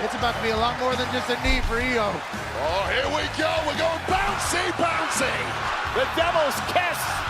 It's about to be a lot more than just a knee for Io. Oh, here we go. We're going bouncy, bouncy. The Devil's Kiss.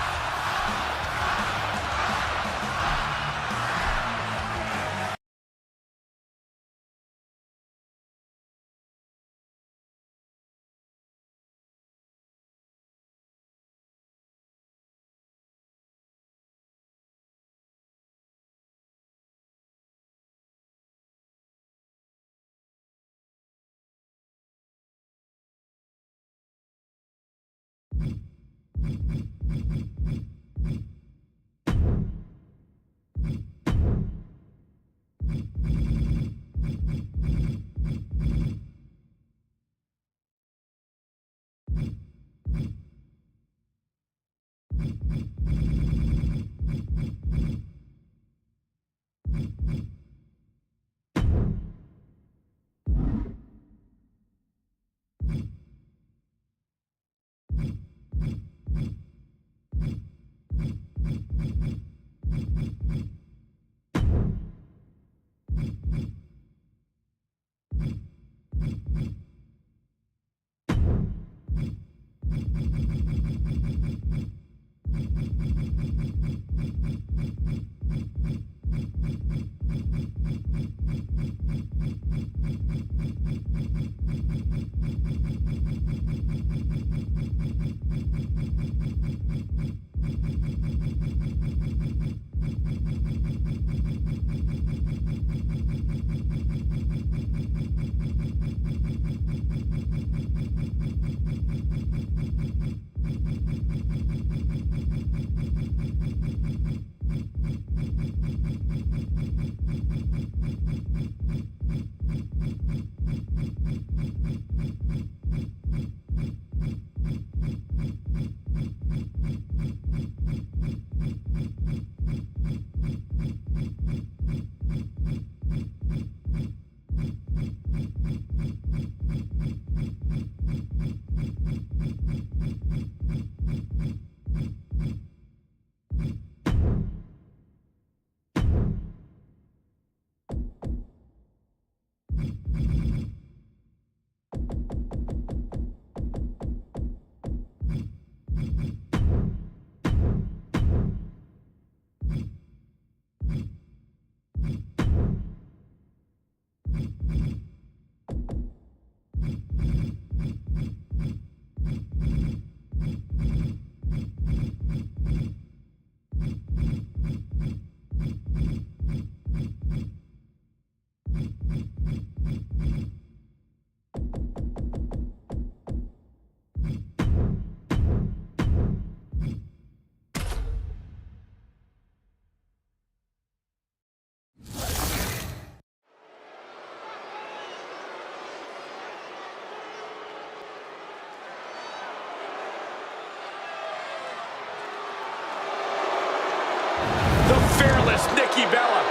Nikki Bella.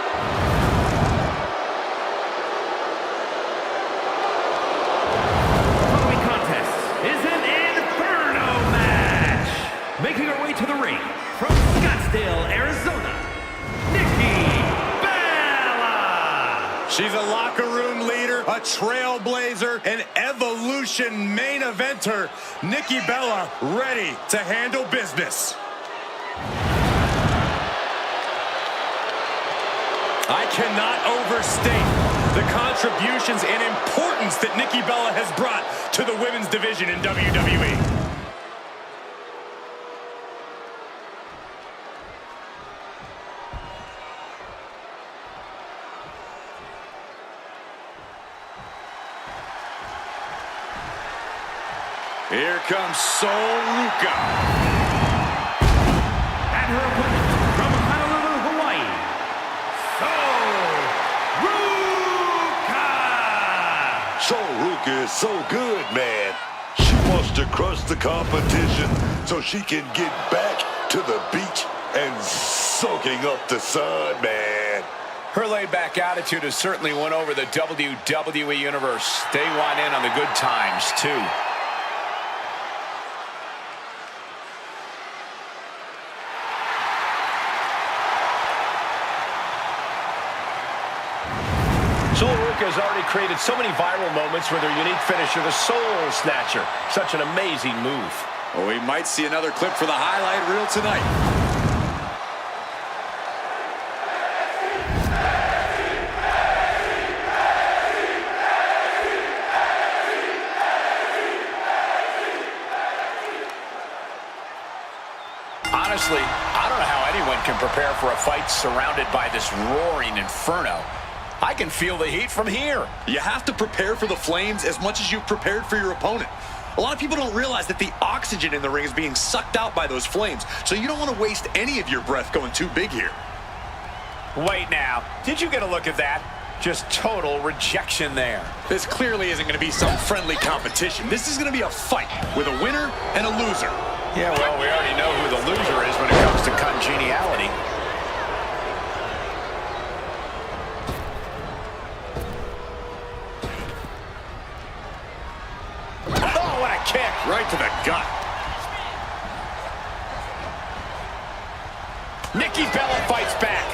Following contest is an Inferno match. Making her way to the ring from Scottsdale, Arizona, Nikki Bella. She's a locker room leader, a trailblazer, an Evolution main eventer. Nikki Bella ready to handle business. I cannot overstate the contributions and importance that Nikki Bella has brought to the women's division in WWE. Here comes Sol Ruca. And her opponent from Honolulu, Hawaii, Sol Ruca is so good, man. She wants to crush the competition so she can get back to the beach and soaking up the sun, man. Her laid-back attitude has certainly won over the WWE Universe. They want in on the good times, too. Ruka has already created so many viral moments with her unique finisher, the Soul Snatcher. Such an amazing move. Oh, we might see another clip for the highlight reel tonight. Honestly, I don't know how anyone can prepare for a fight surrounded by this roaring inferno. I can feel the heat from here. You have to prepare for the flames as much as you've prepared for your opponent. A lot of people don't realize that the oxygen in the ring is being sucked out by those flames, so you don't want to waste any of your breath going too big here. Wait now, did you get a look at that? Just total rejection there. This clearly isn't going to be some friendly competition. This is going to be a fight with a winner and a loser. Yeah, well, we already know who the loser is when it comes to congeniality. Oh, what a kick. Right to the gut. Nikki Bella fights back.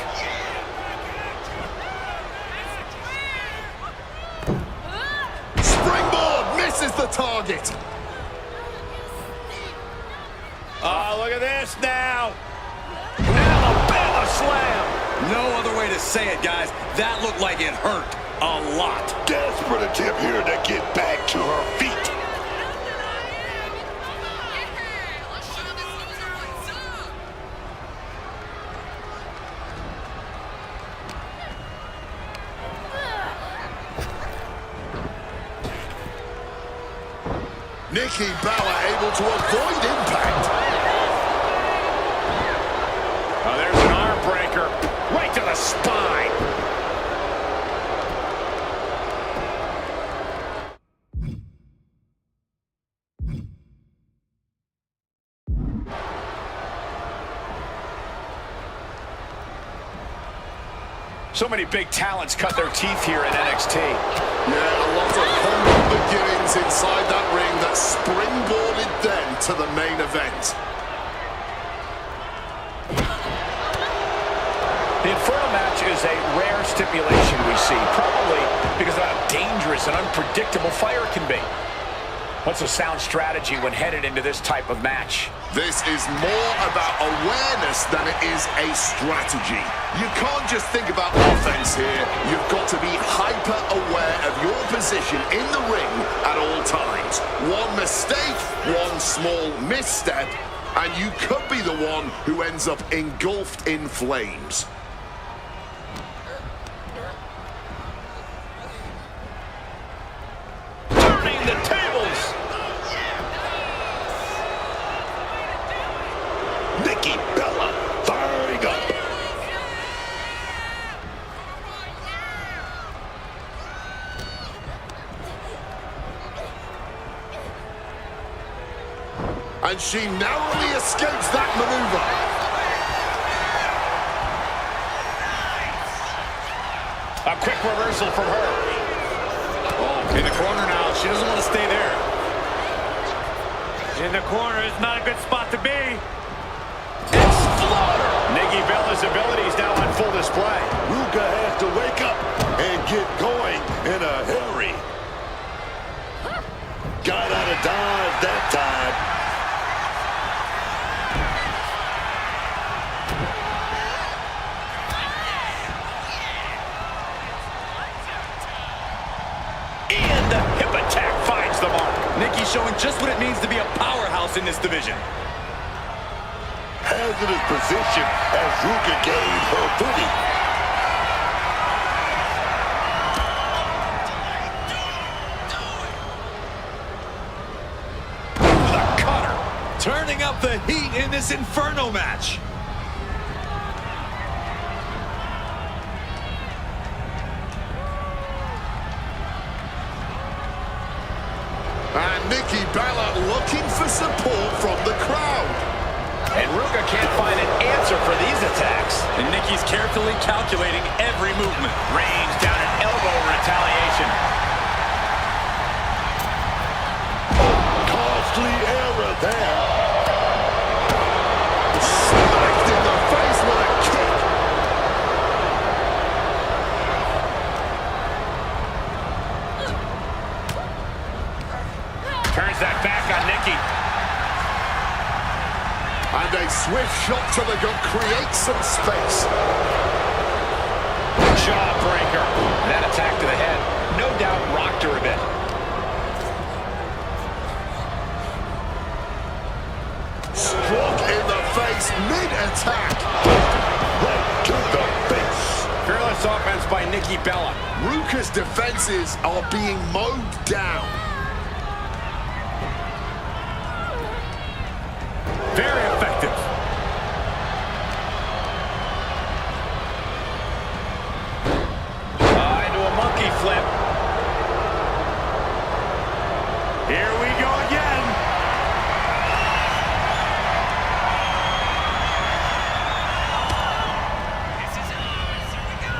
Springboard misses the target. Oh, look at this now. Alabama slam. No other way to say it, guys. That looked like it hurt a lot. Desperate attempt here to get back to her feet. Nikki Bella able to avoid impact. Oh, there's an arm breaker. Right to the spine. So many big talents cut their teeth here in NXT. Yeah, a lot of humble beginnings inside that ring that springboarded them to the main event. The Inferno match is a rare stipulation we see, probably because of how dangerous and unpredictable fire can be. What's a sound strategy when headed into this type of match? This is more about awareness than it is a strategy. You can't just think about offense here. You've got to be hyper-aware of your position in the ring at all times. One mistake, one small misstep, and you could be the one who ends up engulfed in flames. Turning the tables! Nikki Bella firing up. And she narrowly escapes that maneuver. A quick reversal from her. Oh, in the corner now. She doesn't want to stay there. In the corner is not a good spot to be. Exploder! Nikki Bella's abilities now on full display. Ruka has to wake up and get going in a hurry. Got out of dodge that time. And the hip attack finds the mark. Nikki showing just what it means to be a powerhouse in this division. Hazardous position as Ruka gained her footing. The cutter. Turning up the heat in this Inferno match. And Nikki Bella looking for support from the crowd. And Ruka can't find an answer for these attacks. And Nikki's carefully calculating every movement. Range down an elbow retaliation. Costly error there. Smacked in the face with a kick. that back on Nikki. And a swift shot to the gut creates some space. Jawbreaker. That attack to the head, no doubt rocked her a bit. Struck in the face mid-attack. Right to the face. Fearless offense by Nikki Bella. Ruka's defenses are being mowed down. Very effective. Into a monkey flip. Here we go again. This is ours. Here we go.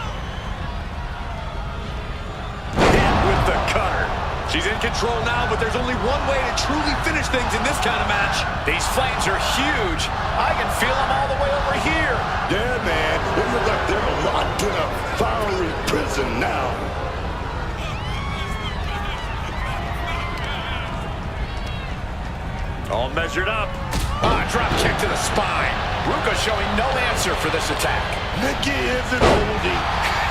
Hit with the cutter. She's in control now, but there's only one way to truly finish things in this kind of match. These flames are huge. I can feel them all the way over here. Yeah, man. It looks like they're locked in a fiery prison now. All measured up. Drop kick to the spine. Ruka showing no answer for this attack. Nikki isn't holding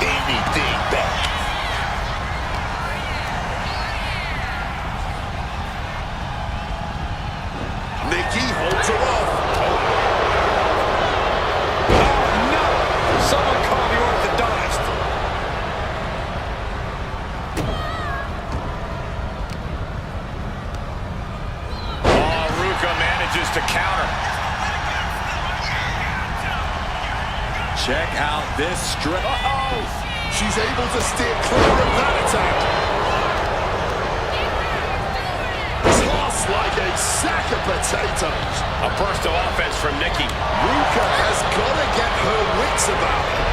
anything back. Nikki holds her off. Oh, no! Someone call the orthodontist. Ruka manages to counter. Check out this strip. She's able to steer clear of that attack. Tossed like a sack of potatoes. A burst of offense from Nikki. Ruka has got to get her wits about her.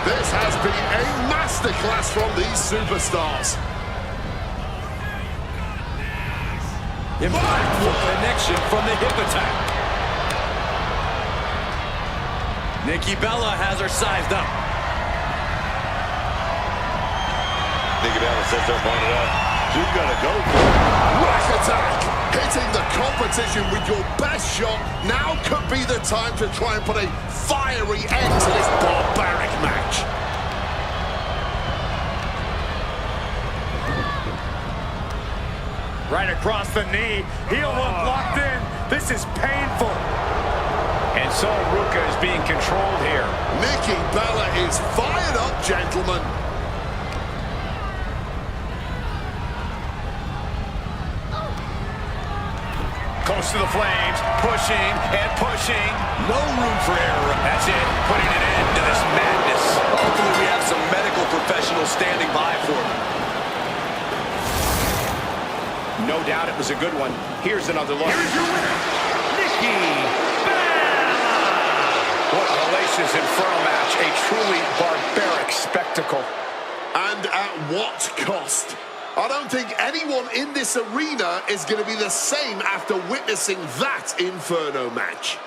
This has been a masterclass from these superstars. Impactful connection from the hip attack. Nikki Bella has her sized up. Nikki Bella sets her opponent up. She's got to go for it. Rack attack. Hitting the competition with your best shot now could be the time to try and put a fiery end to this barbaric match. Right across the knee. Heel hook locked in. This is painful. And so Ruka is being controlled here. Nikki Bella is fired up, gentlemen. Close to the flames, pushing and pushing. No room for error. That's it, putting an end to this madness. Hopefully we have some medical professionals standing by for him. No doubt it was a good one. Here's another look. Here's your winner, Nikki Bella. What a hellacious Inferno match. A truly barbaric spectacle. And at what cost? I don't think anyone in this arena is going to be the same after witnessing that Inferno match.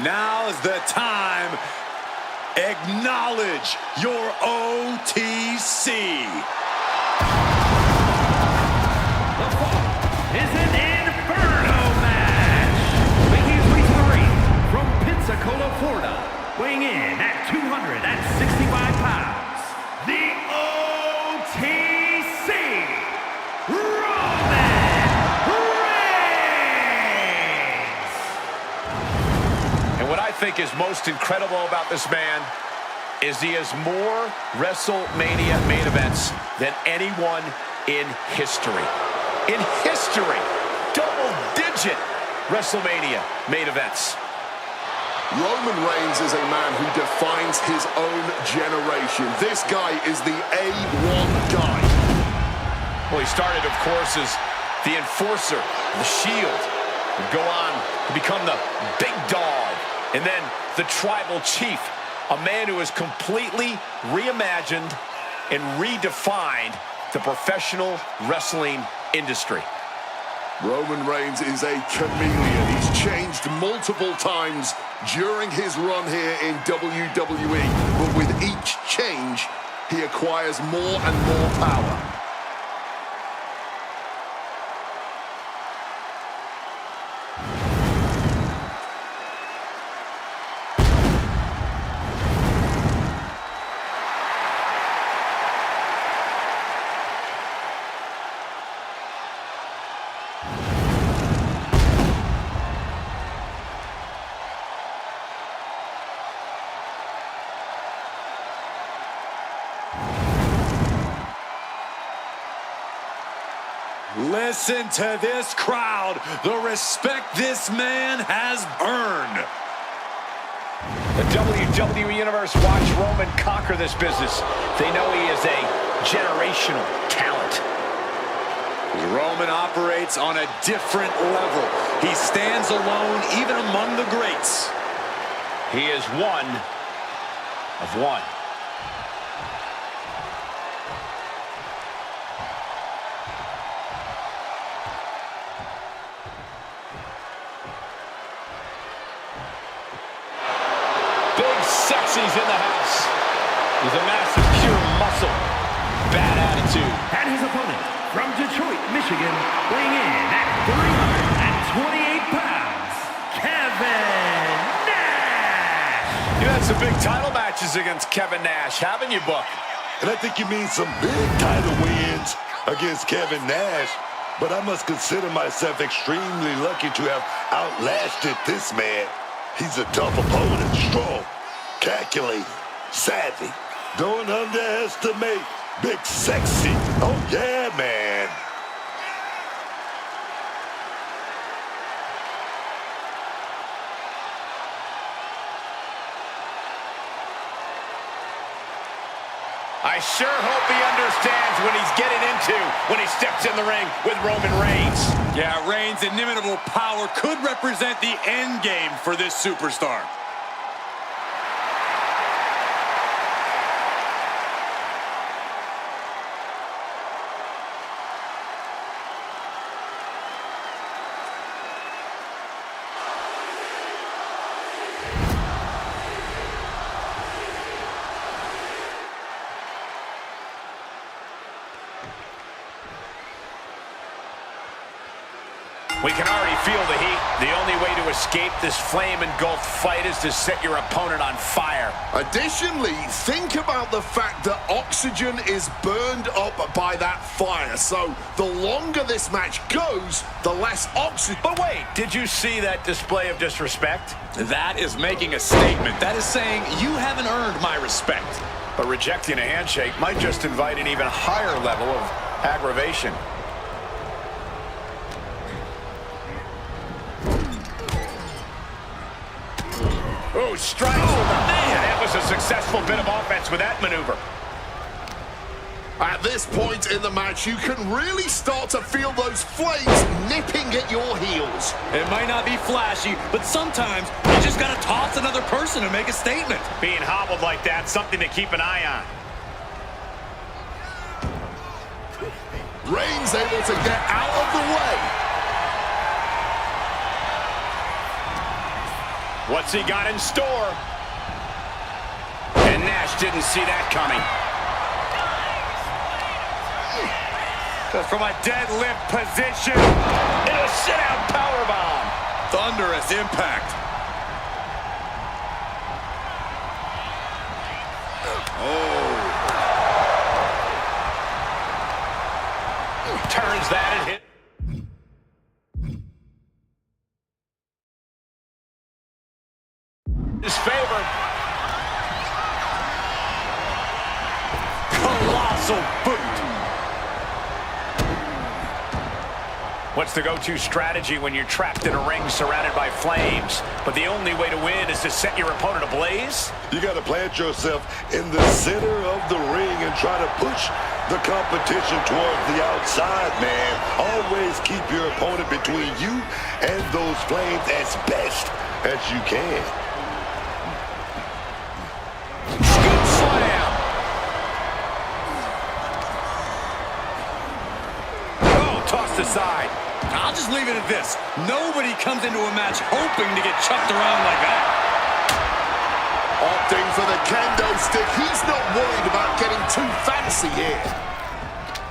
Now's the time. Acknowledge your OTC. The following is an Inferno match. Making his way to the ring from Pensacola, Florida, weighing in at 265 pounds, the OTC, Roman Reigns. And what I think is most incredible about this man is he has more WrestleMania main events than anyone in history. In history, double-digit WrestleMania main events. Roman Reigns is a man who defines his own generation. This guy is the A1 guy. Well, he started, of course, as the enforcer, the Shield. Would go on to become the big dog, and then the tribal chief, a man who has completely reimagined and redefined the professional wrestling industry. Roman Reigns is a chameleon. He's changed multiple times during his run here in WWE, but with each change, he acquires more and more power. Listen to this crowd, the respect this man has earned. The WWE Universe watch Roman conquer this business. They know he is a generational talent. Roman operates on a different level. He stands alone even among the greats. He is one of one. Sexy's in the house. He's a massive pure muscle. Bad attitude. And his opponent from Detroit, Michigan, weighing in at 328 pounds, Kevin Nash. You had some big title matches against Kevin Nash, haven't you, Buck? And I think you mean some big title wins against Kevin Nash. But I must consider myself extremely lucky to have outlasted this man. He's a tough opponent, strong, calculating, savvy. Don't underestimate Big Sexy. Oh, yeah, man. I sure hope he understands what he's getting into when he steps in the ring with Roman Reigns. Yeah, Reigns' inimitable power could represent the end game for this superstar. We can already feel the heat. The only way to escape this flame-engulfed fight is to set your opponent on fire. Additionally, think about the fact that oxygen is burned up by that fire. So the longer this match goes, the less oxygen. But wait, did you see that display of disrespect? That is making a statement. That is saying, you haven't earned my respect. But rejecting a handshake might just invite an even higher level of aggravation. Oh, strikes. Man, that was a successful bit of offense with that maneuver. At this point in the match, you can really start to feel those flames nipping at your heels. It might not be flashy, but sometimes you just got to toss another person to make a statement. Being hobbled like that, something to keep an eye on. Reigns able to get out of the way. What's he got in store? And Nash didn't see that coming. From a deadlift position. Into a sit-out powerbomb. Thunderous impact. Oh. Turns that and hit. His favor. Colossal boot. What's the go-to strategy when you're trapped in a ring surrounded by flames, but the only way to win is to set your opponent ablaze? You got to plant yourself in the center of the ring and try to push the competition towards the outside, man. Always keep your opponent between you and those flames as best as you can. Scoop slam. Oh, tossed aside. I'll just leave it at this. Nobody comes into a match hoping to get chucked around like that. Opting for the kendo stick. He's not worried about getting too fancy here.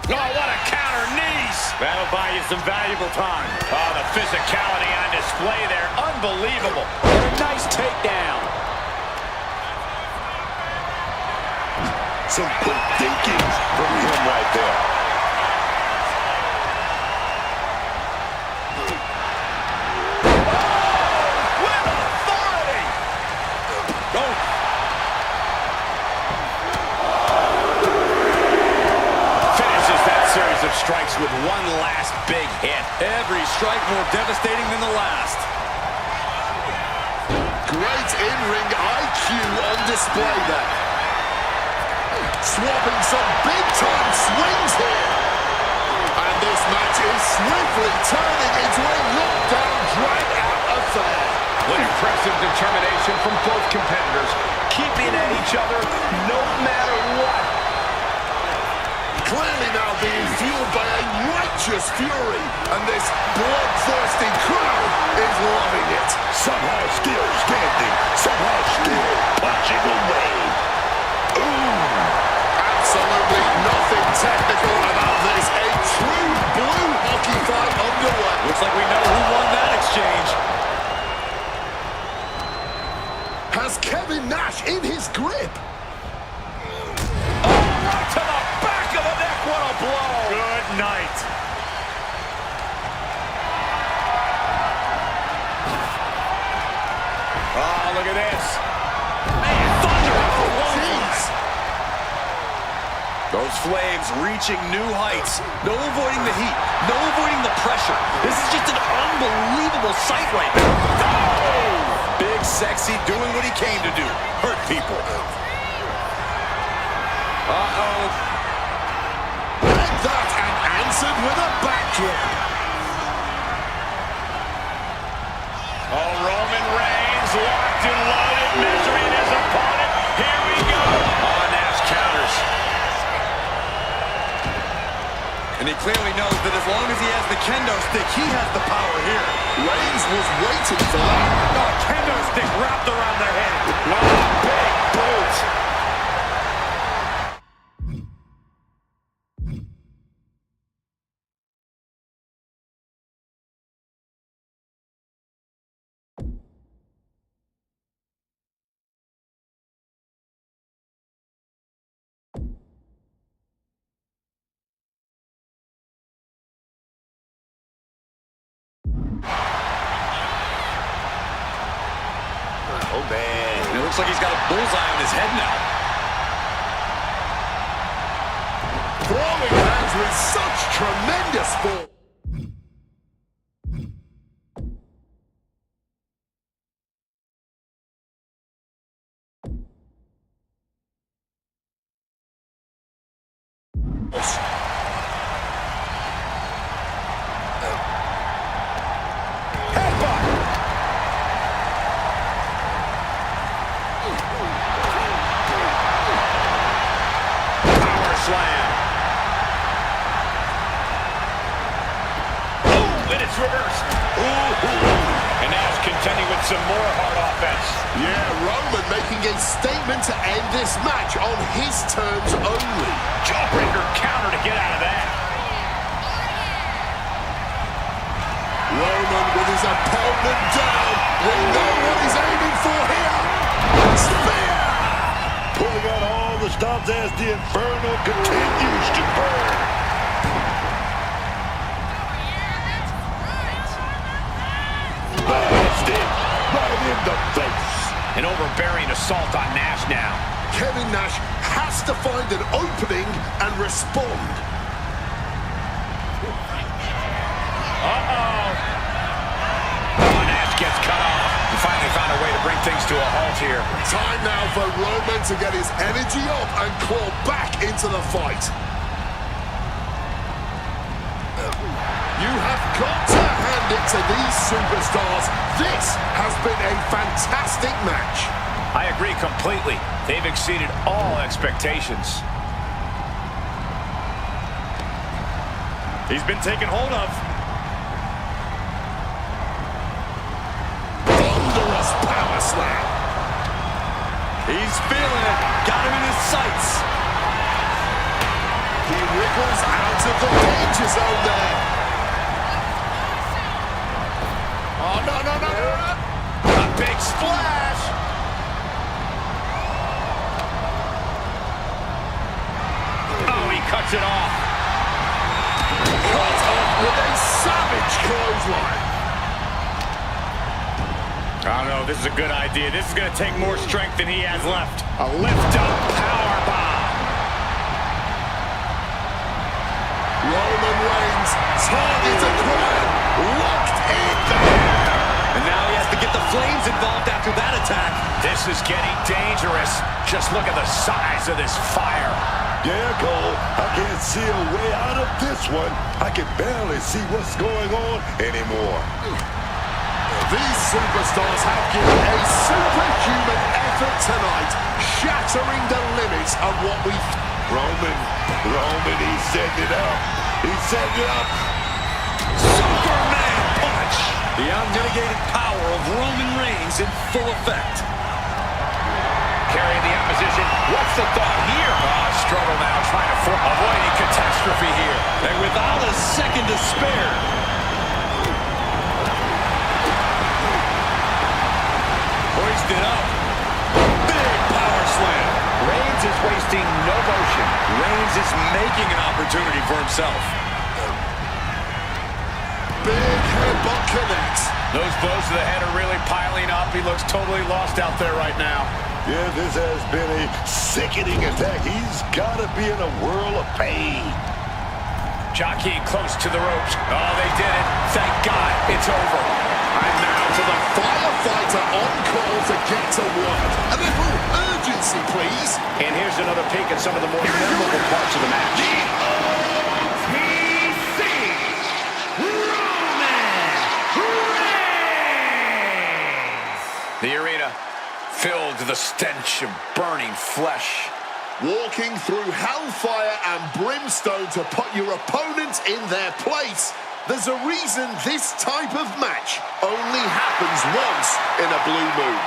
Oh, what a counter, knees. That'll buy you some valuable time. Oh, the physicality on display there. Unbelievable. And a nice takedown. Some quick thinking from him right there. Of strikes with one last big hit. Every strike more devastating than the last. Great in-ring IQ on display there. Swapping some big-time swings here. And this match is swiftly turning into a knockdown, drag-out affair. What impressive determination from both competitors, keeping at each other no matter what. Clearly now being fueled by a righteous fury, and this bloodthirsty crowd is loving it. Somehow still standing, somehow still punching away. Ooh, absolutely nothing technical about this. A true blue hockey fight underway. Looks like we know who won that exchange. Has Kevin Nash in his grip. To the back of the neck, what a blow! Good night. Oh, look at this. Man, thunder for one. Jeez. Those flames reaching new heights. No avoiding the heat. No avoiding the pressure. This is just an unbelievable sight right now. Oh! Big Sexy doing what he came to do. Hurt people. Uh-oh. Read that and answered with a backdrop. Oh, Roman Reigns locked and loaded, measuring his opponent. Here we go. Oh, Nash counters. And he clearly knows that as long as he has the kendo stick, he has the power here. Reigns was waiting for that. Oh, kendo stick wrapped around their head. Oh, big boot. Oh, man. And it looks like he's got a bullseye on his head now. Throwing hands with such tremendous force. Slam. Oh, and it's reversed. Ooh. And now he's contending with some more hard offense. Yeah, Roman making a statement to end this match on his terms only. Jawbreaker counter to get out of that. Roman with his opponent down. We know what he's aiming for here. Spear! Pulling out all the stops as the Inferno continues to burn. Blasted right in the face. An overbearing assault on Nash now. Kevin Nash has to find an opening and respond. Uh-oh. Oh, Nash gets cut off. He finally found a way to bring things to a halt here. Time now for Roman to get his energy up and claw back into the fight. You have got to hand it to these superstars. This has been a fantastic match. I agree completely. They've exceeded all expectations. He's been taken hold of. Thunderous power slam. He's feeling it. Got him in his sights. He wriggles out of the danger zone there. Oh, no, no, no, no, no. A big splash. Oh, he cuts it off. Cut off with a savage clothesline. I don't know, this is a good idea. This is going to take more strength than he has left. A lift-up power bomb. Roman Reigns, target acquired, locked in there. And now he has to get the Flames involved after that attack. This is getting dangerous. Just look at the size of this fire. Yeah, Cole, I can't see a way out of this one. I can barely see what's going on anymore. These superstars have given a superhuman effort tonight, shattering the limits of what we... Roman, he's setting it up. He's setting it up. Superman punch. The unmitigated power of Roman Reigns in full effect. Carrying the opposition. What's the thought here? Struggle now, trying to avoid a catastrophe here. And without a second to spare. Hoisted up. Big power slam. Reigns is wasting no motion. Reigns is making an opportunity for himself. Big headbutt connects. Those blows to the head are really piling up. He looks totally lost out there right now. Yeah, this has been a sickening attack. He's got to be in a whirl of pain. Jockeying close to the ropes. Oh, they did it. Thank God it's over. And now to the firefighter on call to get to work. A little urgency, please. And here's another peek at some of the more memorable parts of the match. The arena filled to the stench of burning flesh. Walking through hellfire and brimstone to put your opponent in their place. There's a reason this type of match only happens once in a blue moon.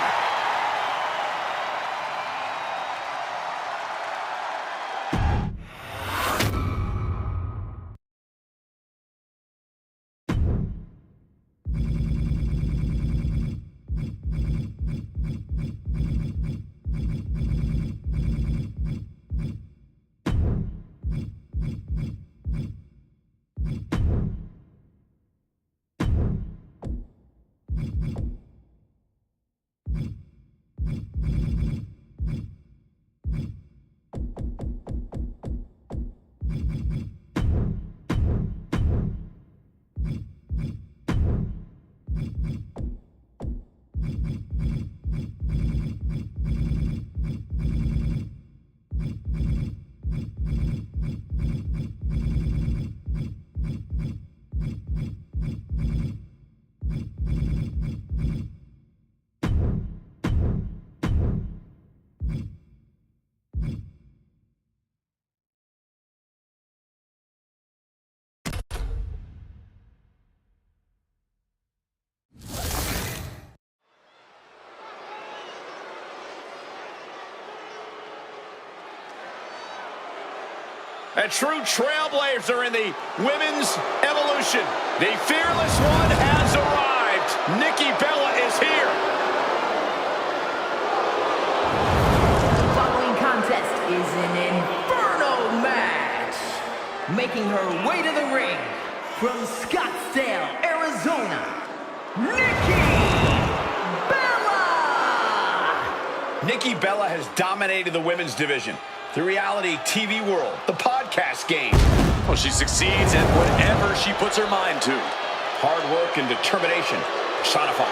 A true trailblazer in the women's evolution. The fearless one has arrived. Nikki Bella is here. The following contest is an Inferno match. Making her way to the ring from Scottsdale, Arizona, Nikki Bella! Nikki Bella has dominated the women's division. The reality TV world, the podcast game. Well, she succeeds at whatever she puts her mind to. Hard work and determination personified.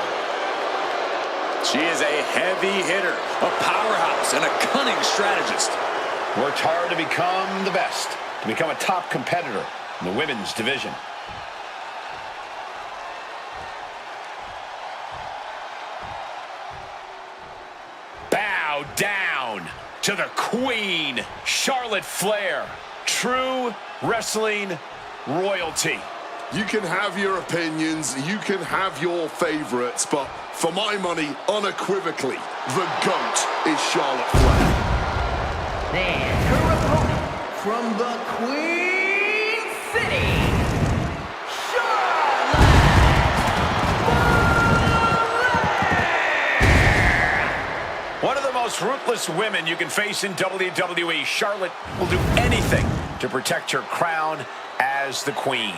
She is a heavy hitter, a powerhouse, and a cunning strategist. Worked hard to become the best, to become a top competitor in the women's division. Bow down to the Queen, Charlotte Flair. True wrestling royalty. You can have your opinions, you can have your favorites, but for my money, unequivocally, the GOAT is Charlotte Flair. And her opponent from the Queen City, One of the most ruthless women you can face in WWE, Charlotte will do anything to protect her crown as the Queen.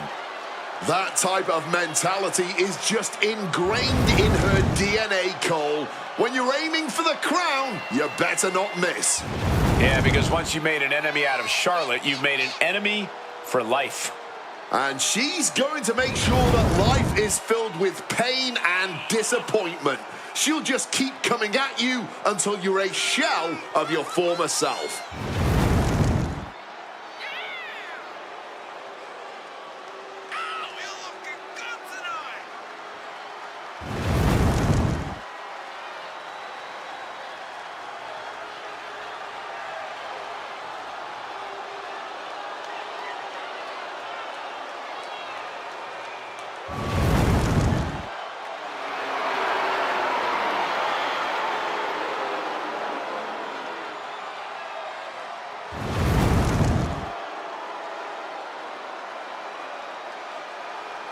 That type of mentality is just ingrained in her DNA, Cole. When you're aiming for the crown, you better not miss. Yeah, because once you made an enemy out of Charlotte, you've made an enemy for life. And she's going to make sure that life is filled with pain and disappointment. She'll just keep coming at you until you're a shell of your former self.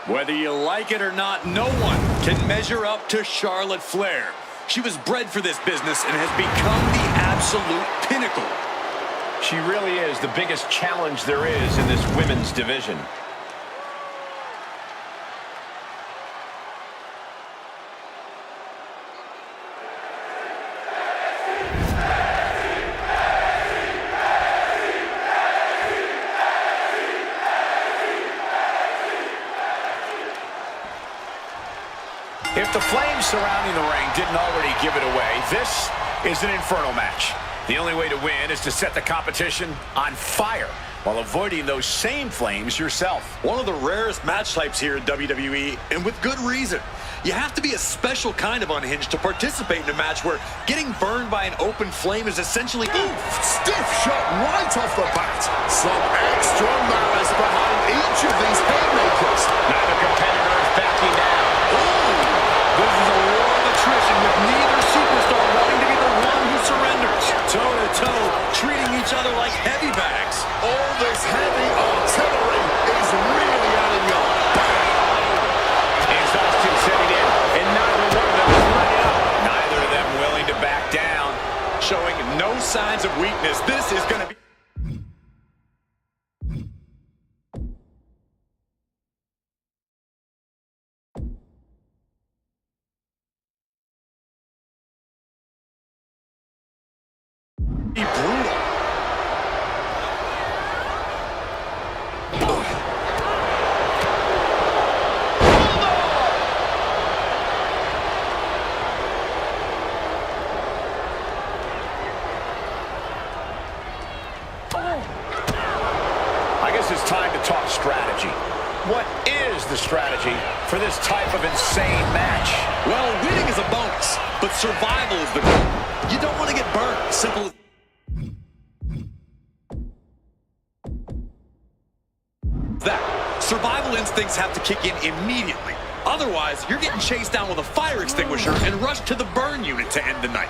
Whether you like it or not, no one can measure up to Charlotte Flair. She was bred for this business and has become the absolute pinnacle. She really is the biggest challenge there is in this women's division. If the flames surrounding the ring didn't already give it away, this is an Inferno match. The only way to win is to set the competition on fire while avoiding those same flames yourself. One of the rarest match types here in WWE, and with good reason. You have to be a special kind of unhinged to participate in a match where getting burned by an open flame is essentially... Oof, stiff shot right off the bat. Some extra malice behind each of these haymakers. Neither competitor is backing down. This is a war of attrition with neither superstar wanting to be the one who surrenders. Toe-to-toe, treating each other like heavy bags. All this heavy artillery is really adding up. Exhaustion setting in, and neither one of them is letting up. Neither of them willing to back down. Showing no signs of weakness. This is going to be... brutal. I guess it's time to talk strategy. What is the strategy for this type of insane match? Well, winning is a bonus, but survival is the goal. You don't want to get burned. Simple as... that. Survival instincts have to kick in immediately. Otherwise, you're getting chased down with a fire extinguisher and rushed to the burn unit to end the night.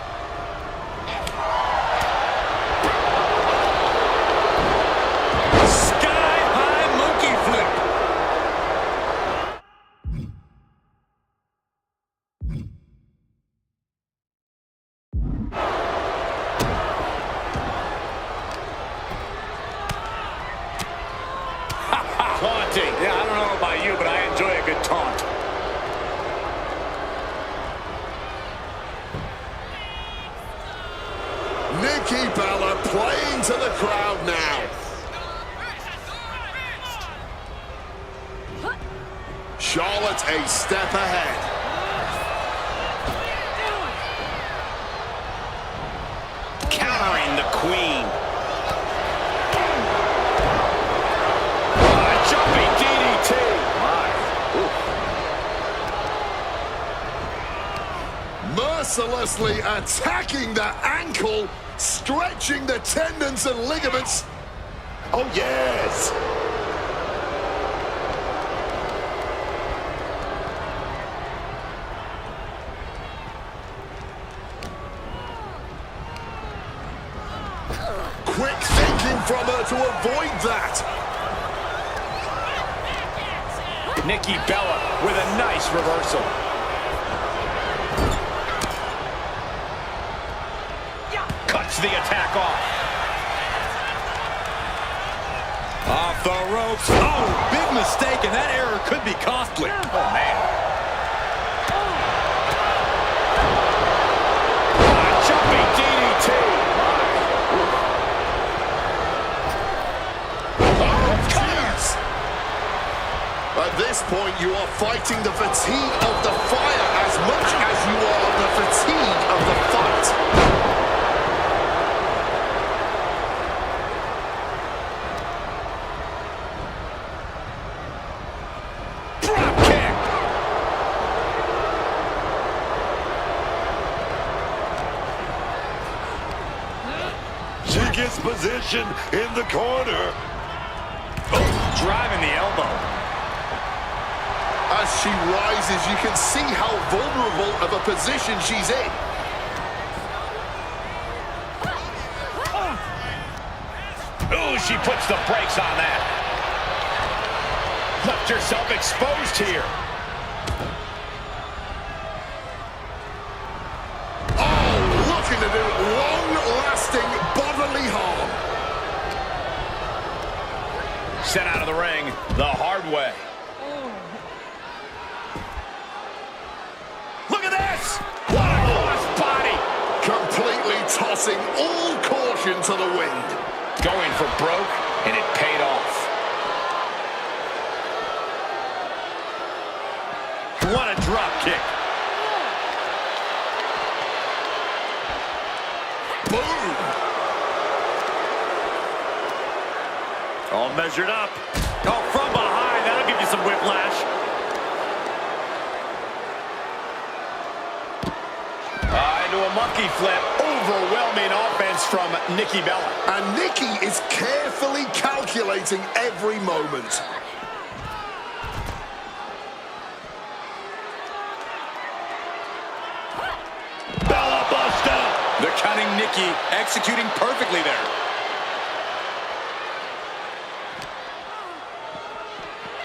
taunting. Yeah, I don't know about you, but I enjoy a good taunt. Nikki Bella playing to the crowd now. Charlotte a step ahead. Countering the Queen. Jumping DDT. Mercilessly attacking the ankle, stretching the tendons and ligaments. Oh, yes. Quick thinking from her to avoid that. Nikki Bella with a nice reversal. Cuts the attack off. Off the ropes. Oh, big mistake, and that error could be costly. Oh, man. Jumping DDT. At this point, you are fighting the fatigue of the fire as much as you are the fatigue of the fight. Drop kick. She gets position in the corner. Oh, driving the elbow. As she rises, you can see how vulnerable of a position she's in. Ooh, she puts the brakes on that. Left herself exposed here. Oh, looking to do long-lasting bodily harm. Sent out of the ring the hard way. Look at this! What a cross body! Completely tossing all caution to the wind. Going for broke, and it paid off. What a drop kick. Boom! All measured up. Oh, from behind. That'll give you some whiplash. Into a monkey flip. Overwhelming offense from Nikki Bella. And Nikki is carefully calculating every moment. Bella Buster. They're counting Nikki, executing perfectly there.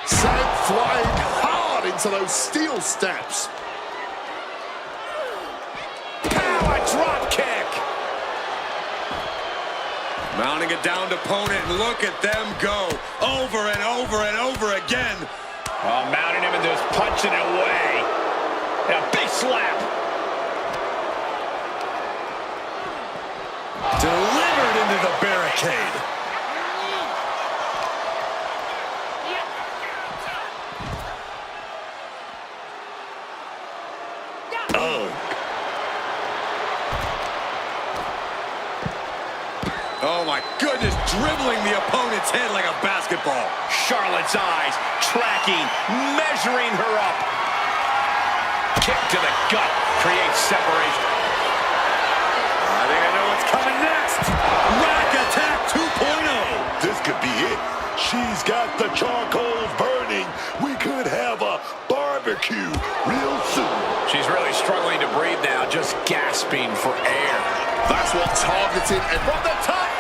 Sent flying hard into those steel steps. Drop kick. Mounting a downed opponent, and look at them go. Over and over and over again. Oh, mounting him and just punching it away. And a big slap. Delivered into the barricade. Oh my goodness, dribbling the opponent's head like a basketball. Charlotte's eyes tracking, measuring her up. Kick to the gut creates separation. I think I know what's coming next. Rack Attack 2.0. This could be it. She's got the charcoals burning. We could have a barbecue real soon. She's really struggling to breathe now, just gasping for air. That's what targeted and from the top.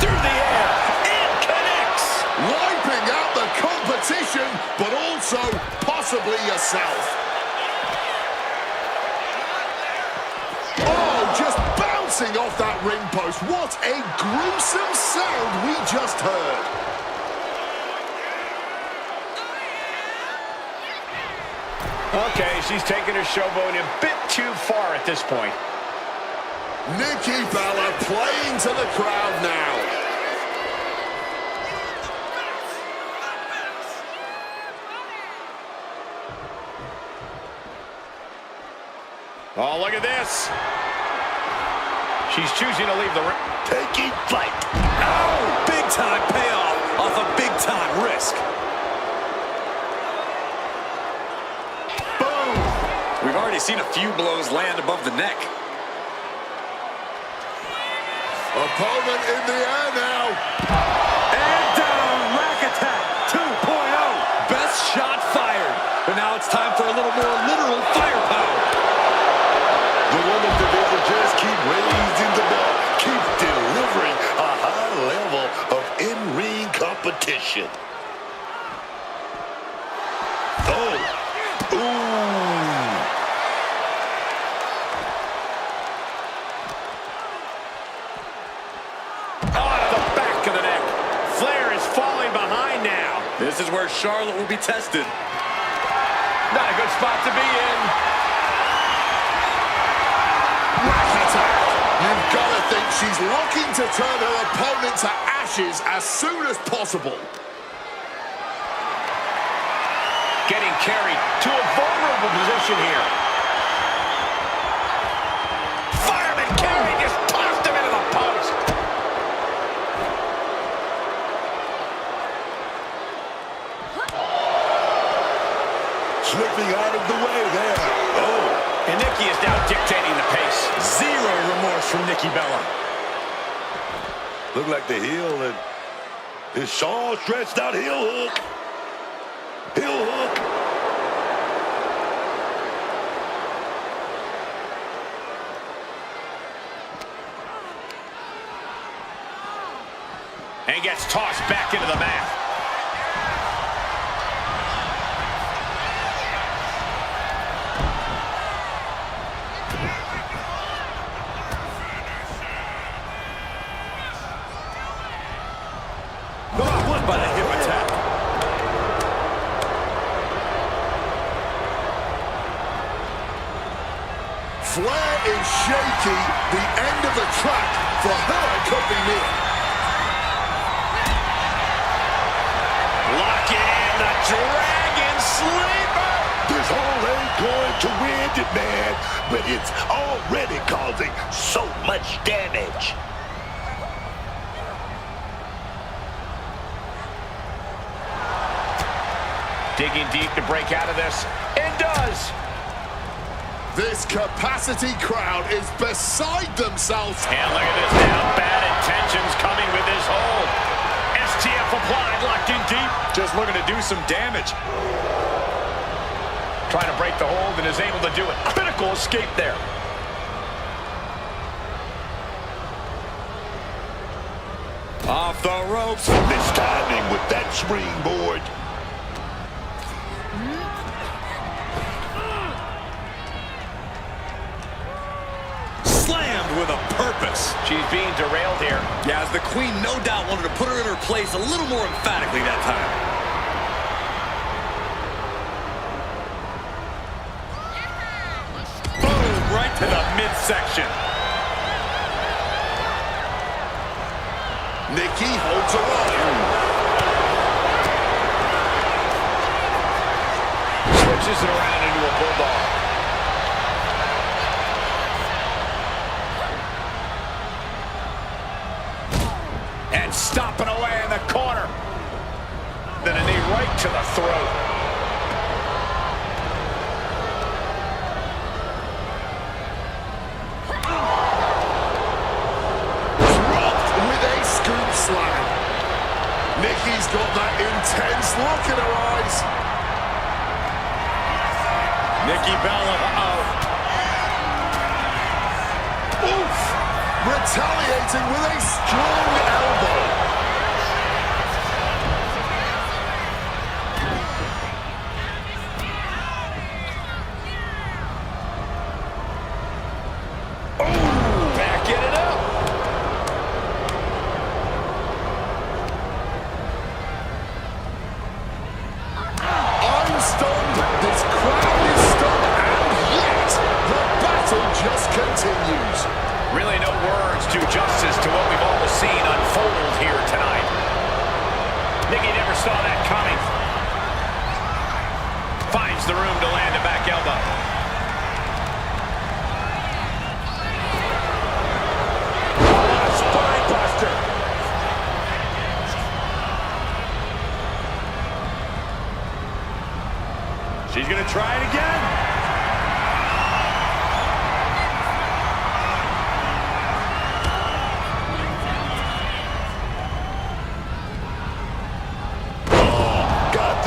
Through the air, it connects. Wiping out the competition, but also possibly yourself. Oh, just bouncing off that ring post. What a gruesome sound we just heard. Okay, she's taking her showboat a bit too far at this point. Nikki Bella playing to the crowd now. Oh, look at this. She's choosing to leave the ring. Taking flight. Oh, big time payoff off a big time risk. Boom. We've already seen a few blows land above the neck. Opponent in the air now. And down, rack attack 2.0. Best shot fired. But now it's time for a little more literal firepower. The women's division just keep raising the bar, keep delivering a high level of in-ring competition. Oh, ooh. Oh, to the back of the neck. Flair is falling behind now. This is where Charlotte will be tested. Not a good spot to be in. You've got to think she's looking to turn her opponent to ashes as soon as possible. Getting carried to a vulnerable position here. Fireman carry just tossed him into the post. Slipping out of the way there. Oh. And Nikki is now dictating the pace. Zero remorse from Nikki Bella. Look like the heel and his Shaw stretched out heel hook. Heel hook. And gets tossed back into the mat. By the hip attack. Flair is shaky. The end of the track for her could be near. Lock it in, the Dragon Sleeper. This hole ain't going to win it, man, but it's already causing so much damage. Digging deep to break out of this. It does. This capacity crowd is beside themselves. And look at this now. Bad intentions coming with this hold. STF applied, locked in deep. Just looking to do some damage. Trying to break the hold and is able to do it. Critical escape there. Off the ropes. Mistiming with that springboard. Slammed with a purpose. She's being derailed here. Yeah, as the queen no doubt wanted to put her in her place a little more emphatically that time. Boom, right to the midsection. Nikki holds her on. Switches it around into a bulldog. And stomping away in the corner. Then a knee right to the throat. Dropped with a scoop slam. Nikki's got that intense look in her eyes. Nikki Bella, Oof! Retaliating with a strong elbow. Backing it up. I'm stunned. This crowd is saw that coming. Finds the room to land a back elbow. Spine buster. She's going to try it again.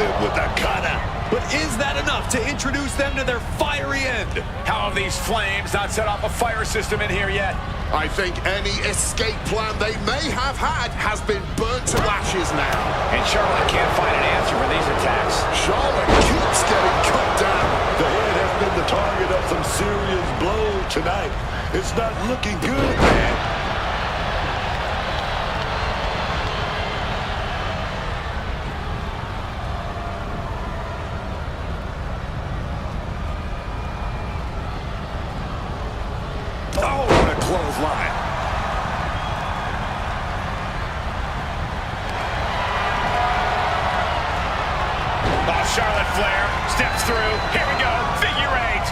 With the cutter. But is that enough to introduce them to their fiery end? How have these flames not set off a fire system in here yet? I think any escape plan they may have had has been burnt to ashes now. And Charlotte can't find an answer for these attacks. Charlotte keeps getting cut down. The head has been the target of some serious blows tonight. It's not looking good, man. Clothesline. Oh, Charlotte Flair steps through. Here we go. Figure eight.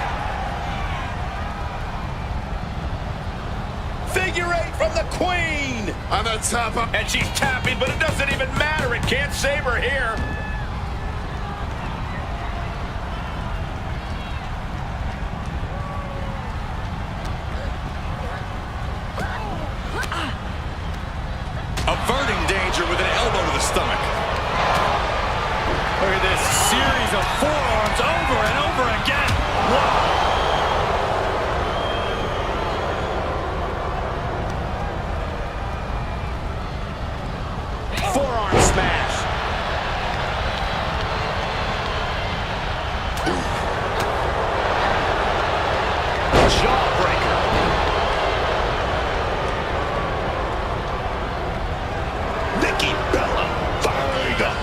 Figure eight from the Queen. And a tap up. And she's tapping, but it doesn't even matter. It can't save her here. Averting danger with an elbow to the stomach. Look at this series of forearms over and over again. Whoa. Forearm smash. Jawbreaker. Nikki Bella fired up.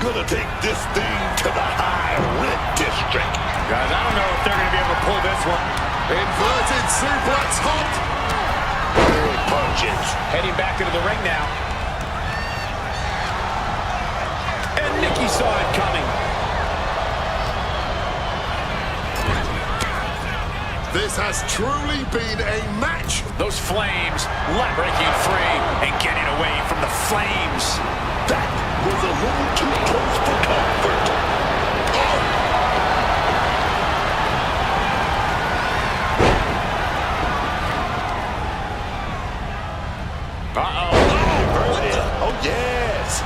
Gonna take this thing to the high red district. Guys, I don't know if they're going to be able to pull this one. Inverted suplex hop. Big punches. Heading back into the ring now. And Nikki saw it coming. This has truly been a match. Those flames breaking free and getting away from the flames. That was a little too close for comfort. Uh-oh. Oh, yes.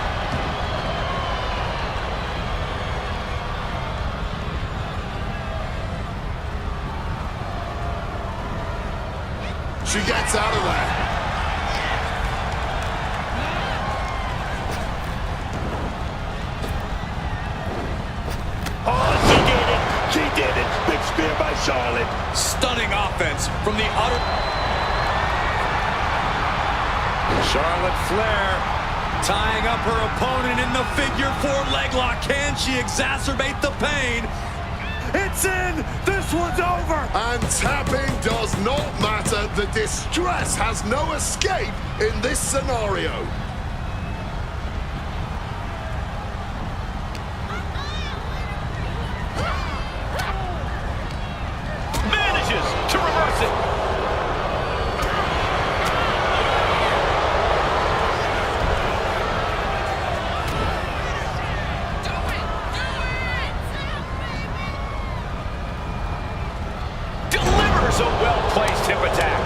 She gets out of there. Oh, she did it. She did it. Big spear by Charlotte. Stunning offense from the utter... Charlotte Flair tying up her opponent in the figure four leg lock. Can she exacerbate the pain? It's in! This one's over! And tapping does not matter. The distress has no escape in this scenario. Manages to reverse it. Delivers a well-placed hip attack.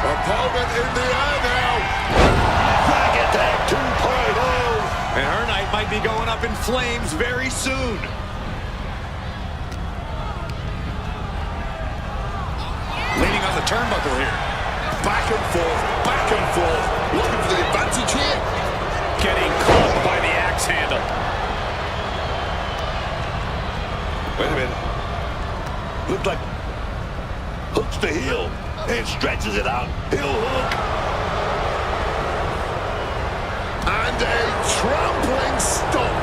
Opponent in the air now. Back attack 2.0. And her night might be going up in flames very soon. Leaning on the turnbuckle here. Back and forth, looking for the advantage here. Getting caught by the axe handle. Wait a minute. Looks like hooks the heel and stretches it out. Heel hook. And a trampling stop.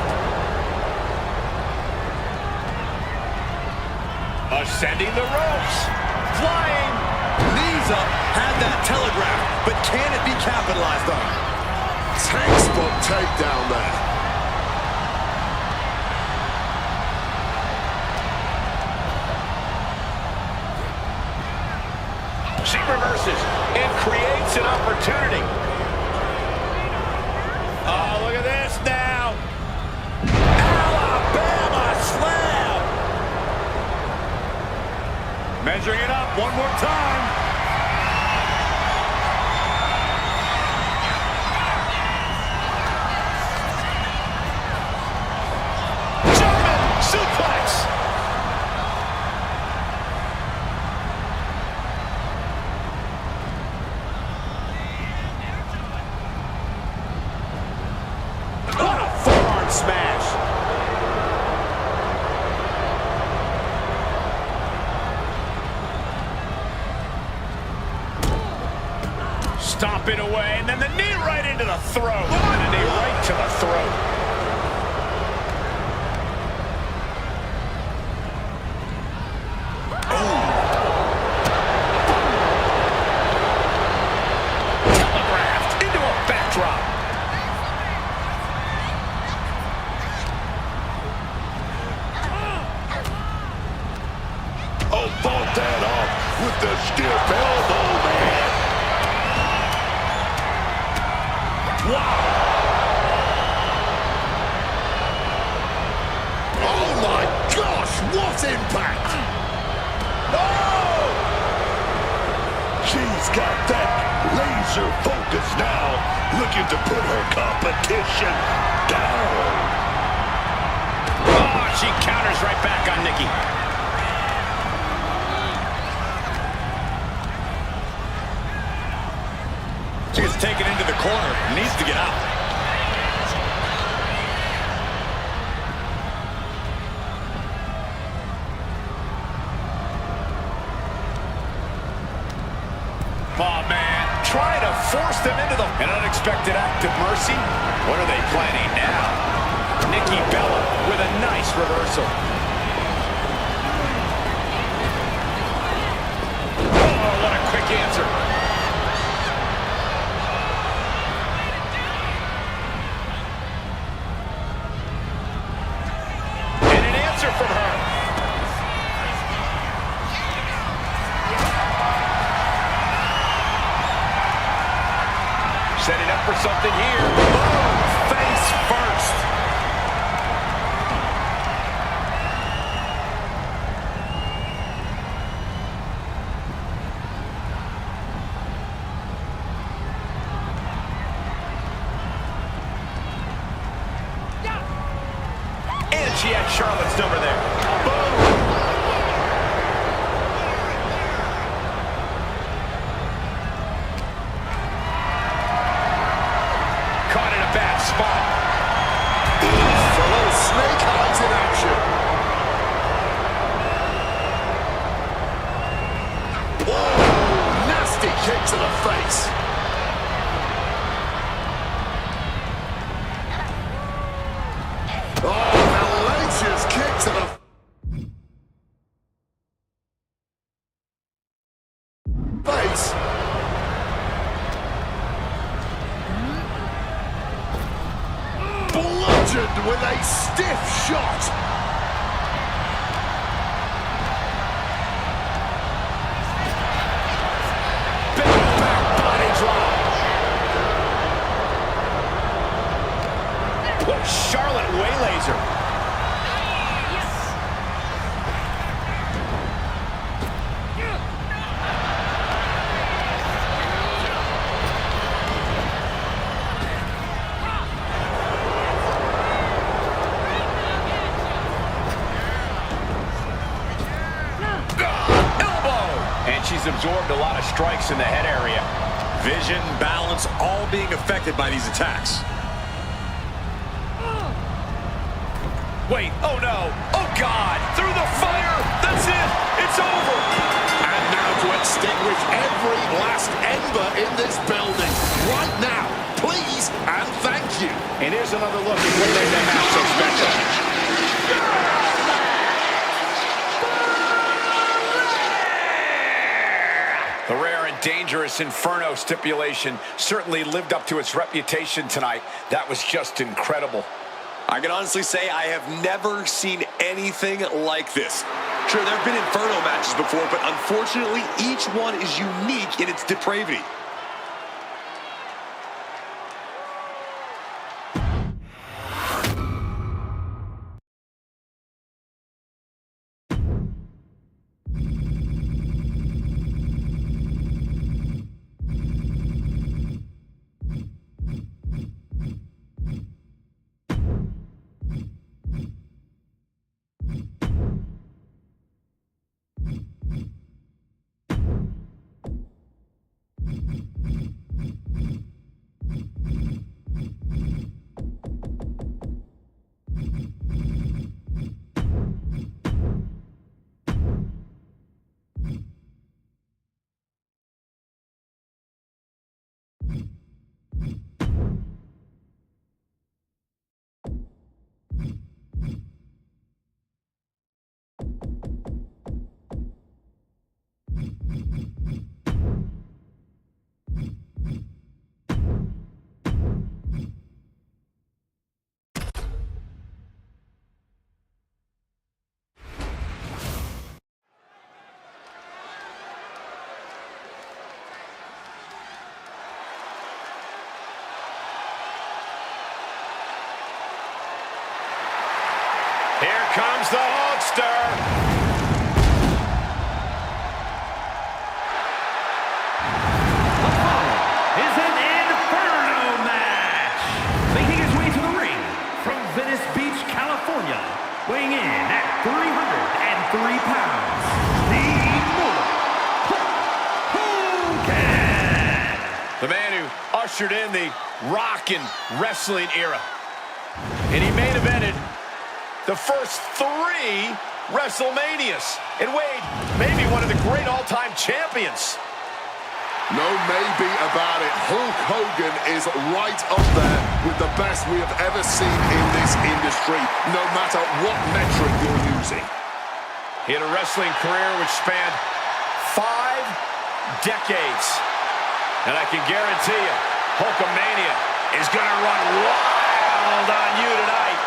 Ascending the ropes. Flying. Knees up, had that telegraph, but can it be capitalized on? Textbook takedown there. She reverses and creates an opportunity. Oh, look at this now. Alabama slam. Measuring it up one more time. German suplex. Forearm smash. Stomping away, and then the knee right into the throat. And a knee right to the throat. Telegraphed into a backdrop. Oh, fought that off with the stiff elbow, man. Wow. Oh my gosh, what impact! Oh! She's got that laser focus now, looking to put her competition down. Oh, she counters right back on Nikki. She gets taken into the corner, needs to get out. Oh, man. Trying to force them into an unexpected act of mercy. What are they planning now? Nikki Bella with a nice reversal. Oh, what a quick answer. And an answer from her. Setting up for something here. Boom! Face first. And she had Charlotte's number there. Boom! Caught in a bad spot. A little snake eyes in action. Whoa! Nasty kick to the face. Oh, hellacious kick to the face. Bludgeoned with a stiff shot. Big back body drop. What Charlotte waylays her. She's absorbed a lot of strikes in the head area. Vision, balance, all being affected by these attacks. Wait, oh no, oh God, through the fire, that's it, it's over. And now to extinguish every last ember in this building. Right now, please and thank you. And here's another look at what made that match so special. The dangerous Inferno stipulation certainly lived up to its reputation tonight. That was just incredible. I can honestly say I have never seen anything like this. Sure, there have been Inferno matches before, but unfortunately, each one is unique in its depravity. Here comes the Hulkster. Is an Inferno match. Making his way to the ring from Venice Beach, California, weighing in at 303 pounds, the Immortal Hulk Hogan. The man who ushered in the rock and wrestling era. And he main evented the first 3 WrestleManias. And Wade, maybe one of the great all-time champions. No maybe about it. Hulk Hogan is right up there with the best we have ever seen in this industry, no matter what metric you're using. He had a wrestling career which spanned 5 decades. And I can guarantee you, Hulkamania is going to run wild on you tonight.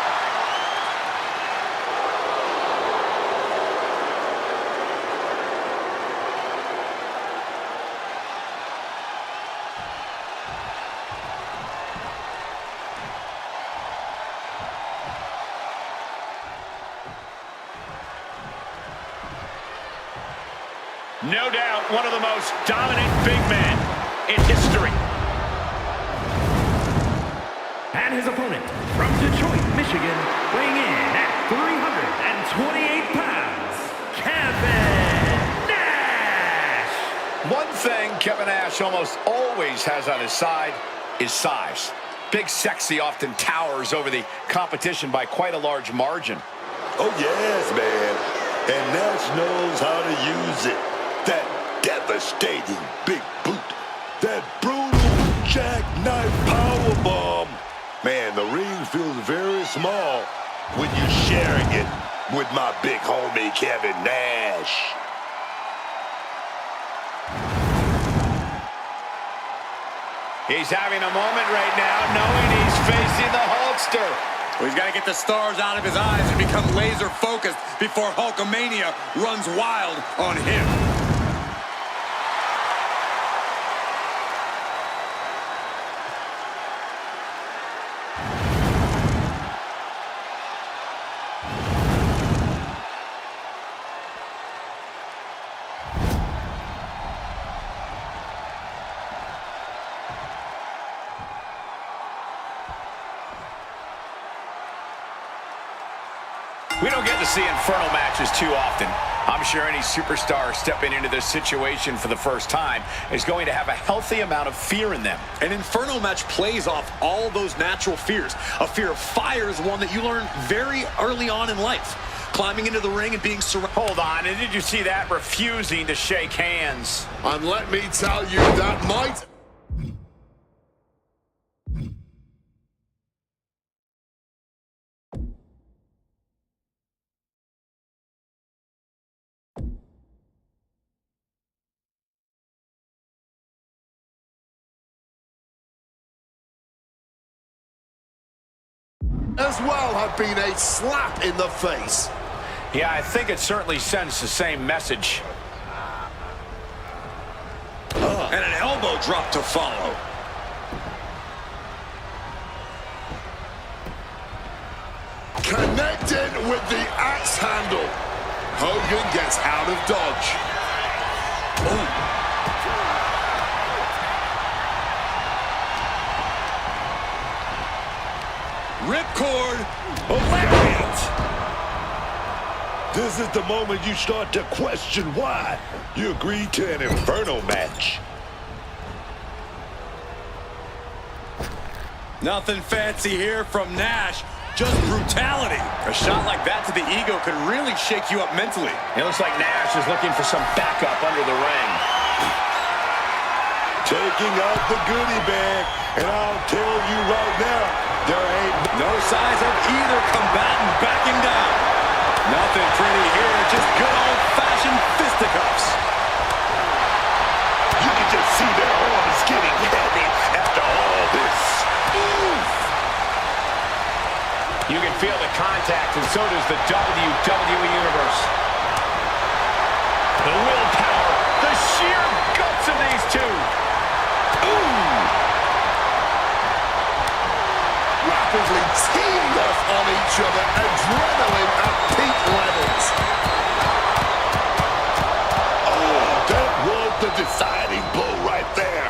No doubt one of the most dominant big men in history. And his opponent from Detroit, Michigan, weighing in at 328 pounds, Kevin Nash. One thing Kevin Nash almost always has on his side is size. Big Sexy often towers over the competition by quite a large margin. Oh, yes, man. And Nash knows how to use it. That devastating big boot. That brutal jackknife powerbomb. Man, the ring feels very small when you're sharing it with my big homie, Kevin Nash. He's having a moment right now, knowing he's facing the Hulkster. Well, he's got to get the stars out of his eyes and become laser focused before Hulkamania runs wild on him. We don't get to see Inferno matches too often. I'm sure any superstar stepping into this situation for the first time is going to have a healthy amount of fear in them. An Inferno match plays off all those natural fears. A fear of fire is one that you learn very early on in life. Climbing into the ring and being surrounded. Hold on, and did you see that? Refusing to shake hands. And let me tell you, that might as well have been a slap in the face. Yeah, I think it certainly sends the same message. And an elbow drop to follow. Connected with the axe handle. Hogan gets out of dodge. Oh. Ripcord. Lariat. This is the moment you start to question why you agreed to an Inferno match. Nothing fancy here from Nash. Just brutality. A shot like that to the ego could really shake you up mentally. It looks like Nash is looking for some backup under the ring. Taking out the goodie bag, and I'll tell you right now, there ain't No signs of either combatant backing down. Nothing pretty here, just good old-fashioned fisticuffs. You can just see their arms getting heavy after all this. You can feel the contact, and so does the WWE Universe. The willpower, the sheer guts of these two. Rapidly teamed off on each other, adrenaline at peak levels. Oh, that was the deciding blow right there.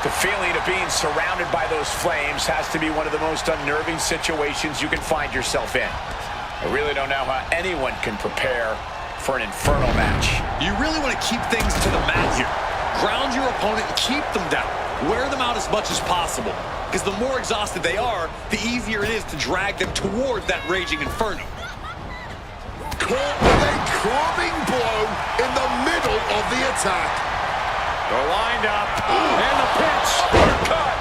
The feeling of being surrounded by those flames has to be one of the most unnerving situations you can find yourself in. I really don't know how anyone can prepare for an Inferno match. You really want to keep things to the mat here. Ground your opponent and keep them down. Wear them out as much as possible. Because the more exhausted they are, the easier it is to drag them towards that raging inferno. Caught with a clubbing blow in the middle of the attack. They're lined up. And the pitch. Uppercut.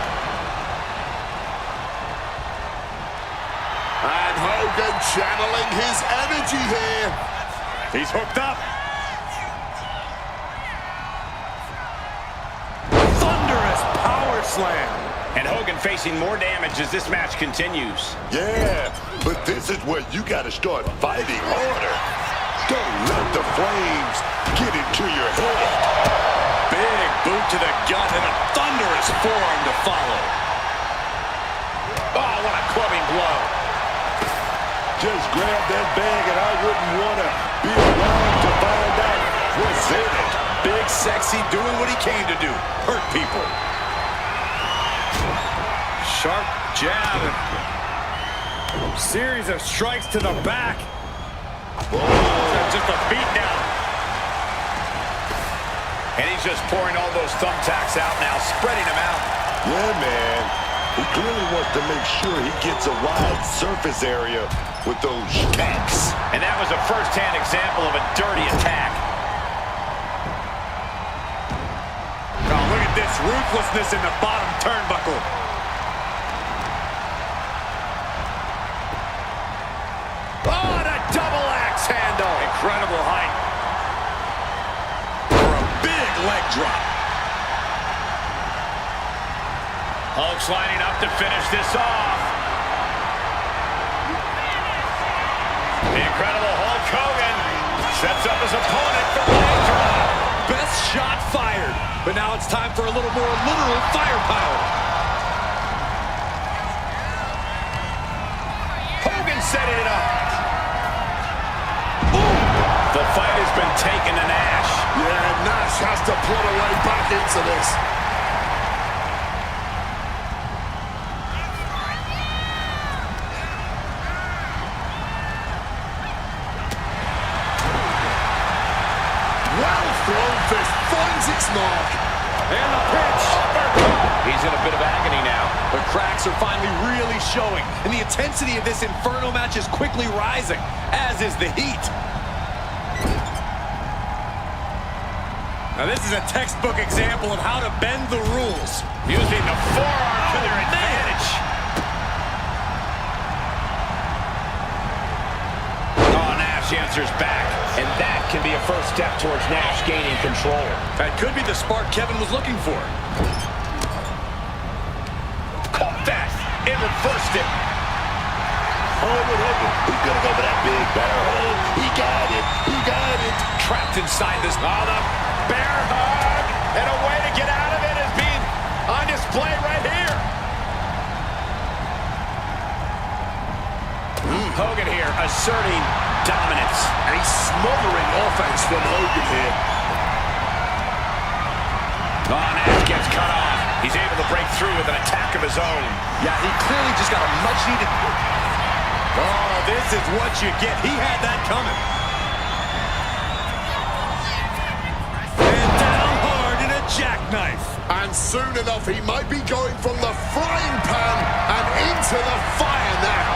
And Hogan channeling his energy here. He's hooked up. Thunderous power slam. And Hogan facing more damage as this match continues. Yeah, but this is where you got to start fighting harder. Don't let the flames get into your head. Big boot to the gut and a thunderous forearm to follow. Oh, what a clubbing blow. Just grab that bag and I wouldn't want to be around to find out what's in it. Big Sexy doing what he came to do. Hurt people. Sharp jab. Series of strikes to the back. Just a beat down. And he's just pouring all those thumbtacks out now, spreading them out. Yeah, man. He clearly wants to make sure he gets a wide surface area with those tacks. And that was a first-hand example of a dirty attack. Oh, look at this ruthlessness in the bottom turnbuckle. Oh, and a double axe handle. Incredible height. For a big leg drop. Hulk's lining up to finish this off. The incredible Hulk Hogan sets up his opponent for the leg drop. Best shot fired. But now it's time for a little more literal firepower. Hogan setting it up. The fight has been taken to Nash. Yeah, Nash has to plot a way back into this. Well-thrown fist finds its mark. And the pitch. He's in a bit of agony now. The cracks are finally really showing, and the intensity of this Inferno match is quickly rising, as is the heat. Now this is a textbook example of how to bend the rules. Using the forearm to their advantage. Oh, Nash answers back. And that can be a first step towards Nash gaining control. That could be the spark Kevin was looking for. Caught that and reversed it. Hogan. He's gonna go for that big bear hug. He got it. He got it. Trapped inside this. Oh, the bear hug. And a way to get out of it is being on display right here. Hogan here asserting dominance. A smothering offense from Hogan here. Oh, Nash gets cut off. He's able to break through with an attack of his own. Yeah, he clearly just got a much-needed... Oh, this is what you get. He had that coming. And down hard in a jackknife. And soon enough, he might be going from the frying pan and into the fire now.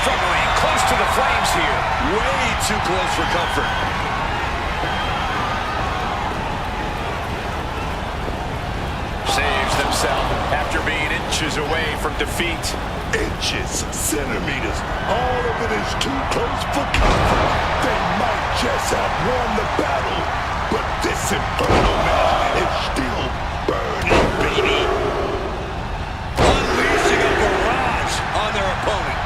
Struggling close to the flames here. Way too close for comfort. Saves himself after being inches away from defeat. Inches, centimeters, all of it is too close for comfort. They might just have won the battle, but this Inferno match is still burning, baby. Unleashing a barrage on their opponent.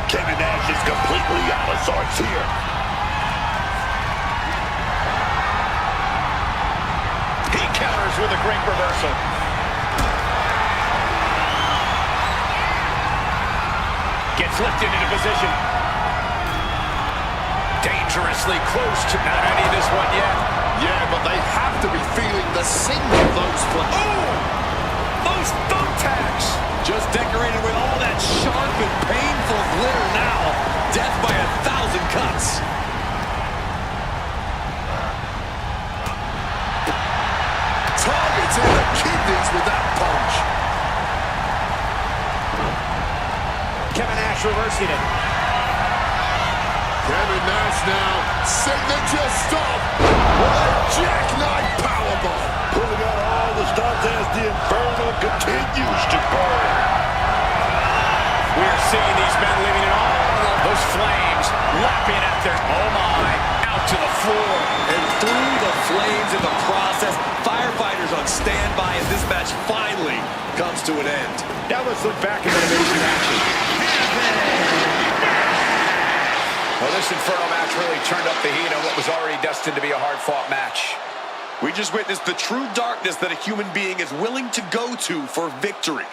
Kevin Nash is completely out of sorts here. He counters with a great reversal. Gets lifted into position. Dangerously close to not ending this one yet. Yeah, but they have to be feeling the sting of those flames. Oh! Those thumbtacks! Just decorated with all that sharp and painful glitter now. Death by 1,000 cuts. Targeting the kidneys with that punch. Kevin Nash reversing it. Kevin Nash now, signature stop with a jackknife powerbomb. Pulling out all the stops as the Inferno continues to burn. We're seeing these men leaving it all. Those flames lapping at their, oh my, out to the floor. And through the flames in the process, firefighters on standby as this match finally comes to an end. Now let's look back at elevation action. Well, this Inferno match really turned up the heat on what was already destined to be a hard-fought match. We just witnessed the true darkness that a human being is willing to go to for victory.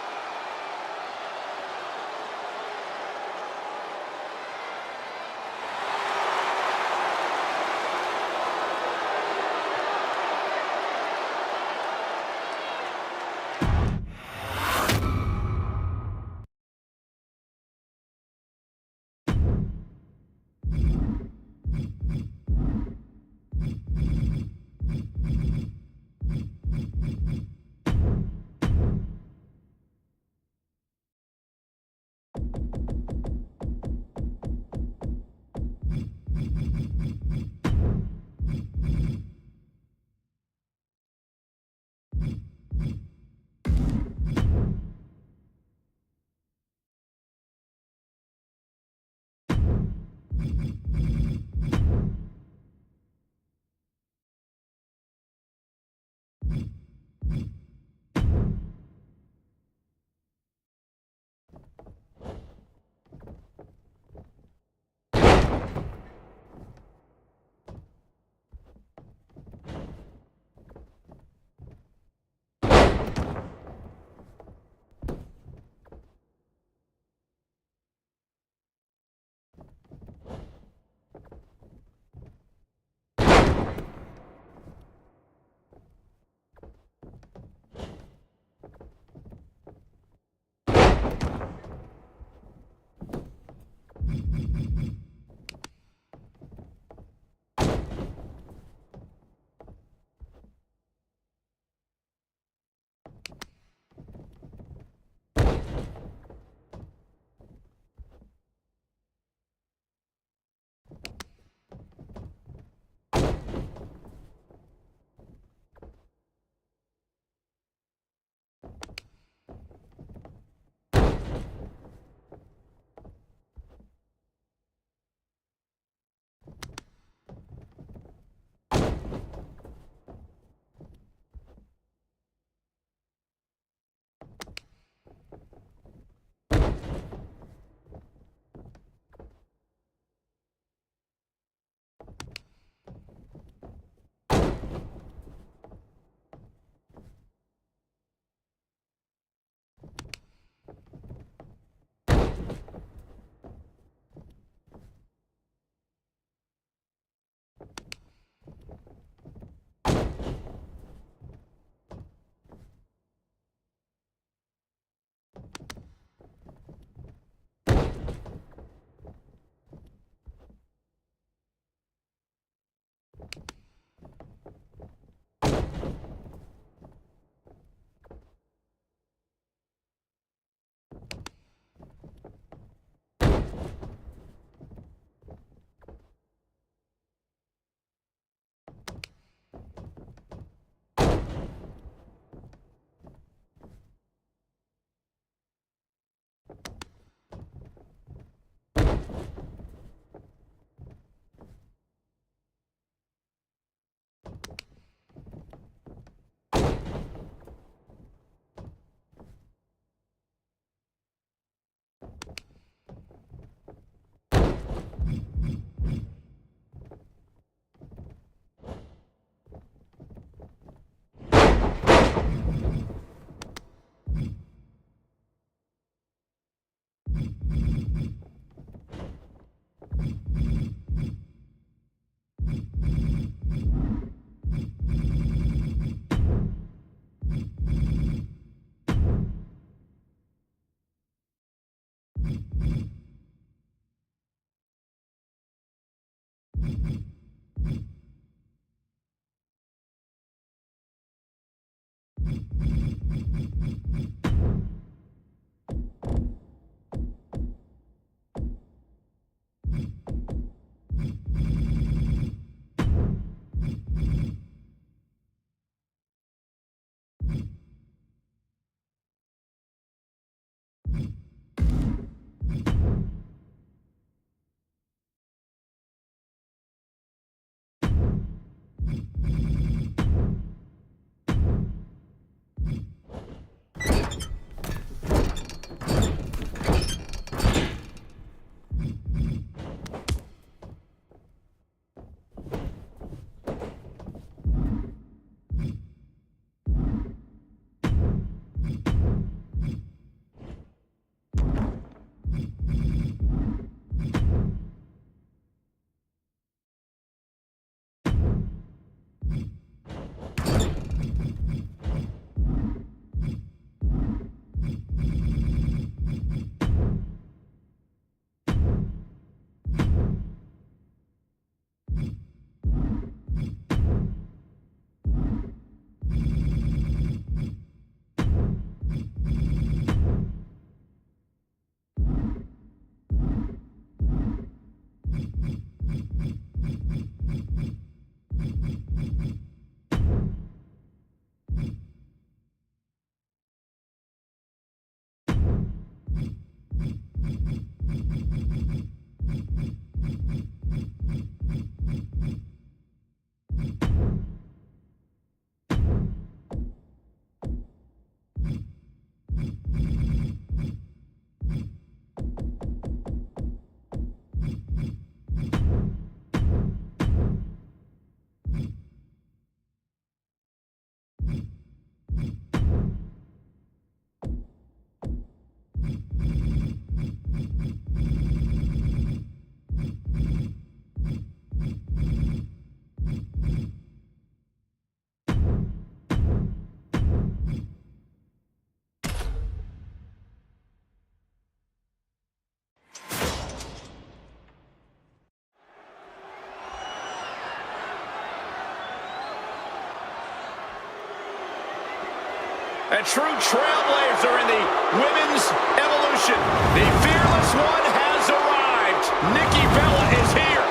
A true trailblazer in the women's evolution. The fearless one has arrived. Nikki Bella is here.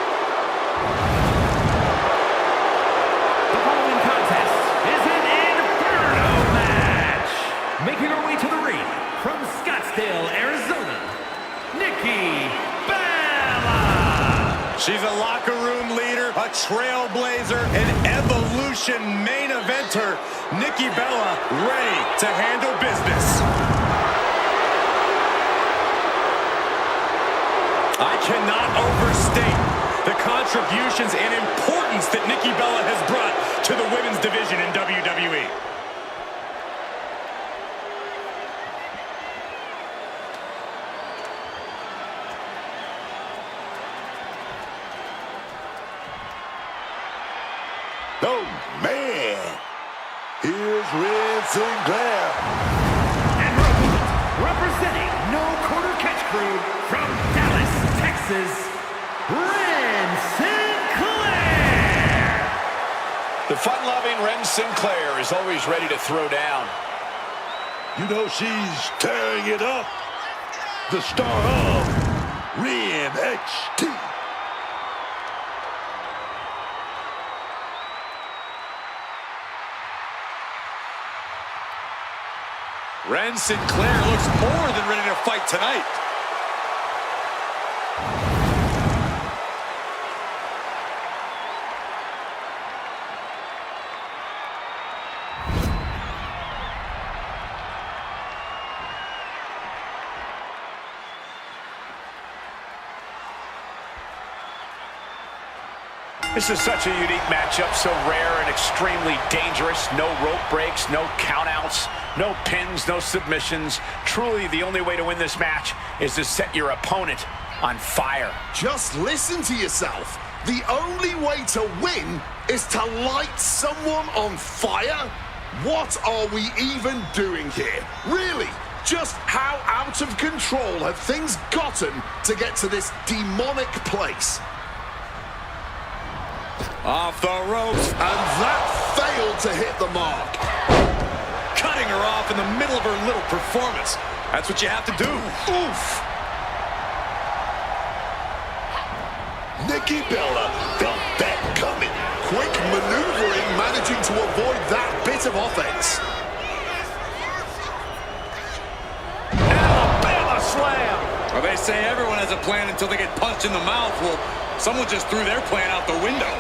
The following contest is an Inferno match. Making her way to the ring from Scottsdale, Arizona, Nikki Bella. She's a locker room leader, a trailblazer, an evolution main eventer. Nikki Bella ready to handle business. I cannot overstate the contributions and importance that Nikki Bella has brought to the women's division in WWE. Oh, man. Here's Red Sinclair. And representing No Quarter Catch Crew from Dallas, Texas, Ren Sinclair. The fun-loving Ren Sinclair is always ready to throw down. You know she's tearing it up. The star of Ren XT. Ren Sinclair looks more than ready to fight tonight. This is such a unique matchup, so rare and extremely dangerous. No rope breaks, no countouts, no pins, no submissions. Truly, the only way to win this match is to set your opponent on fire. Just listen to yourself. The only way to win is to light someone on fire? What are we even doing here? Really? Just how out of control have things gotten to get to this demonic place? Off the ropes. And that failed to hit the mark. Cutting her off in the middle of her little performance. That's what you have to do. Oof! Nikki Bella felt that coming. Quick maneuvering, managing to avoid that bit of offense. Alabama slam! Well, they say everyone has a plan until they get punched in the mouth. Well, someone just threw their plan out the window.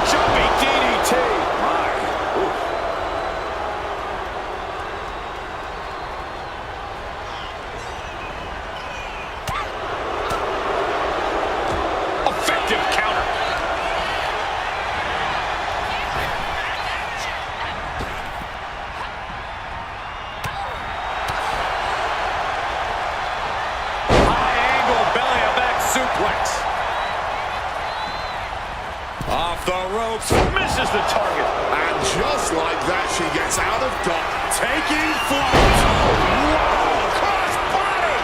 Jumping DDT. My. Oof. Effective counter. High angle belly back suplex. Off the ropes. Misses the target. And just like that, she gets out of dock. Taking flight. Cross body!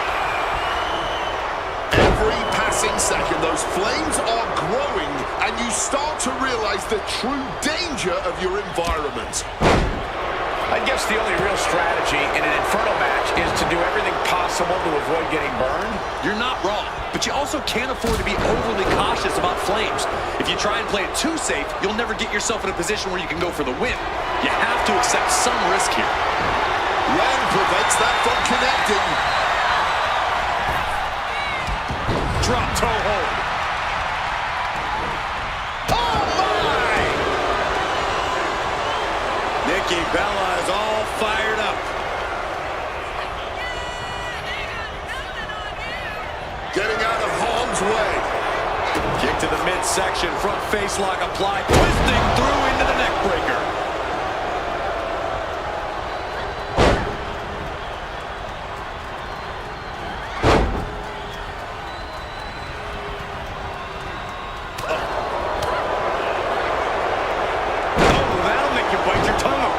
Every passing second, those flames are growing, and you start to realize the true danger of your environment. I guess the only real strategy in an Inferno match is to do everything possible to avoid getting burned. You're not wrong, but you also can't afford to be overly cautious about flames. If you try and play it too safe, you'll never get yourself in a position where you can go for the win. You have to accept some risk here. Ren prevents that from connecting. Drop toe hold. Oh my! Nikki Bella is all fired up. Getting out of harm's way. Kick to the midsection, front face lock applied, twisting through into the neck breaker. Oh, that'll make you bite your tongue off.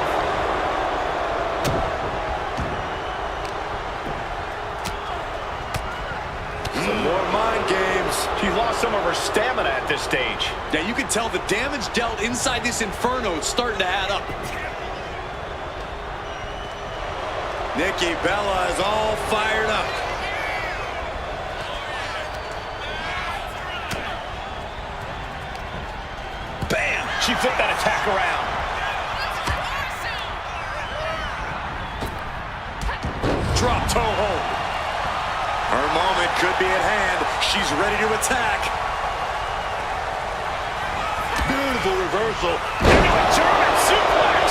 Some more mind games. She lost some of her stamina at this stage. Yeah, you can tell the damage dealt inside this Inferno is starting to add up. Nikki Bella is all fired up. Bam! She flipped that attack around. Drop toe hold. Her moment could be at hand. She's ready to attack. Beautiful reversal. Into a German suplex.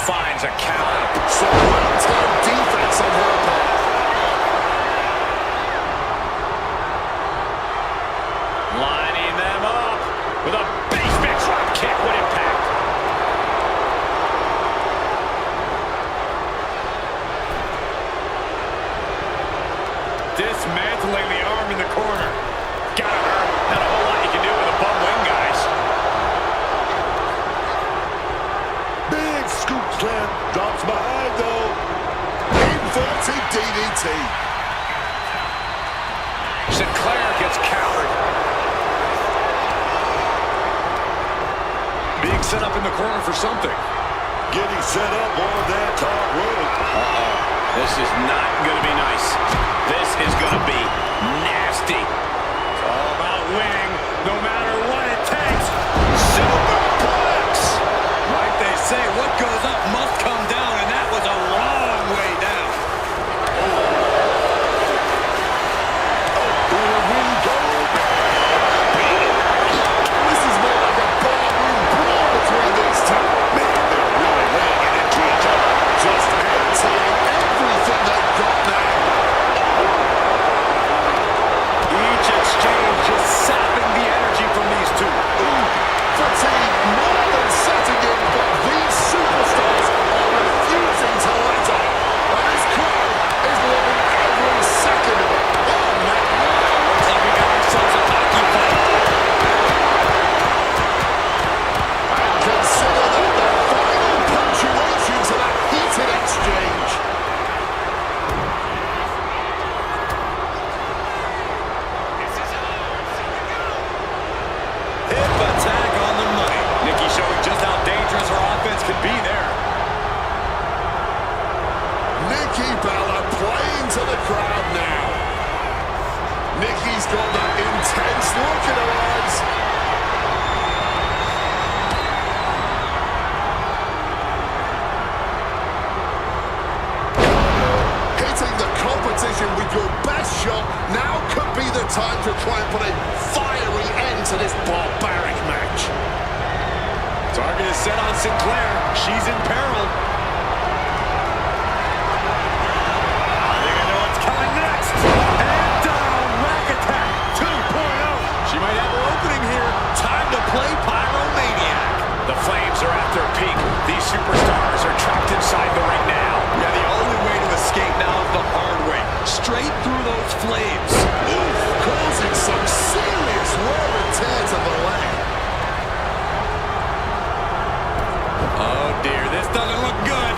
Finds a counter. Some well-timed defense on her part. Lining them up with a basement drop kick with impact. Dismantling the arm in the corner. Got her. Not a whole lot you can do with a bum wing, guys. Big scoop slam. Drops behind, though. Inverted DDT. Sinclair gets countered. Being set up in the corner for something. Getting set up on that top rope. This is not going to be nice. This is going to be nasty. It's all about winning, no matter what it takes. Superplex! Like they say, what goes up must come down, and that was a long way down. This is more like a barroom brawl between these two. Man, they're really laying it into each other. Just emptying everything they've got now. Each exchange just sapping the energy from these two. Fatigue more than setting in, but these superstars are refusing to let up. And this crowd is loving every second of it. Oh, man. Looks like we got ourselves a hockey fight. And consider that the final punctuation to that heated exchange. Hip attack on the money. Nikki showing just how dangerous her offense can be there. Nikki Bella playing to the crowd now. Nikki's got that intense look in her eyes. Hitting the competition with your best shot now could be the time to try and put a fiery end to this barbaric match. Target is set on Sinclair. She's in peril. I think I know what's coming next. And down, rack attack 2.0. She might have her opening here. Time to play Pyromaniac. The Flames are at their peak. These superstars are trapped inside the ring now. Yeah, the only way to escape now is the hard way. Straight through those flames. Oof, causing some serious wear and tear to the leg. Oh dear, this doesn't look good.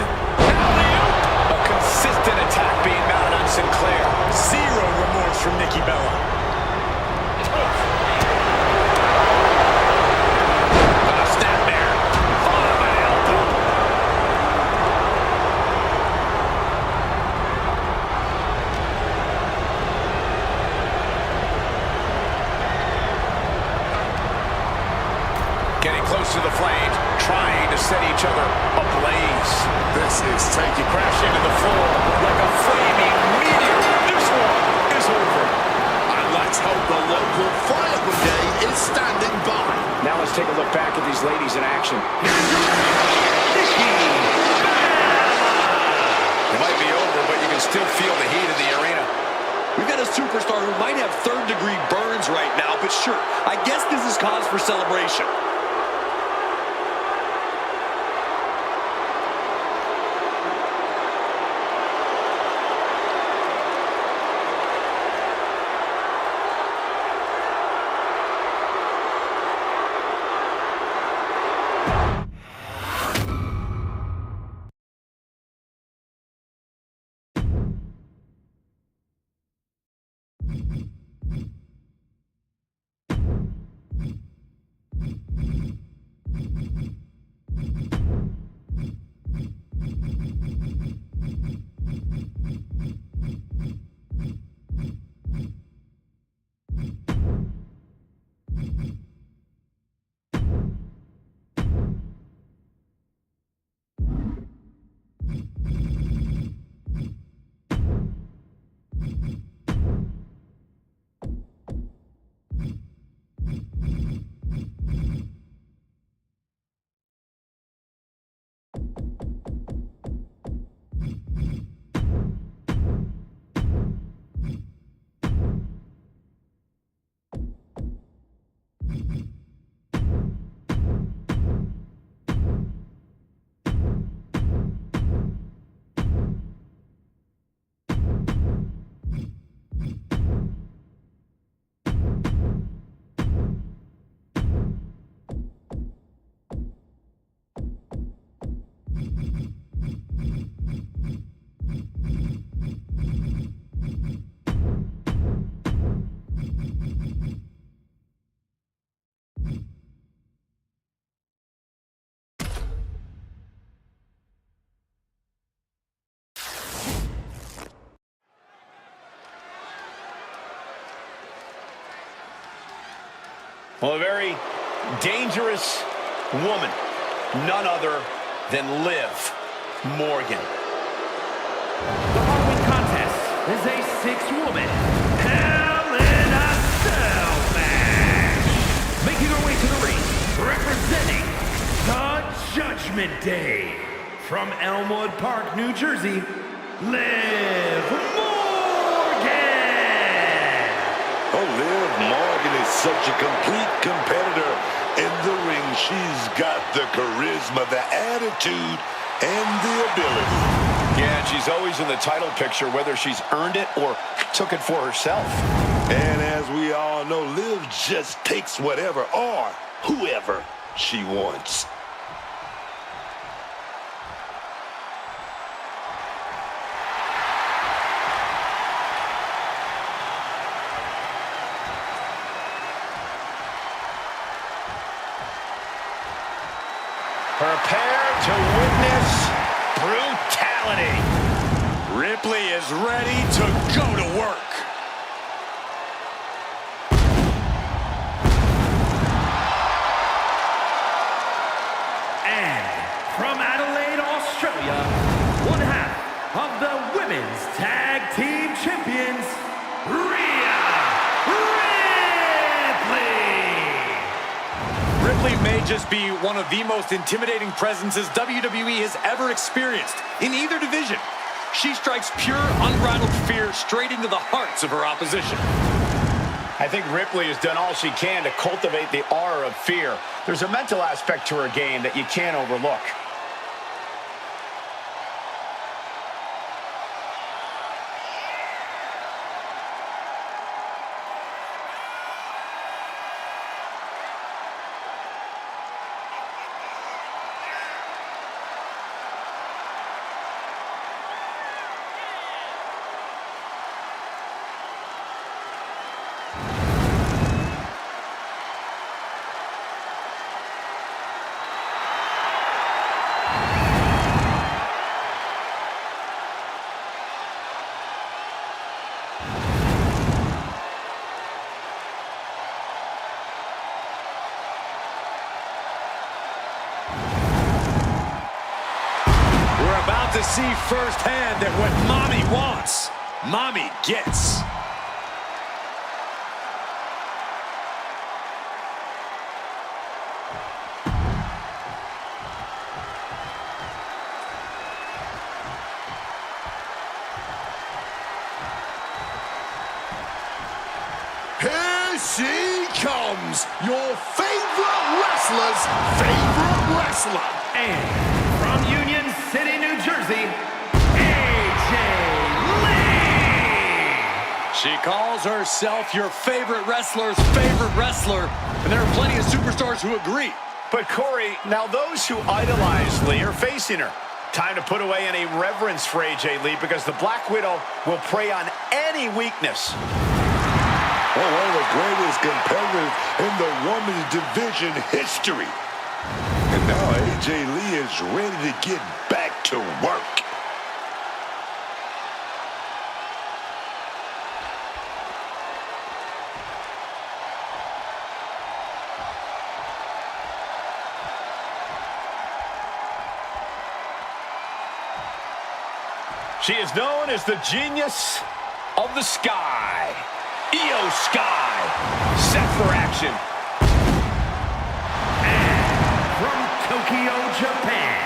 A consistent attack being mounted on Sinclair. Zero remorse from Nikki Bella. Snapmare. Oh, my elbow. Getting close to the flames, trying to set each other ablaze. This is taking Crash into the floor like a flaming meteor. This one is over. And let's hope the local fire brigade is standing by. Now as Let's take a look back at these ladies in action. Nikki It might be over, but you can still feel the heat in the arena. We've got a superstar who might have third-degree burns right now, but sure, I guess this is cause for celebration. Well, a very dangerous woman, none other than Liv Morgan. The following contest is a six-woman Hell in a Cell match. Making her way to the ring, representing the Judgment Day, from Elmwood Park, New Jersey, Liv Morgan. Oh, Liv Morgan is such a complete competitor. In the ring, she's got the charisma, the attitude, and the ability. Yeah, and she's always in the title picture, whether she's earned it or took it for herself. And as we all know, Liv just takes whatever or whoever she wants. Prepare to witness brutality. Ripley is ready to go to work. And from Adelaide, Australia, one half of the Women's Tag Team Champions, Rhea Ripley. Ripley may just be one of the most intimidating presences WWE has ever experienced in either division. She strikes pure, unbridled fear straight into the hearts of her opposition. I think Ripley has done all she can to cultivate the aura of fear. There's a mental aspect to her game that you can't overlook. To see firsthand that what Mommy wants, Mommy gets. she comes, your favorite wrestler's favorite wrestler. And from Union City, New Jersey, AJ Lee! She calls herself your favorite wrestler's favorite wrestler, and there are plenty of superstars who agree. But Corey, now those who idolize Lee are facing her. Time to put away any reverence for AJ Lee because the Black Widow will prey on any weakness. One of the greatest competitors in the women's division history. And now AJ Lee is ready to get back to work. She is known as the genius of the sky. Io Sky, set for action. And from Tokyo, Japan,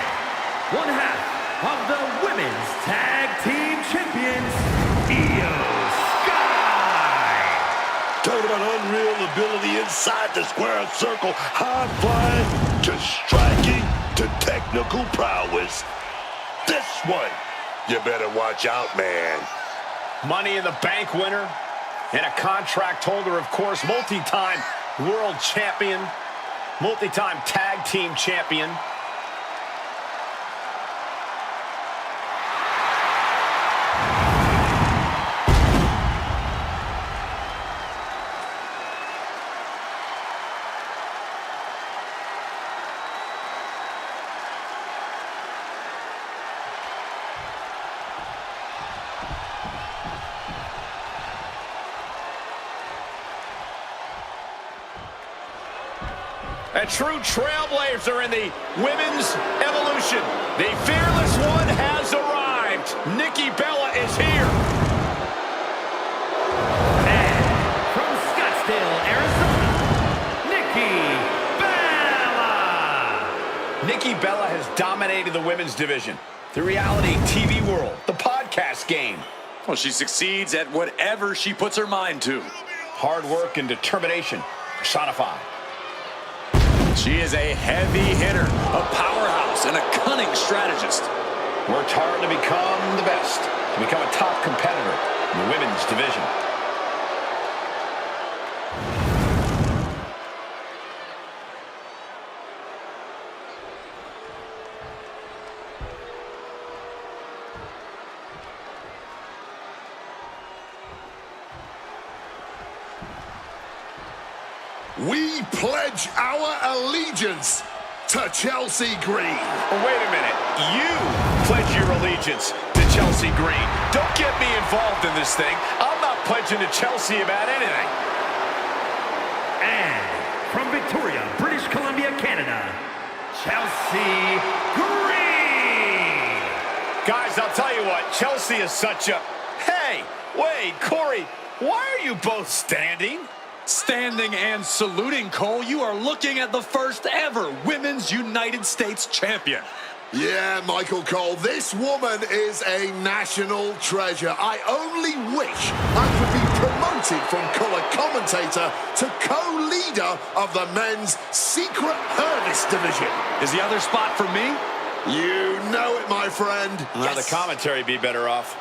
one half of the Women's Tag Team Champions, Io Sky. Talking about unreal ability inside the square circle, high flying to striking to technical prowess. This one, you better watch out, man. Money in the Bank winner and a contract holder, of course, multi-time world champion, multi-time tag team champion. A true trailblazer in the women's evolution. The fearless one has arrived. Nikki Bella is here. And from Scottsdale, Arizona, Nikki Bella. Nikki Bella has dominated the women's division, the reality TV world, the podcast game. Well, she succeeds at whatever she puts her mind to. Hard work and determination personified. She is a heavy hitter, a powerhouse, and a cunning strategist. Worked hard to become the best, to become a top competitor in the women's division. We pledge our allegiance to Chelsea Green. Oh, wait a minute. You pledge your allegiance to Chelsea Green. Don't get me involved in this thing. I'm not pledging to Chelsea about anything. And from Victoria, British Columbia, Canada, Chelsea Green. Guys, I'll tell you what. Chelsea is such a... Hey, wait, Corey, why are you both standing? Standing and saluting, Cole. You are looking at the first ever Women's United States Champion. Yeah, Michael Cole, this woman is a national treasure. I only wish I could be promoted from color commentator to co-leader of the men's Secret Service division. Is the other spot for me? You know it, my friend. Now the commentary be better off.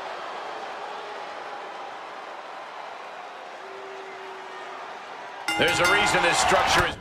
There's a reason this structure is...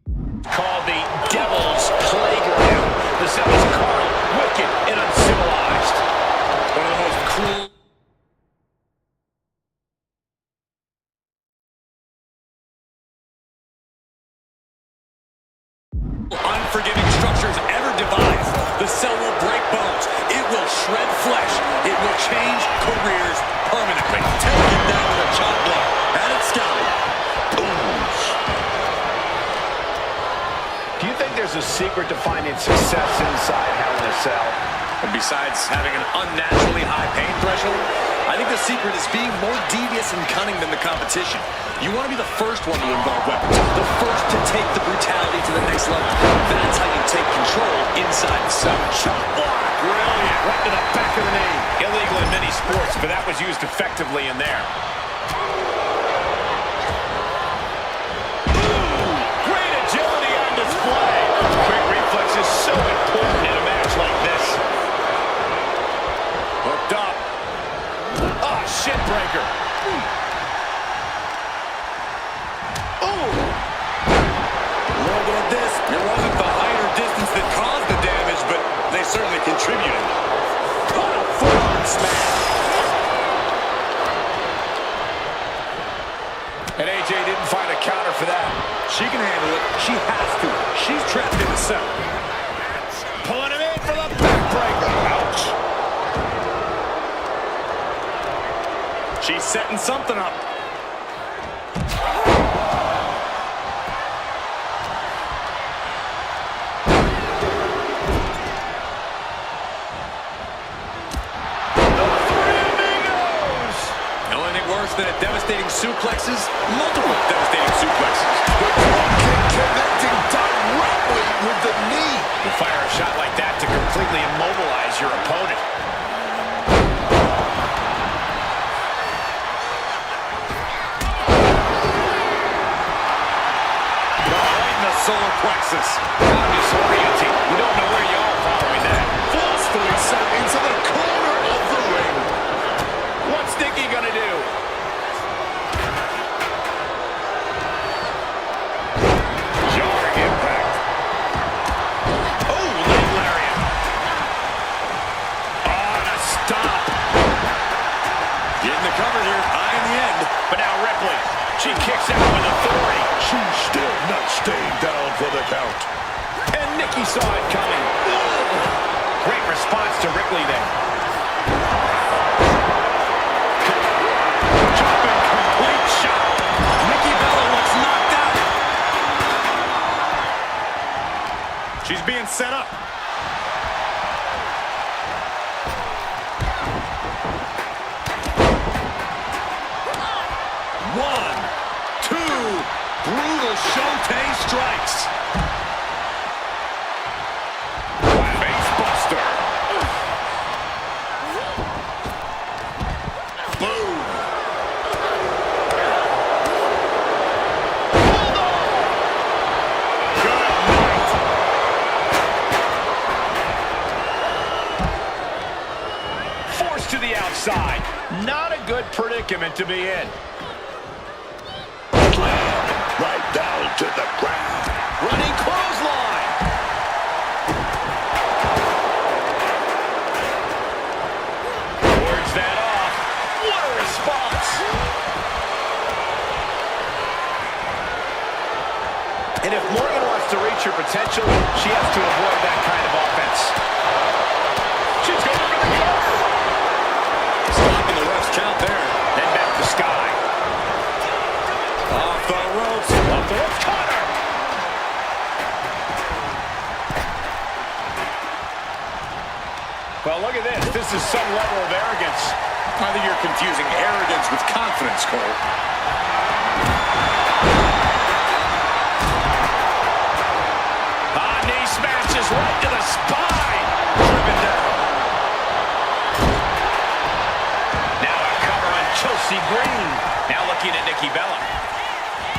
Called the Devil's Playground. The cell is carnal, wicked, and uncivilized. One of the most cruel... unforgiving structures ever devised. The cell will break bones. It will shred flesh. It will change careers permanently. Taken down with a chop block. And it's scouted. Do you think there's a secret to finding success inside Hell in a Cell? And besides having an unnaturally high pain threshold, I think the secret is being more devious and cunning than the competition. You want to be the first one to involve weapons, the first to take the brutality to the next level. That's how you take control inside the cell. Chop block. Brilliant. Right to the back of the knee. Illegal in many sports, but that was used effectively in there. Great agility on display. Quick reflex is so important in a match like this. Hooked up. Oh, shit breaker. Look at this. It wasn't the height or distance that caused the damage, but they certainly contributed. What a forearm smash. And AJ didn't find a counter for that. She can handle it. She has to. She's trapped in the cell. Pulling him in for the backbreaker. Ouch. She's setting something up. Than a devastating suplexes, multiple devastating suplexes. The dropkick connecting directly with the knee. You fire a shot like that to completely immobilize your opponent. Right in the solar plexus. How disorienting. You don't know where you are following that. Forcefully sent into the corner of the ring. What's Nikki gonna do? But now Ripley, she kicks out with authority. She's still not staying down for the count. And Nikki saw it coming. Great response to Ripley there. Jumping complete shot. Nikki Bella looks knocked out. She's being set up. Showtime strikes. Face buster. Boom. Good night. Forced to the outside. Not a good predicament to be in. Right down to the ground. Running clothesline. Wards that off. What a response. And if Morgan wants to reach her potential, she has to avoid that kind of offense. She's going for the cover. Stopping the ref's count there. Then back to Sky. Off the ropes. Off the ropes. Caught her. Well, look at this. This is some level of arrogance. I think you're confusing arrogance with confidence, Cole. Knee smashes right to the spine. Driven down. Now a cover on Chelsea Green. Now looking at Nikki Bella.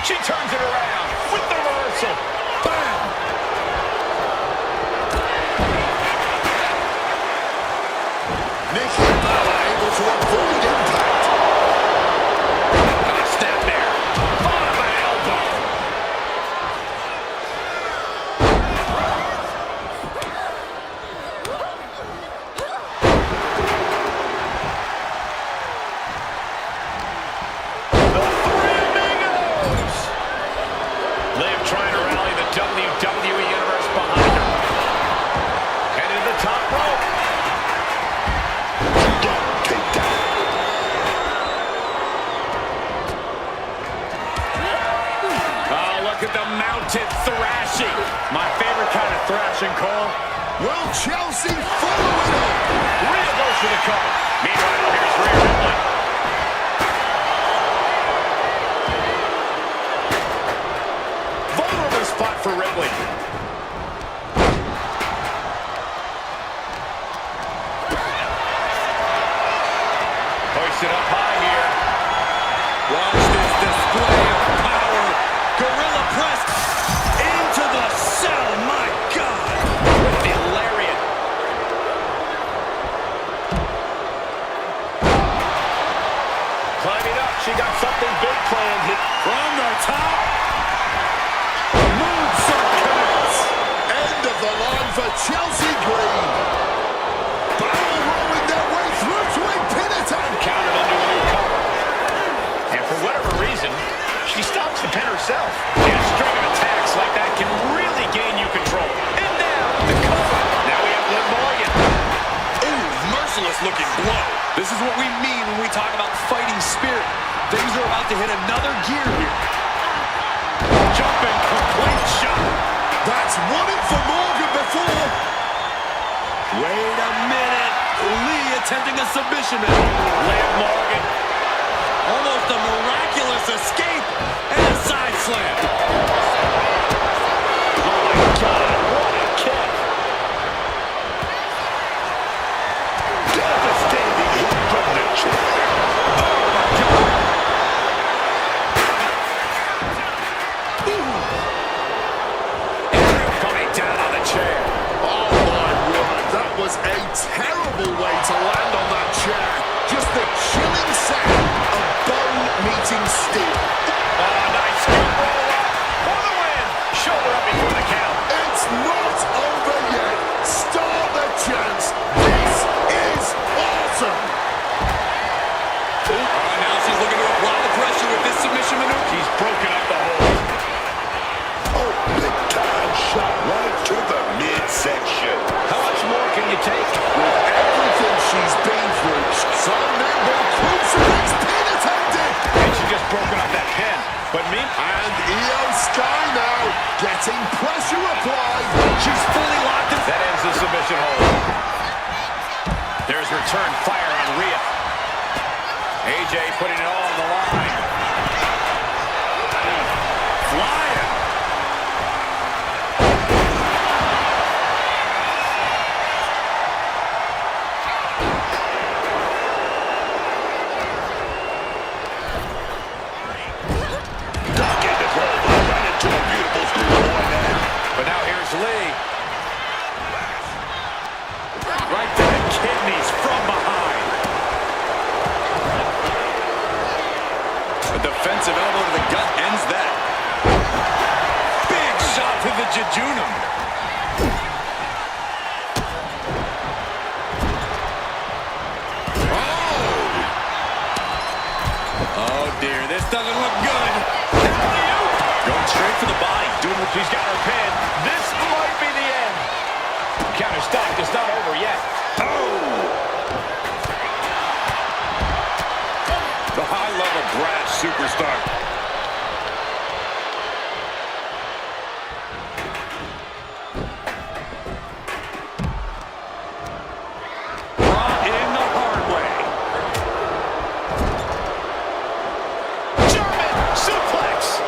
She turns it around with the reversal. Bam! Nikki Bella able to avoid impact. Snap there. Bottom of an elbow. trying to rally the WWE Universe behind her. And in the top rope. Oh, look at the mounted thrashing. My favorite kind of thrashing, Cole. Will Chelsea follow it up? Rhea goes for the cover. Meanwhile, here's Rhea Ripley. Vulnerable spot for Ripley. Hoisted up high here. Watch this display of power. Gorilla press into the cell. My God. With the lariat. Climbing up. She got something big planned here. From the top. Moonsault connects. End of the line for Chelsea Green. Battle rolling their way through to a pin attempt. Countered into a new cover. And for whatever reason, she stops the pin herself. And a string of attacks like that can really gain you control. And now, the cover. Now we have Liv Morgan. Ooh, merciless looking blow. This is what we mean when we talk about fighting spirit. Things are about to hit another gear here. Jumping complete shot. That's won it for Morgan before. Wait a minute. Lee attempting a submission. Liv Morgan. Almost a miraculous escape and a side slam. Oh my God, what a kick. Devastating hit from the chair. Coming down on the chair. Oh my word, that was a terrible way to land on that chair. Just the chilling sound of bone meeting steel. Oh, nice scoop roll up for the win. Shoulder up before the count. It's not over yet. Start the chance. This is awesome. Now she's looking to apply the pressure with this submission maneuver. He's broken up the hold. Oh, big time shot right to the midsection. How much more can you take? With everything she's been through, some member crucifix pin attempted. And she just broken up that pin. But me? And Io Sky now getting pressure applied. She's fully locked in. That ends the submission hold. There's return fire on Rhea. AJ putting it all on the line. Flying. But now here's Lee. Right to the kidneys from behind. A defensive elbow to the gut ends that. Big shot to the jejunum. Oh dear, this doesn't look good. Going straight for the body. Doing what she's got her pin. This might be the end. Counter stopped. It's not over yet. The high-level brass superstar. Brought in the hard way. German suplex.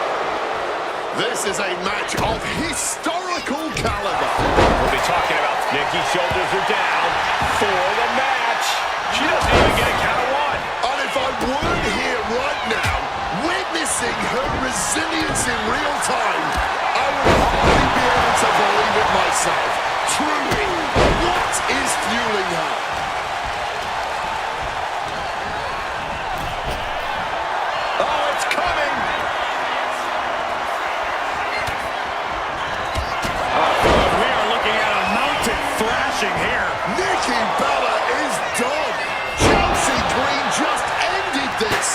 This is a match of historical caliber. We'll be talking about Nikki's shoulders are down for the match. She doesn't even get a count of one. And if I weren't here right now, witnessing her resilience in real time, I would hardly be able to believe it myself. Truly, what is fueling her? Oh, it's coming. We are looking at a mounted thrashing here. Nikki Bella is done. Chelsea Green just ended this.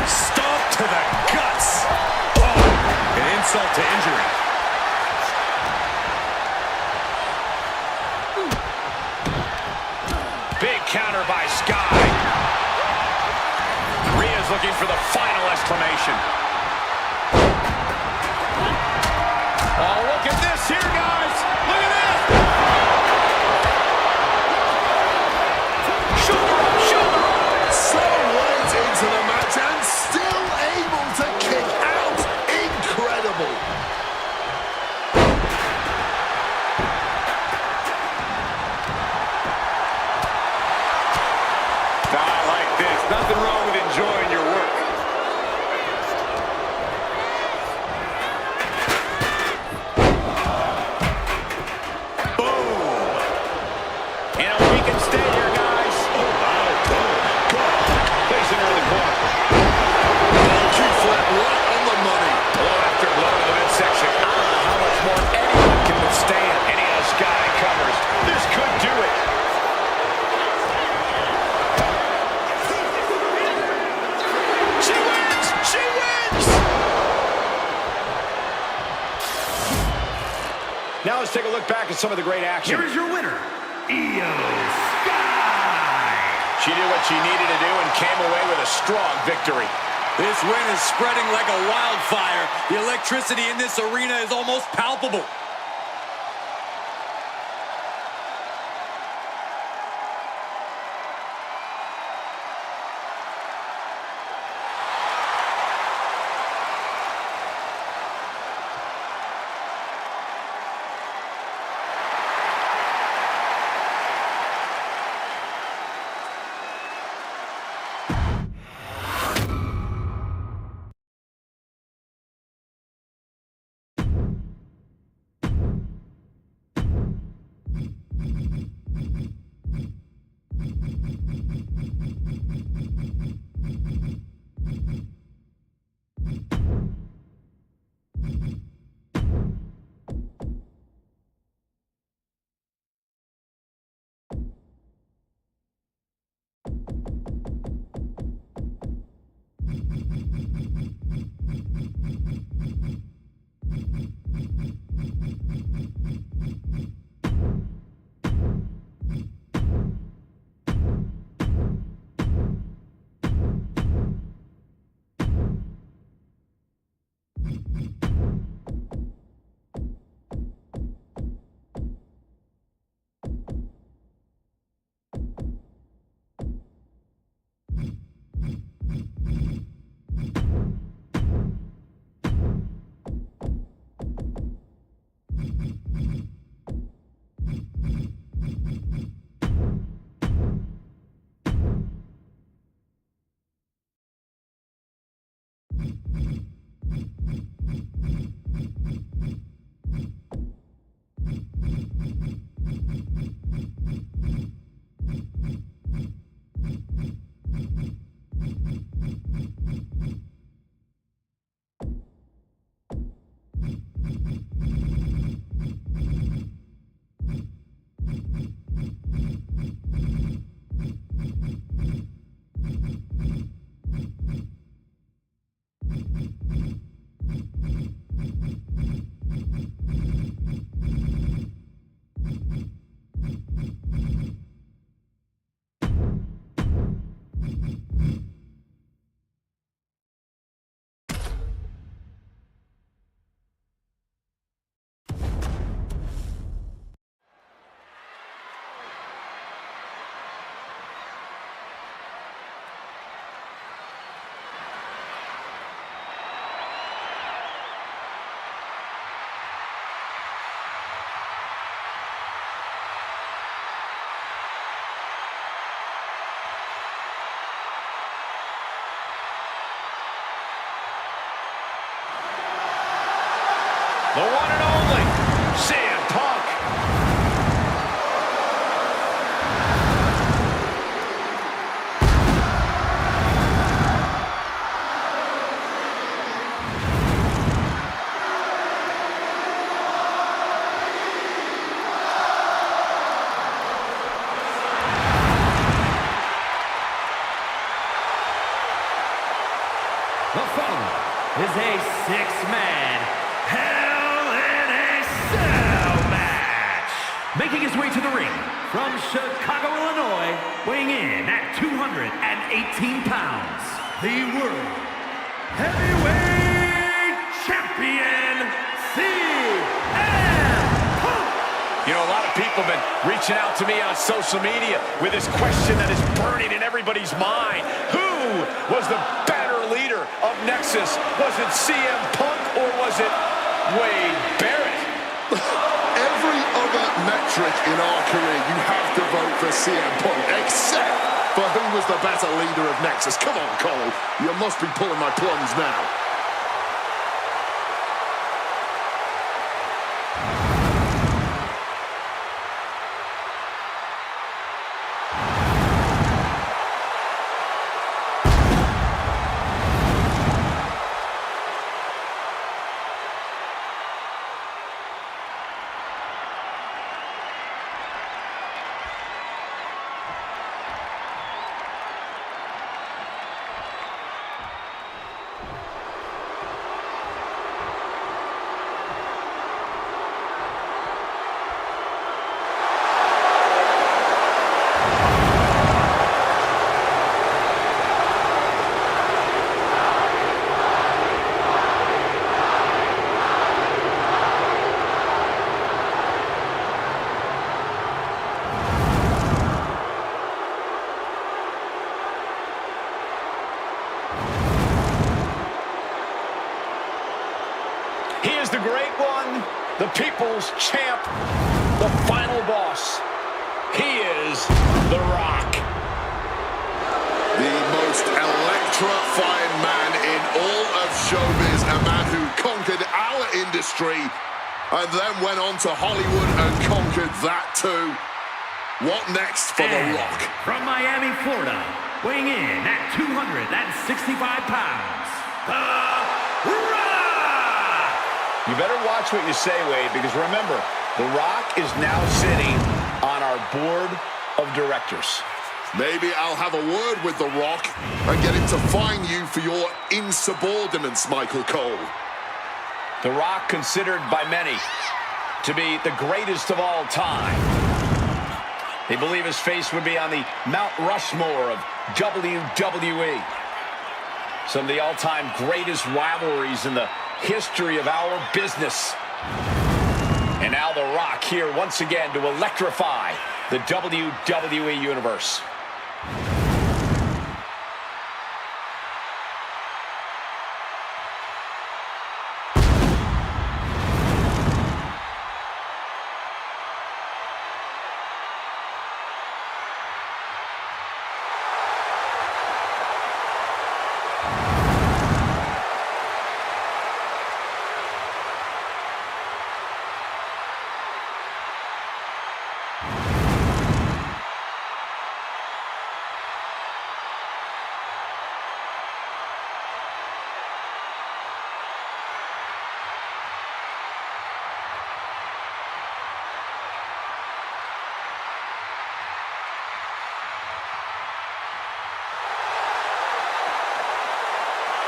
Stomp to the guts. submission. Oh, look at this here, guys. Look at this. Shoulder up, shoulder up. So late into the match and still able to kick out. Incredible. I like this. Nothing wrong with enjoying your work. Boom. You know, we can stay here, guys. Oh, wow. Placing her in the corner. Multi-flat right on the money. Blow after blow to the midsection. I don't know how much more anyone can withstand. Any of those sky covers. This could do it. She wins! She wins! Now let's take a look back at some of the great action. Here is your winner, Io Sky. She did what she needed to do and came away with a strong victory. This win is spreading like a wildfire. The electricity in this arena is almost palpable. The one and only CM Punk. The following is a six-man Hell in a Cell match. Making his way to the ring from Chicago, Illinois, weighing in at 218 pounds, the World Heavyweight Champion, CM Punk. You know, a lot of people have been reaching out to me on social media with this question that is burning in everybody's mind. Who was the better leader of Nexus? Was it CM Punk or was it Wade Barrett? Every other metric in our career, you have to vote for CM Punk, except for who was the better leader of Nexus. Come on, Cole. You must be pulling my plums now. The great one, the people's champ, the final boss. He is The Rock. The most electrifying man in all of showbiz, a man who conquered our industry and then went on to Hollywood and conquered that too. What next for The Rock? From Miami, Florida, weighing in at 265 pounds, The Rock! You better watch what you say, Wade, because remember, The Rock is now sitting on our board of directors. Maybe I'll have a word with The Rock and get him to fine you for your insubordinance, Michael Cole. The Rock, considered by many to be the greatest of all time. They believe his face would be on the Mount Rushmore of WWE. Some of the all-time greatest rivalries in the history of our business. And now The Rock here once again to electrify the WWE Universe.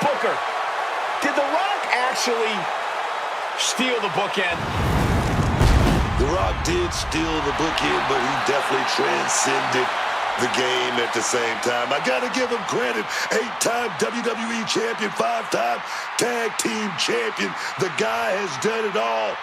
Booker, did The Rock actually steal the bookend? The Rock did steal the bookend, but he definitely transcended the game at the same time. I gotta give him credit. 8-time WWE champion, 5-time tag team champion. The guy has done it all.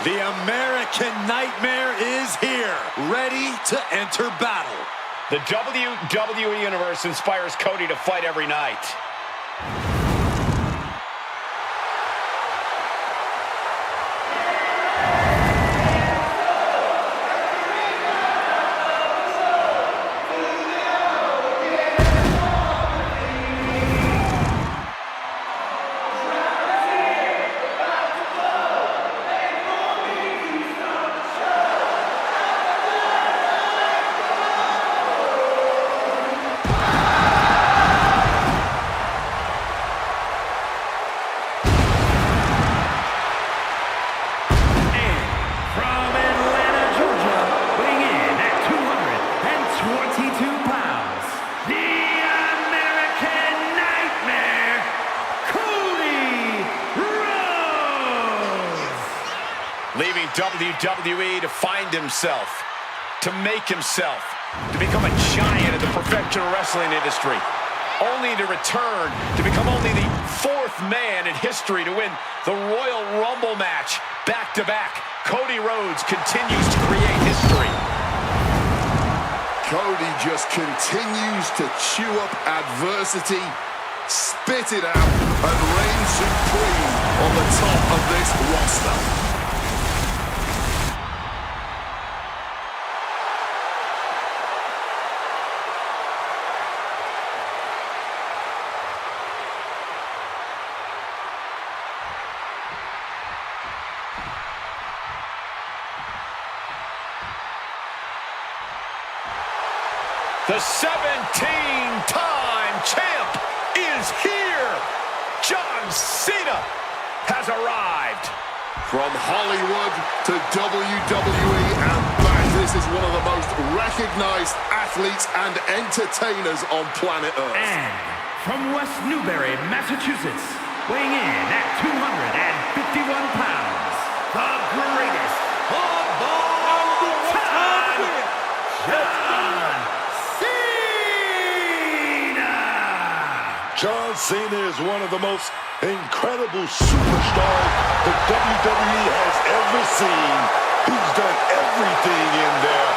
The American Nightmare is here, ready to enter battle. The WWE Universe inspires Cody to fight every night. WWE to find himself, to make himself, to become a giant in the professional wrestling industry, only to return to become only the fourth man in history to win the Royal Rumble match back-to-back. Cody Rhodes continues to create history. Cody just continues to chew up adversity, spit it out, and reign supreme on the top of this roster. The 17-time champ is here. John Cena has arrived. From Hollywood to WWE and back, this is one of the most recognized athletes and entertainers on planet Earth. And from West Newbury, Massachusetts, weighing in at 251 pounds, the greatest of all time, John John Cena is one of the most incredible superstars the WWE has ever seen. He's done everything in there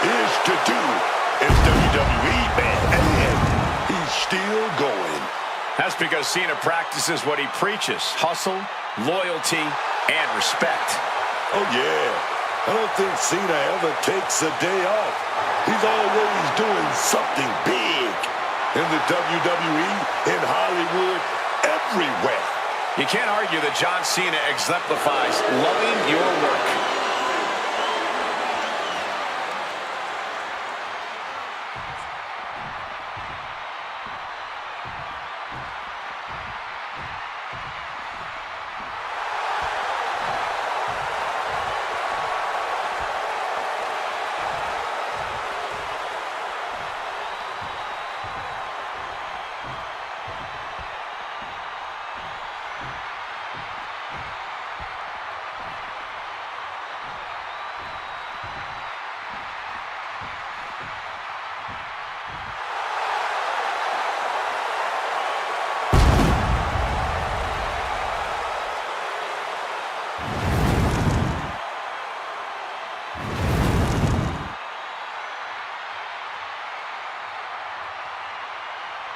is to do in WWE, man, and he's still going. That's because Cena practices what he preaches: hustle, loyalty, and respect. Oh, yeah. I don't think Cena ever takes a day off. He's always doing something big. In the WWE, in Hollywood, everywhere. You can't argue that John Cena exemplifies loving your work.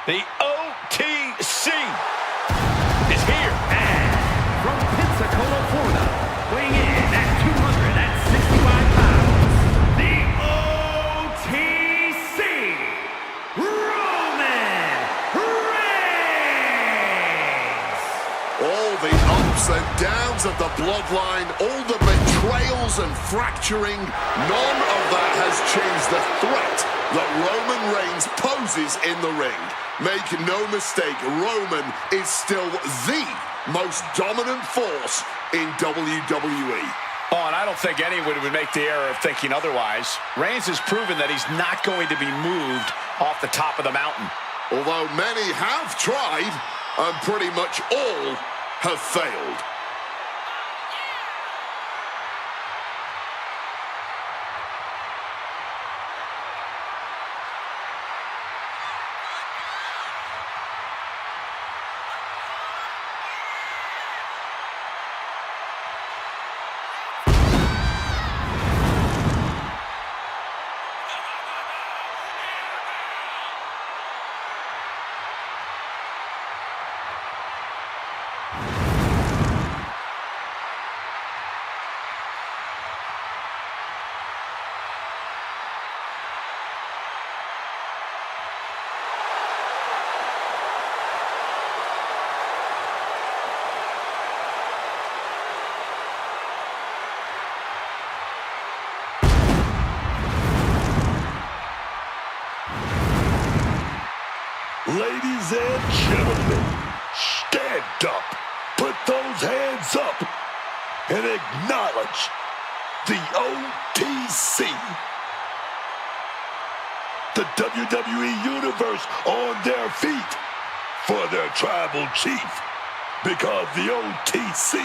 The OTC is here. And from Pensacola, Florida, weighing in at 265 pounds, the OTC, Roman Reigns. All the ups and downs of the bloodline, all the betrayals and fracturing, none of that has changed the threat that Roman Reigns poses in the ring. Make no mistake, Roman is still the most dominant force in WWE. Oh, and I don't think anyone would make the error of thinking otherwise. Reigns has proven that he's not going to be moved off the top of the mountain. Although many have tried, and pretty much all have failed. Ladies and gentlemen, stand up, put those hands up, and acknowledge the OTC. The WWE Universe on their feet for their tribal chief, because the OTC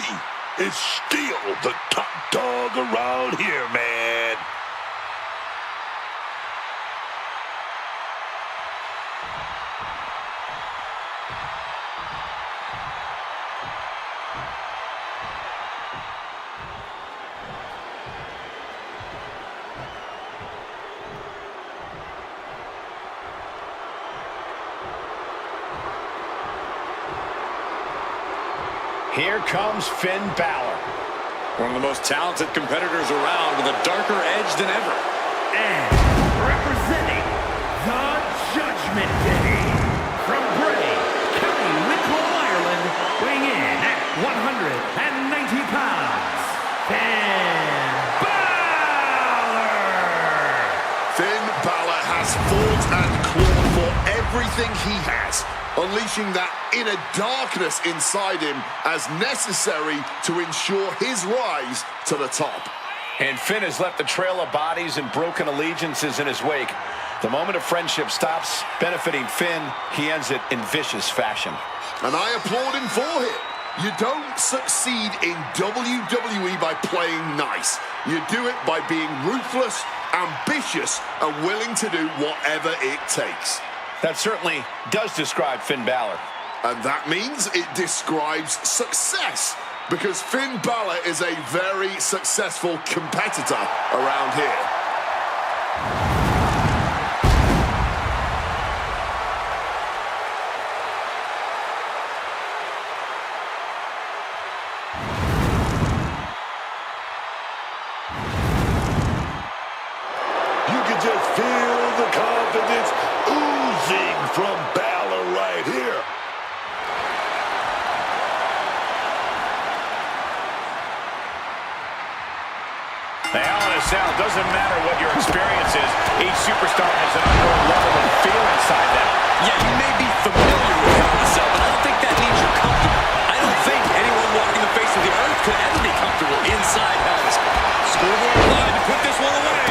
is still the top dog around here, man. Here comes Finn Balor. One of the most talented competitors around with a darker edge than ever. And representing the Judgment Day, from Brie, County Wicklow, Ireland, weighing in at 190 pounds, Finn Balor! Finn Balor has fought and clawed for everything he has, unleashing that inner darkness inside him as necessary to ensure his rise to the top. And Finn has left the trail of bodies and broken allegiances in his wake. The moment of friendship stops benefiting Finn, he ends it in vicious fashion. And I applaud him for it. You don't succeed in WWE by playing nice. You do it by being ruthless, ambitious, and willing to do whatever it takes. That certainly does describe Finn Balor. And that means it describes success, because Finn Balor is a very successful competitor around here. You can just feel the confidence oozing from Balor right here. The Hell in a Cell, doesn't matter what your experience is, each superstar has an unknown level of fear inside them. Yeah, you may be familiar with Hell in a Cell, but I don't think that means you're comfortable. I don't think anyone walking the face of the earth could ever be comfortable inside Hell in a Cell. Scoreboard line to put this one away.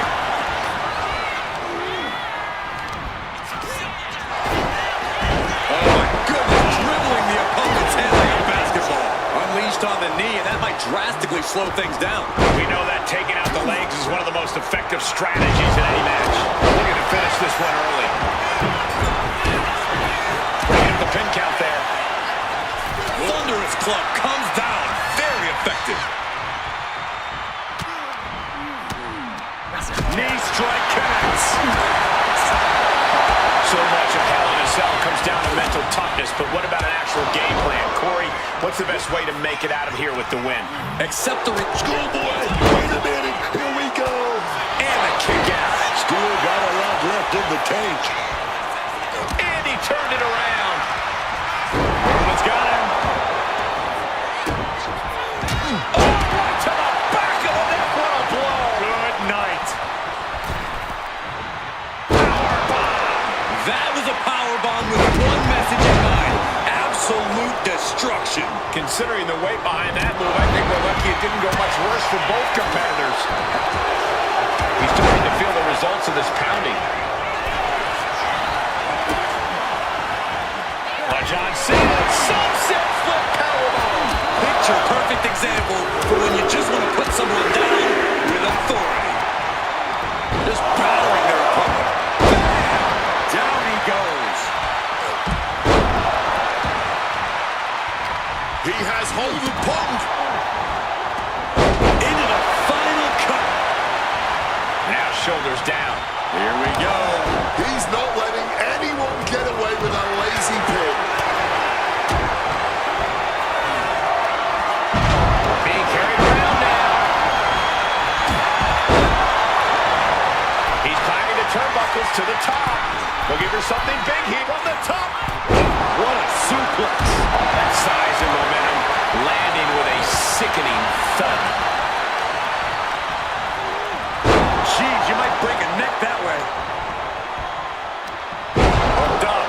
Oh my goodness, dribbling the opponent's head like a basketball. Unleashed on the knee, and that might drastically slow things down. We know that taking out the legs is one of the most effective strategies in any match. Looking to finish this one early. Bringing up the pin count there. Thunderous club comes down. Very effective. Knee strike connects. So much of Hell in a Cell comes down to mental toughness, but what about an actual game plan? Corey, what's the best way to make it out of here with the win? Accept the Schoolboy, wait a minute, here we go. and the kick out. Still got a lot left in the tank. And he turned it around. Roman's got him. Oh, right to the back of the neck. What a blow. Good night. That was a power bomb with one message in mind. Absolute destruction. Considering the weight behind that move, I think we're lucky it didn't go much worse for both competitors. He's starting to feel the results of this pounding. John Cena, sunset flip powerbomb. Picture perfect example for when you just want to put someone down with authority. Just powering their opponent. Bam! Down he goes. He has hold of Punk. Into the final cut. Now shoulders down. Here we go. He's not letting anyone get away with a lazy pin. Being carried around now. He's climbing the turnbuckles to the top. We'll give her something big here from the top. What a suplex. That size and momentum landing with a sickening thud. Jeez, you might break a neck that way. Hooked up.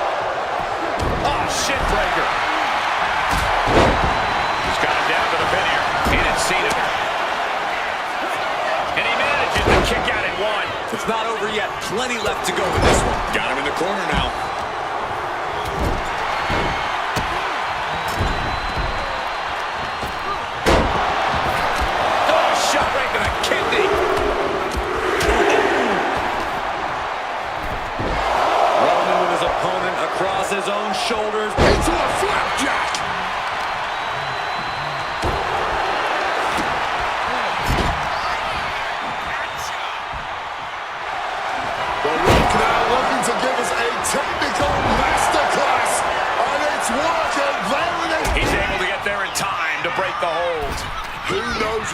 Oh, shit breaker. He's got him down to the pin here. He didn't see him. And he manages to kick out at one. It's not over yet. Plenty left to go with this one. Got him in the corner now.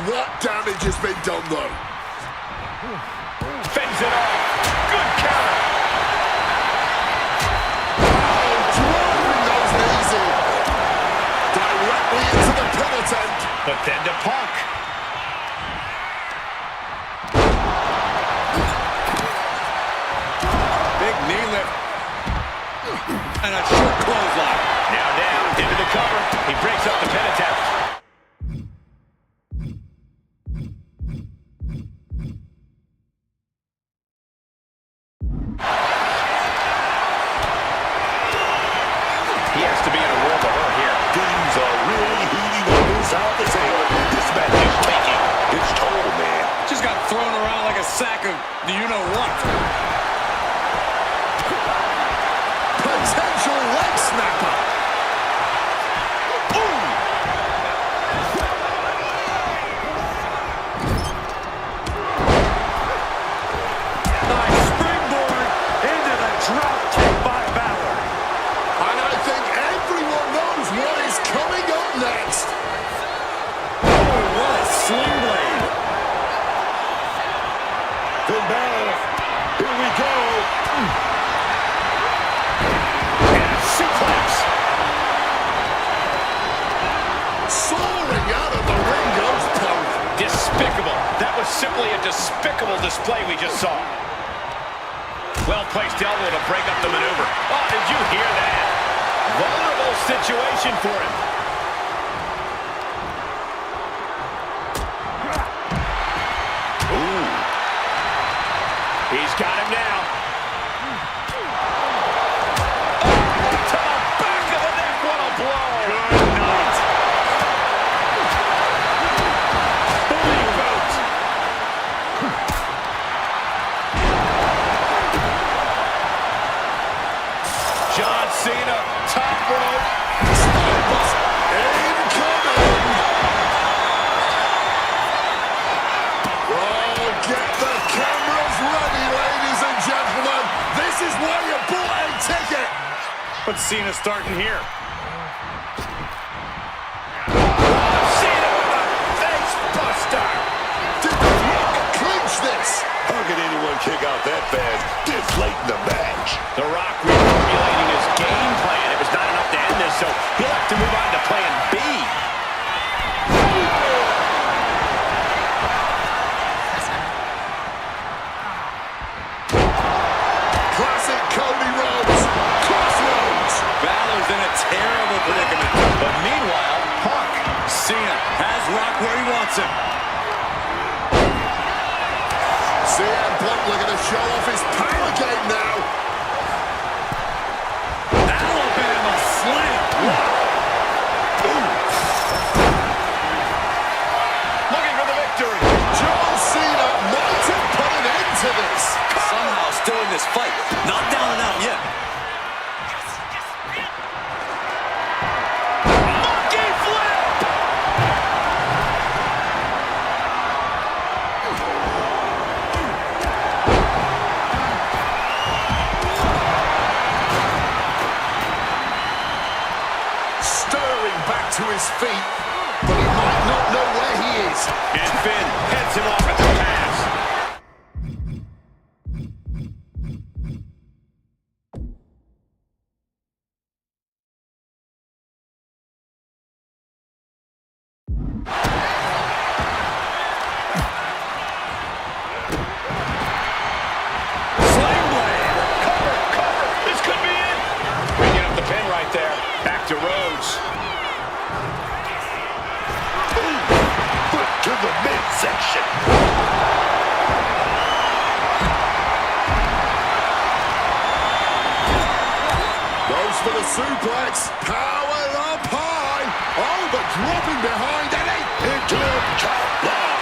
what damage has been done, though. Fends it off. Good counter. Oh, driving those knees in. Directly into the pin attempt. But then to Punk. Big knee lift. And a short clothesline. Now down, into the cover. He breaks up the pin attempt. He has to be in a world of hurt here. Things are really heating up inside the table. This match is taking its toll, man. Just got thrown around like a sack of you-know-what. Potential leg snapper. Ooh. Nice springboard into the drop kick by Balor. And I think everyone knows what is coming up next. Oh, what a sling blade. Finn Balor, here we go. Suplex. Soaring out of the ring goes Punk. Despicable. That was simply a despicable display we just saw. Well-placed elbow to break up the maneuver. Oh, did you hear that? Vulnerable situation for him. Ooh. He's got him now. To the back of the neck, what a blow! Good night. Bully boot. John Cena, top rope. Incoming. Oh, get the cameras ready, ladies and gentlemen. This is why you bought a ticket. But Cena's starting here. Cena with a face buster. Did the Rock clinch this? How can anyone kick out that fast this late in the match? The Rock reformulating his game plan. It was not enough to end this, so he'll have to move on to plan B. Classic Cody Rhodes. Crossroads. Balor's in a terrible predicament. But meanwhile, Punk. Cena has Rock where he wants him. CM Punk looking to show off his power game now. Alabama slam. Looking for the victory. John Cena might have put an end to this. Somehow still in this fight. Not down and out yet. Monkey flip. Stirring back to his feet, but he might not know where he is. And Finn heads him off at the pass. Sling blade. Cover. This could be it. Bringing up the pin right there. Back to Rhodes. Foot to the midsection. Goes for the suplex. Power up high. Oh, but dropping behind Eddie. Into the top block.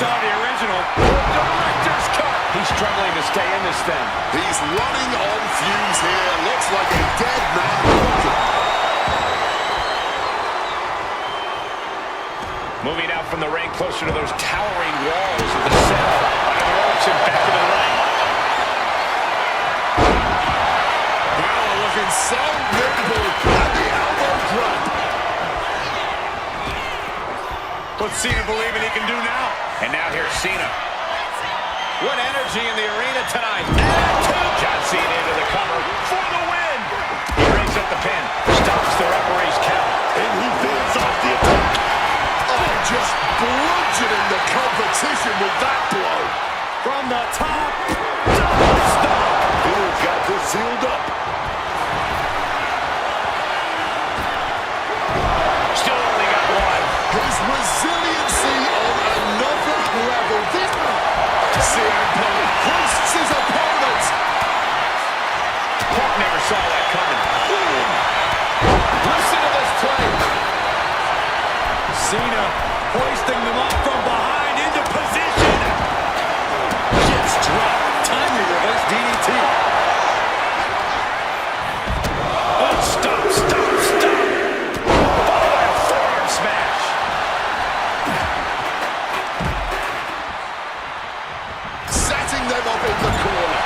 Saw the original. Director's cut. He's struggling to stay in this thing. He's running on fumes here. Looks like a dead man walking. Moving out from the ring closer to those towering walls of the cell. Under the ropes and back to the ring. Balor looking so nimble at the elbow drop. What's Cena believing he can do now? And now here's Cena. What energy in the arena tonight. John Cena into the cover for the win. He brings up the pin, stops the referee's count. And he fends off the attack. Oh, just bludgeoning the competition with that blow. From the top, double stomp. Bill's got this sealed up. Still only got one. His resiliency on another level. CM Punk hoists his opponent. Punk never saw that coming. Listen to this play. Cena hoisting them up from behind into position. Gets dropped. Timely reverse DDT. Oh, stop. Followed by a forearm smash. Setting them up in the corner.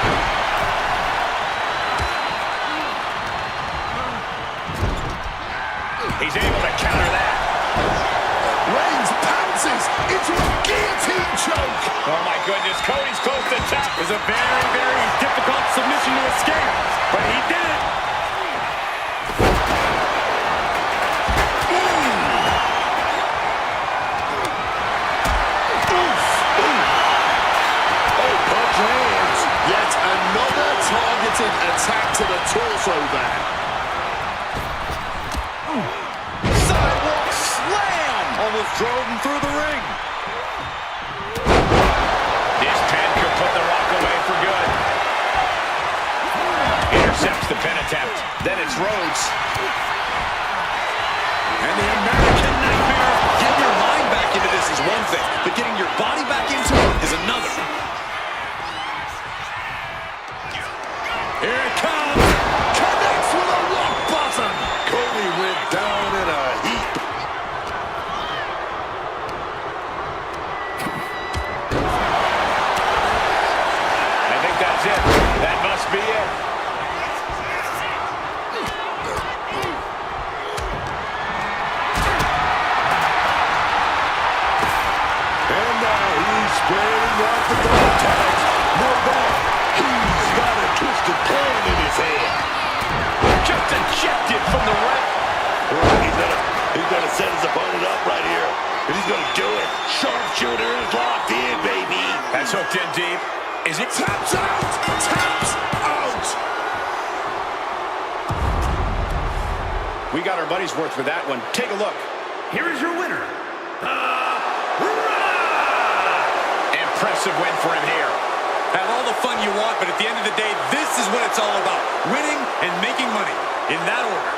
He's able to counter that. Reigns pounces into a guillotine choke. Oh, my goodness. Cody's close to top. It was a very, very difficult submission to escape, but he did it. Oh, punch lands. Yet another targeted attack to the torso there. Sidewalk slam. Almost drove him through the ring. This pin could put The Rock away for good. Intercepts the pin attempt. Then it's Rhodes. And the American Nightmare. Getting your mind back into this is one thing, but getting your body back into it is another. Here it comes. Connects with a rock bottom. Cody went down in a heap. I think that's it. That must be it. And now he's spreading out the dog tags. No doubt, he's got a twisted plan in his head. Just ejected from the ring. He's gonna set his opponent up right here. And he's gonna do it. Sharpshooter is locked in, baby. That's hooked in deep. Is it? Taps out. Taps out. We got our money's worth with that one. Take a look. Here is your winner, Impressive win for him here. Have all the fun you want, but at the end of the day, this is what it's all about. Winning and making money. In that order.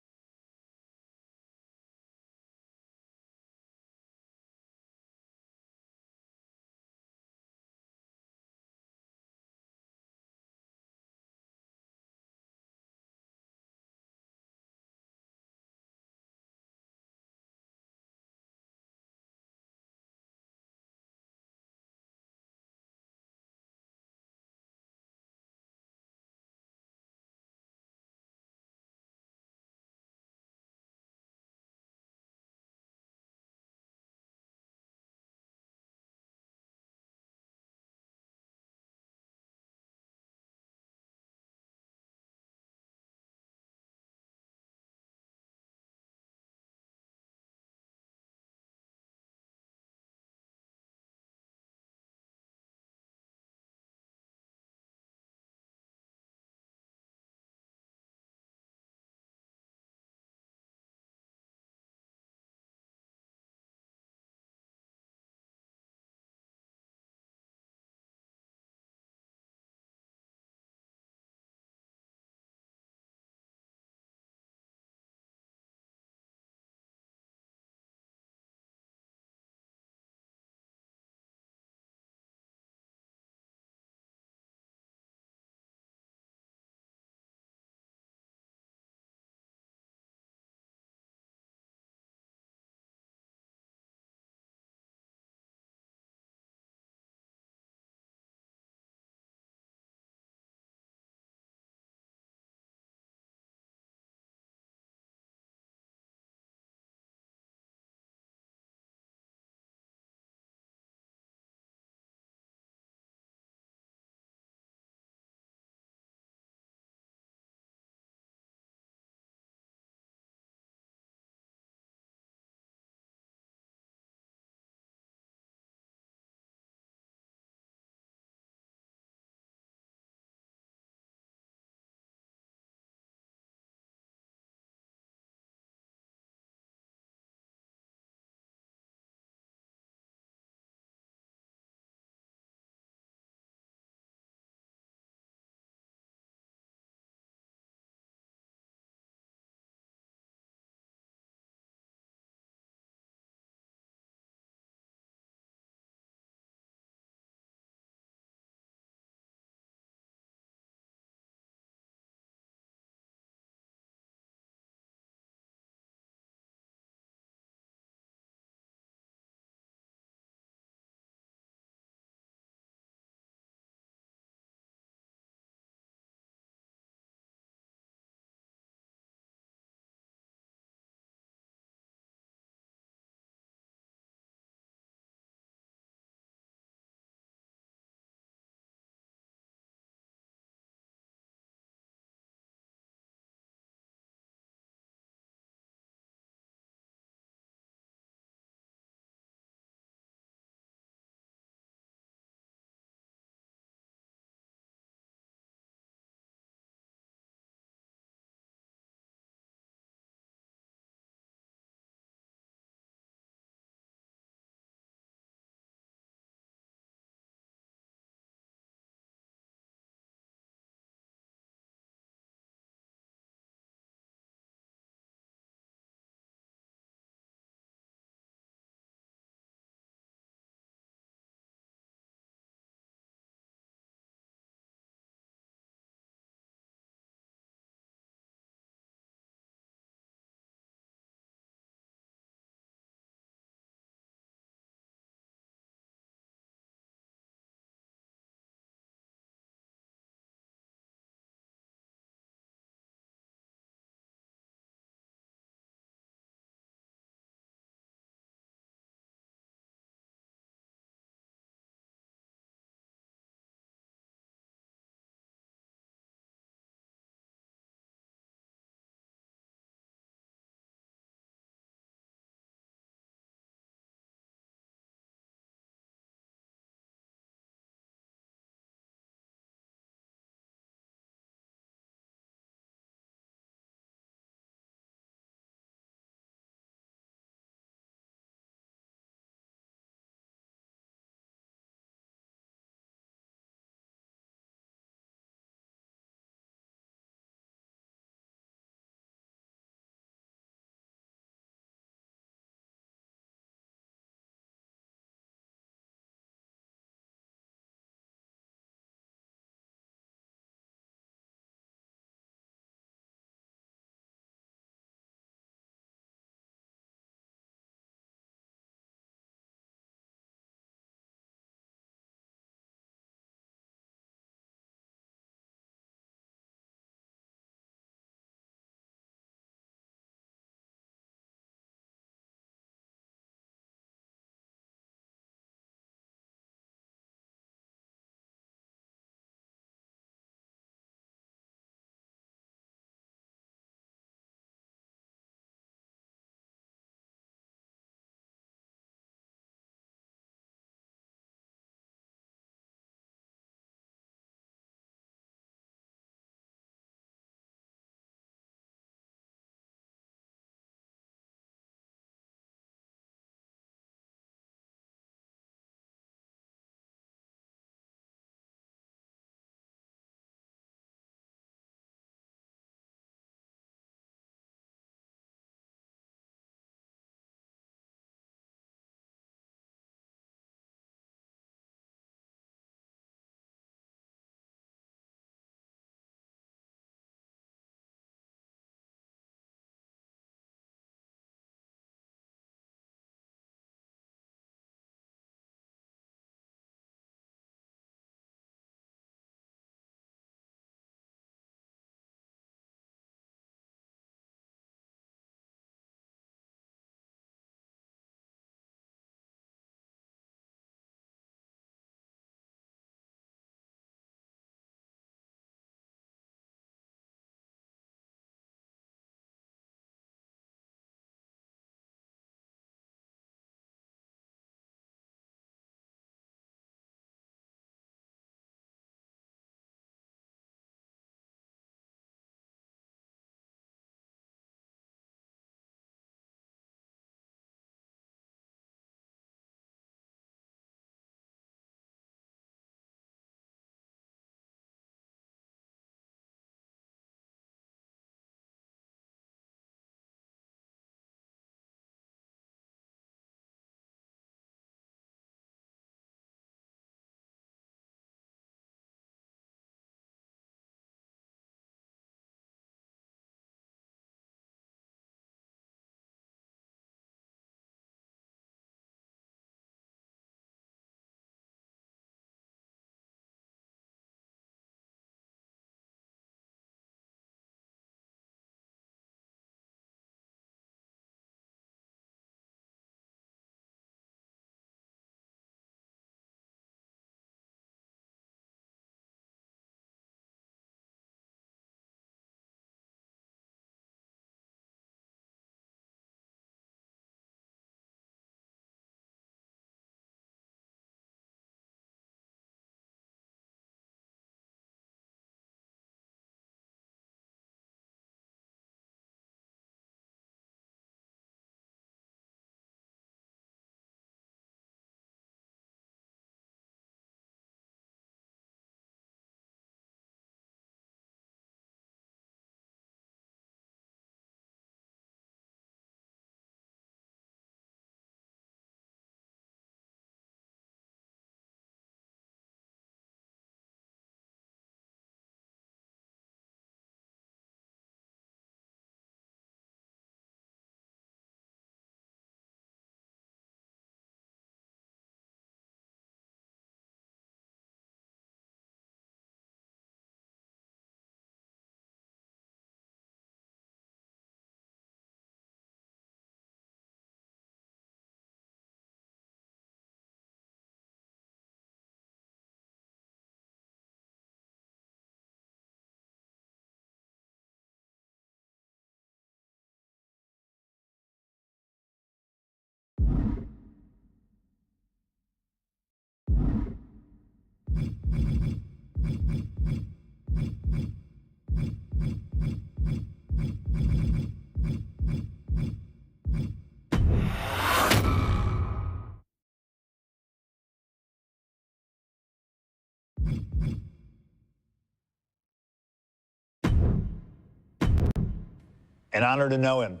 An honor to know him,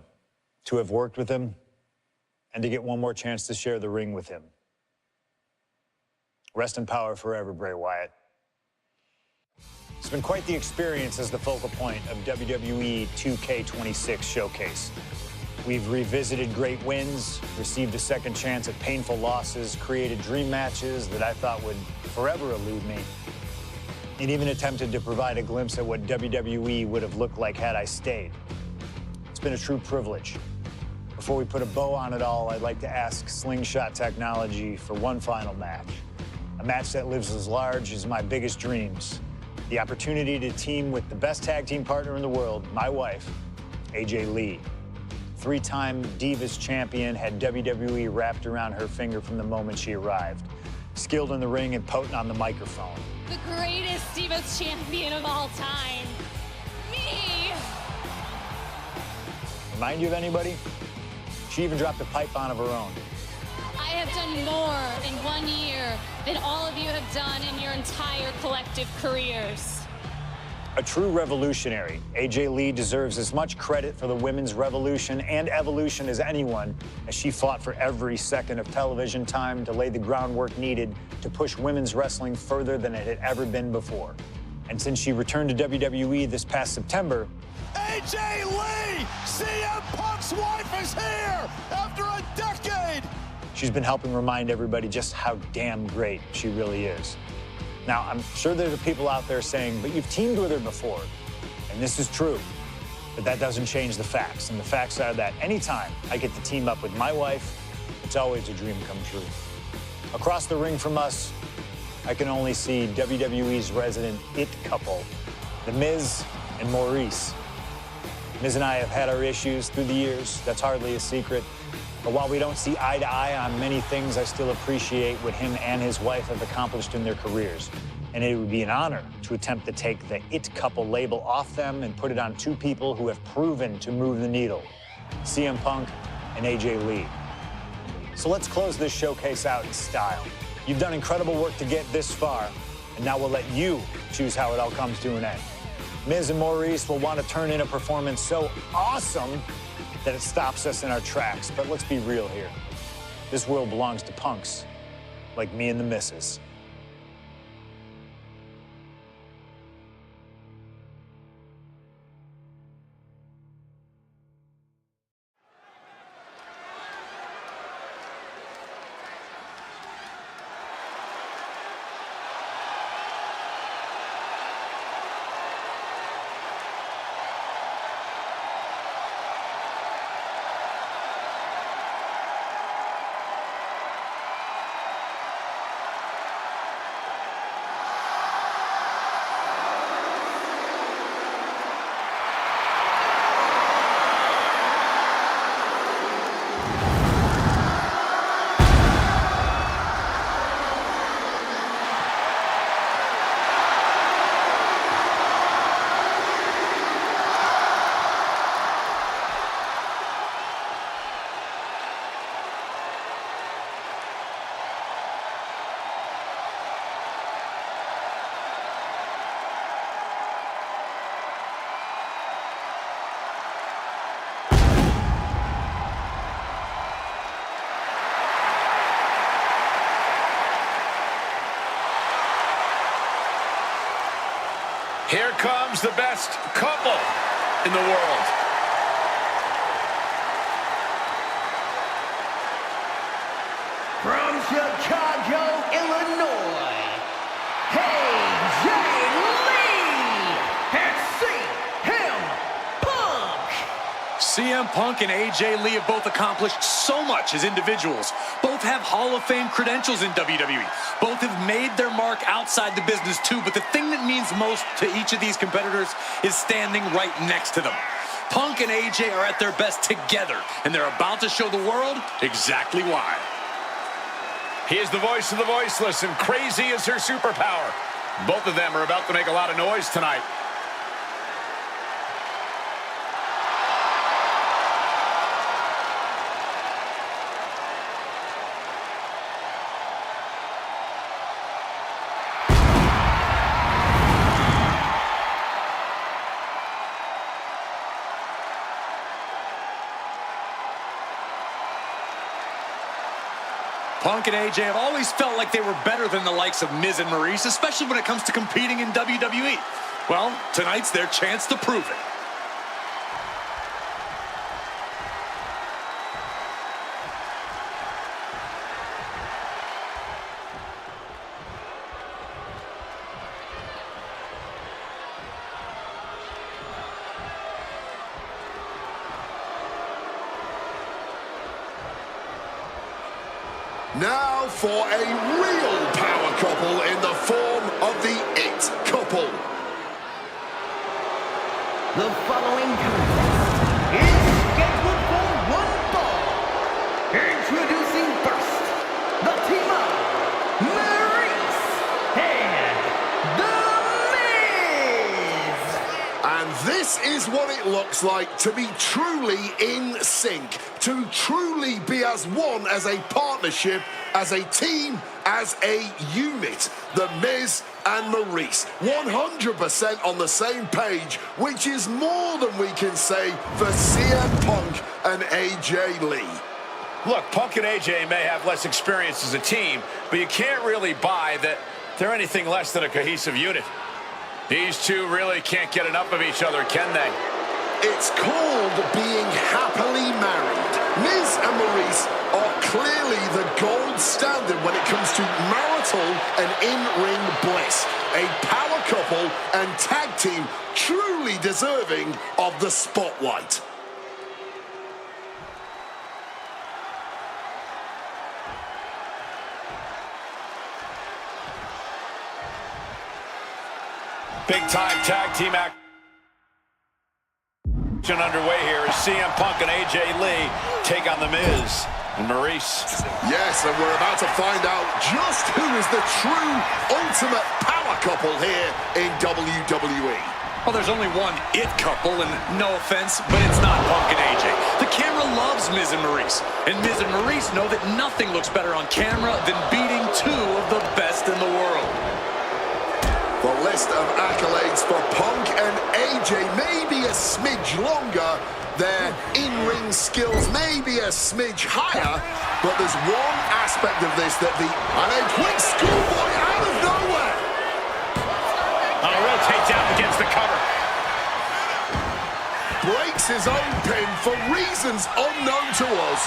to have worked with him, and to get one more chance to share the ring with him. Rest in power forever, Bray Wyatt. It's been quite the experience as the focal point of WWE 2K26 Showcase. We've revisited great wins, received a second chance at painful losses, created dream matches that I thought would forever elude me, and even attempted to provide a glimpse at what WWE would have looked like had I stayed. It's been a true privilege. Before we put a bow on it all, I'd like to ask Slingshot Technology for one final match. A match that lives as large as my biggest dreams. The opportunity to team with the best tag team partner in the world, my wife, AJ Lee. Three-time Divas Champion, had WWE wrapped around her finger from the moment she arrived. Skilled in the ring and potent on the microphone. The greatest Divas Champion of all time. Me! Remind you of anybody? She even dropped a pipe on of her own. I have done more in 1 year than all of you have done in your entire collective careers. A true revolutionary, AJ Lee deserves as much credit for the women's revolution and evolution as anyone, as she fought for every second of television time to lay the groundwork needed to push women's wrestling further than it had ever been before. And since she returned to WWE this past September, AJ Lee! CM Punk's wife is here after a decade! she's been helping remind everybody just how damn great she really is. Now, I'm sure there are people out there saying, but you've teamed with her before. And this is true, but that doesn't change the facts. And the facts are that anytime I get to team up with my wife, it's always a dream come true. Across the ring from us, I can only see WWE's resident it couple, The Miz and Maurice. Miz and I have had our issues through the years. That's hardly a secret. But while we don't see eye to eye on many things, I still appreciate what him and his wife have accomplished in their careers. And it would be an honor to attempt to take the it couple label off them and put it on two people who have proven to move the needle, CM Punk and AJ Lee. So let's close this showcase out in style. You've done incredible work to get this far, and now we'll let you choose how it all comes to an end. Miz and Maurice will want to turn in a performance so awesome that it stops us in our tracks. But let's be real here. This world belongs to punks like me and the missus. Here comes the best couple in the world. From Chicago, Illinois, AJ Lee and CM Punk. CM Punk and AJ Lee have both accomplished so much as individuals. Both have Hall of Fame credentials in WWE. Both have made their mark outside the business too, but the thing that means most to each of these competitors is standing right next to them. Punk and AJ are at their best together, and they're about to show the world exactly why. He is the voice of the voiceless, and crazy is her superpower. Both of them are about to make a lot of noise tonight. Punk and AJ have always felt like they were better than the likes of Miz and Maurice, especially when it comes to competing in WWE. Well, tonight's their chance to prove it. Now for a real power couple in the form of the It Couple. The following contest is scheduled for one fall. Introducing first, the team of Maurice and The Miz. And this is what it looks like to be truly in sync, to truly be as one, as a partnership, as a team, as a unit. The Miz and Maurice, 100% on the same page, which is more than we can say for CM Punk and AJ Lee. Look, Punk and AJ may have less experience as a team, but you can't really buy that they're anything less than a cohesive unit. These two really can't get enough of each other, can they? It's called being happily married. Miz and Maurice are clearly the gold standard when it comes to marital and in-ring bliss. A power couple and tag team truly deserving of the spotlight. Big-time tag team action underway here as CM Punk and AJ Lee take on The Miz and Maurice. Yes, and we're about to find out just who is the true ultimate power couple here in WWE. Well, there's only one It Couple, and no offense, but it's not Punk and AJ. The camera loves Miz and Maurice, and Miz and Maurice know that nothing looks better on camera than beating two of the best in the world. The list of accolades for Punk and AJ may be a smidge longer, their in-ring skills may be a smidge higher, but there's one aspect of this that and a quick schoolboy out of nowhere! Rotates out against the cover. Breaks his own pin for reasons unknown to us.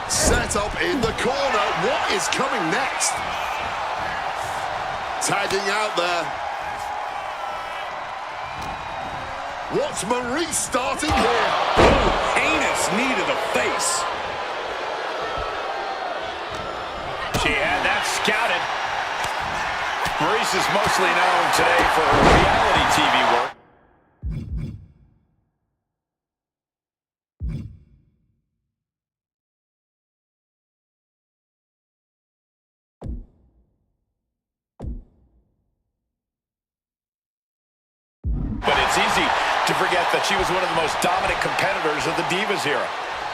Set up in the corner, what is coming next? Tagging out there. What's Maurice starting here? Oh, heinous knee to the face. She had that scouted. Maurice is mostly known today for her reality TV work. But it's easy to forget that she was one of the most dominant competitors of the Divas era.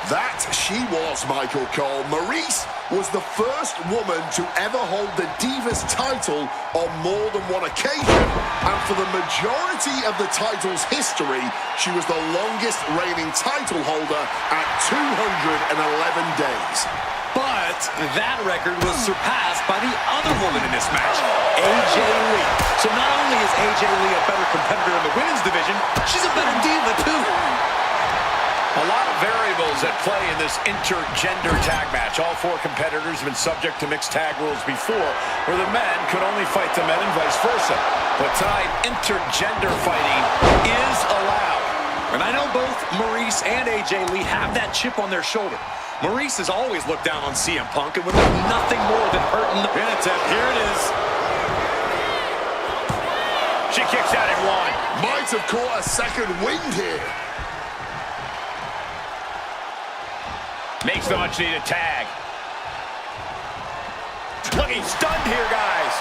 That she was, Michael Cole. Maurice was the first woman to ever hold the Divas title on more than one occasion, and for the majority of the title's history, she was the longest reigning title holder at 211 days. But that record was surpassed by the other woman in this match, AJ Lee. So not only is AJ Lee a better competitor in the women's division, she's a better diva too. A lot of variables at play in this intergender tag match. All four competitors have been subject to mixed tag rules before, where the men could only fight the men and vice versa. But tonight, intergender fighting is allowed. And I know both Maurice and AJ Lee have that chip on their shoulder. Maurice has always looked down on CM Punk and would love nothing more than hurting the pin attempt. Here it is. She kicks out at one. Might have caught a second wind here. Makes the much-needed tag. Look, he's stunned here, guys.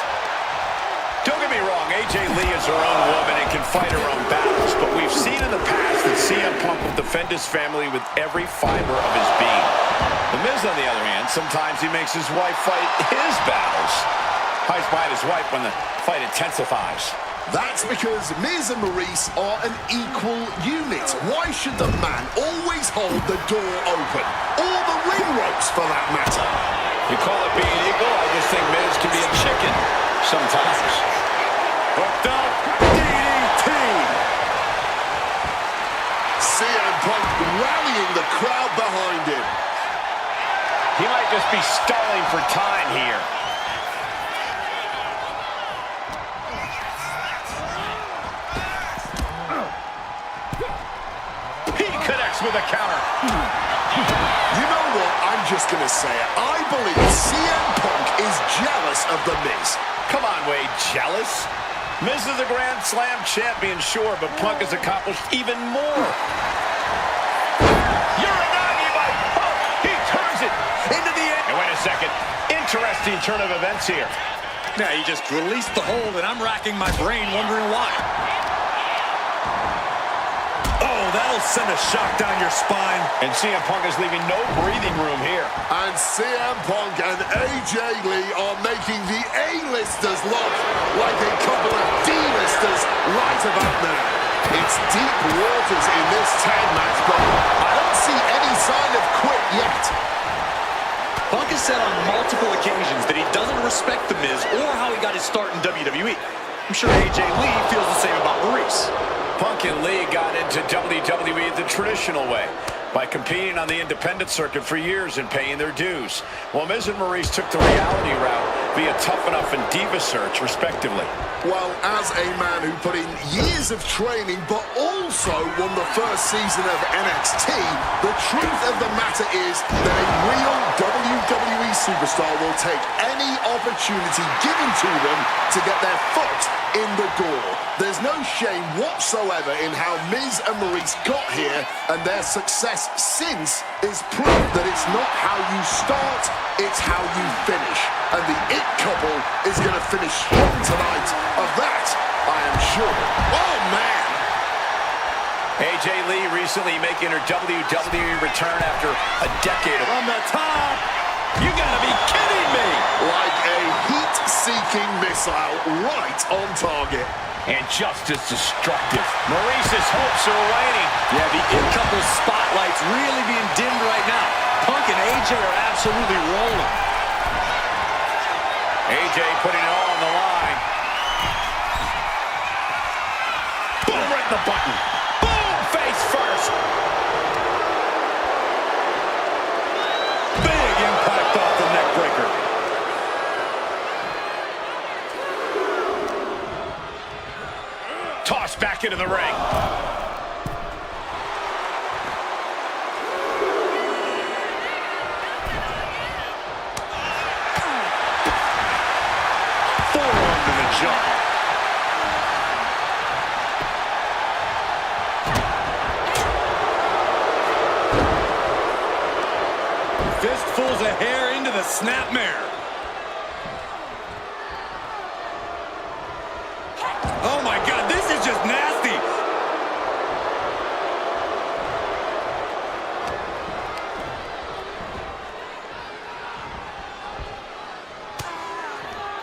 Don't get me wrong, AJ Lee is her own woman and can fight her own battles, but we've seen in the past that CM Punk will defend his family with every fiber of his being. The Miz, on the other hand, sometimes he makes his wife fight his battles. Hides behind his wife when the fight intensifies. That's because Miz and Maurice are an equal unit. Why should the man always hold the door open? Or the ring ropes, for that matter? You call it being equal? I just think Miz can be a chicken sometimes. Hooked up, DDT. CM Punk rallying the crowd behind him. He might just be stalling for time here. With a counter. You know what? I'm just going to say it. I believe CM Punk is jealous of The Miz. Come on, Wade, jealous? Miz is a Grand Slam champion, sure, but Punk has accomplished even more. Uranagi by Punk. He turns it into the end. And wait a second. Interesting turn of events here. Yeah, he just released the hold, and I'm racking my brain wondering why. That'll send a shock down your spine. And CM Punk is leaving no breathing room here. And CM Punk and AJ Lee are making the A-listers look like a couple of D-listers right about now. It's deep waters in this tag match, but I don't see any sign of quit yet. Punk has said on multiple occasions that he doesn't respect The Miz or how he got his start in WWE. I'm sure AJ Lee feels the same about Maurice. Punk and Lee got into WWE the traditional way, by competing on the independent circuit for years and paying their dues, while Miz and Maurice took the reality route via Tough Enough and Diva Search, respectively. Well, as a man who put in years of training, but also won the first season of NXT, the truth of the matter is that a real WWE superstar will take any opportunity given to them to get their foot in the door. There's no shame whatsoever in how Miz and Maurice got here, and their success since is proof that it's not how you start, it's how you finish. And the It Couple is going to finish strong tonight. Of that, I am sure. Oh, man! AJ Lee recently making her WWE return after a decade from the top. You gotta be kidding me! Like a heat-seeking missile right on target. And just as destructive. Maurice's hopes are waning. Yeah, the It Couple spotlight's really being dimmed right now. Punk and AJ are absolutely rolling. AJ putting it all on the line. Boom, right in the button. Boom, face first. Big impact off the neck breaker. Tossed back into the ring. Forearm to the jump. Fistfuls of hair into the snapmare. Oh my God, this is just nasty.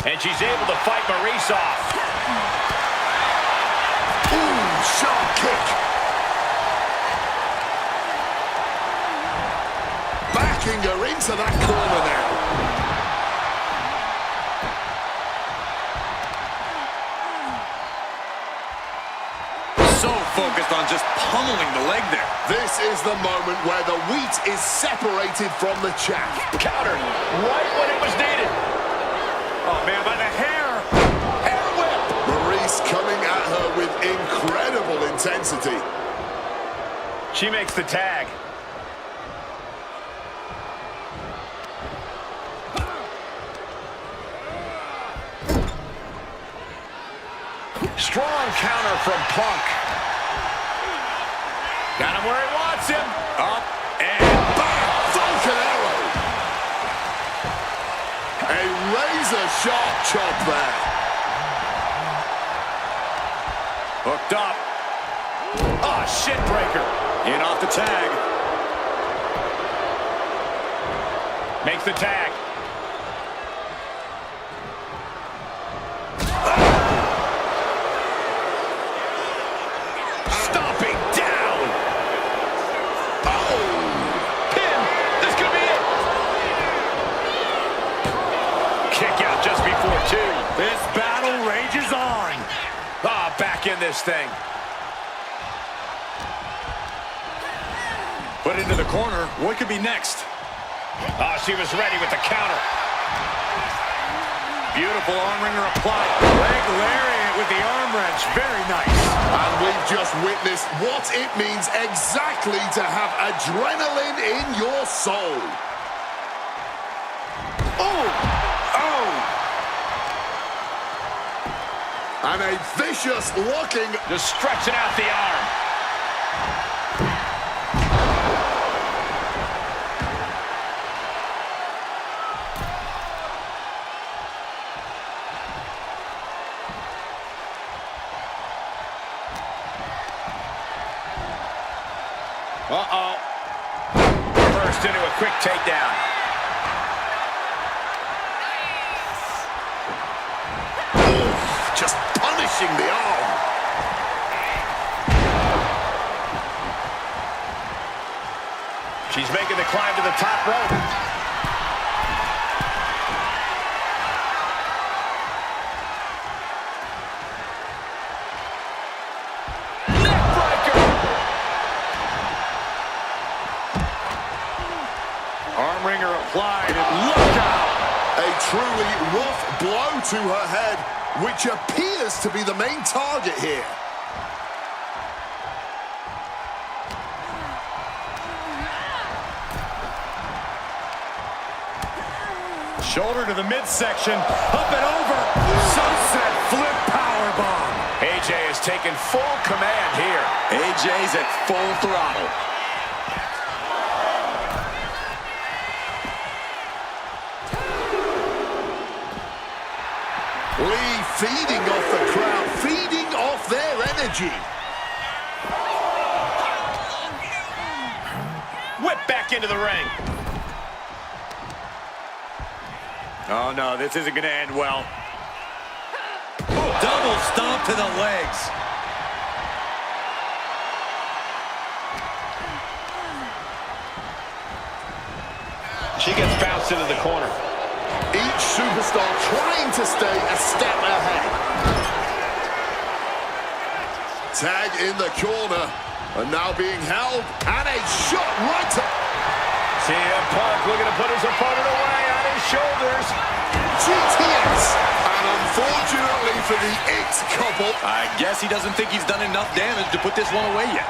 And she's able to fight Maurice off. Ooh, sharp kick. Backing her into that corner now. So focused on just pummeling the leg there. This is the moment where the wheat is separated from the chaff. Countered right when it was needed. Oh man, by the hair. Hair whip. Maurice coming at her with incredible intensity. She makes the tag. Strong counter from Punk. Got him where he wants him. Up and back. Falcon arrow. A razor-sharp chop there. Hooked up. Oh, shit breaker. In off the tag. Makes the tag. before, too. This battle rages on. Ah, back in this thing. Put into the corner. What could be next? Oh, she was ready with the counter. Beautiful arm wringer applied. Leg lariat with the arm wrench. Very nice. And we've just witnessed what it means exactly to have adrenaline in your soul. Oh! Oh! And a vicious looking... Just stretching out the arm. Uh-oh. Reversed into a quick takedown. Oof, just punishing the arm. She's making the climb to the top rope. Arm wringer applied, and look out! A truly rough blow to her head, which appears to be the main target here. Shoulder to the midsection, up and over. Sunset flip powerbomb. AJ has taken full command here. AJ's at full throttle. Lee feeding off the crowd, feeding off their energy. Whip back into the ring. Oh no, this isn't gonna end well. Double stomp to the legs. She gets bounced into the corner. Each superstar trying to stay a step ahead. Tag in the corner, and now being held, and a shot right to... CM Punk looking to put his opponent away on his shoulders. GTS, and unfortunately for the It couple... I guess he doesn't think he's done enough damage to put this one away yet.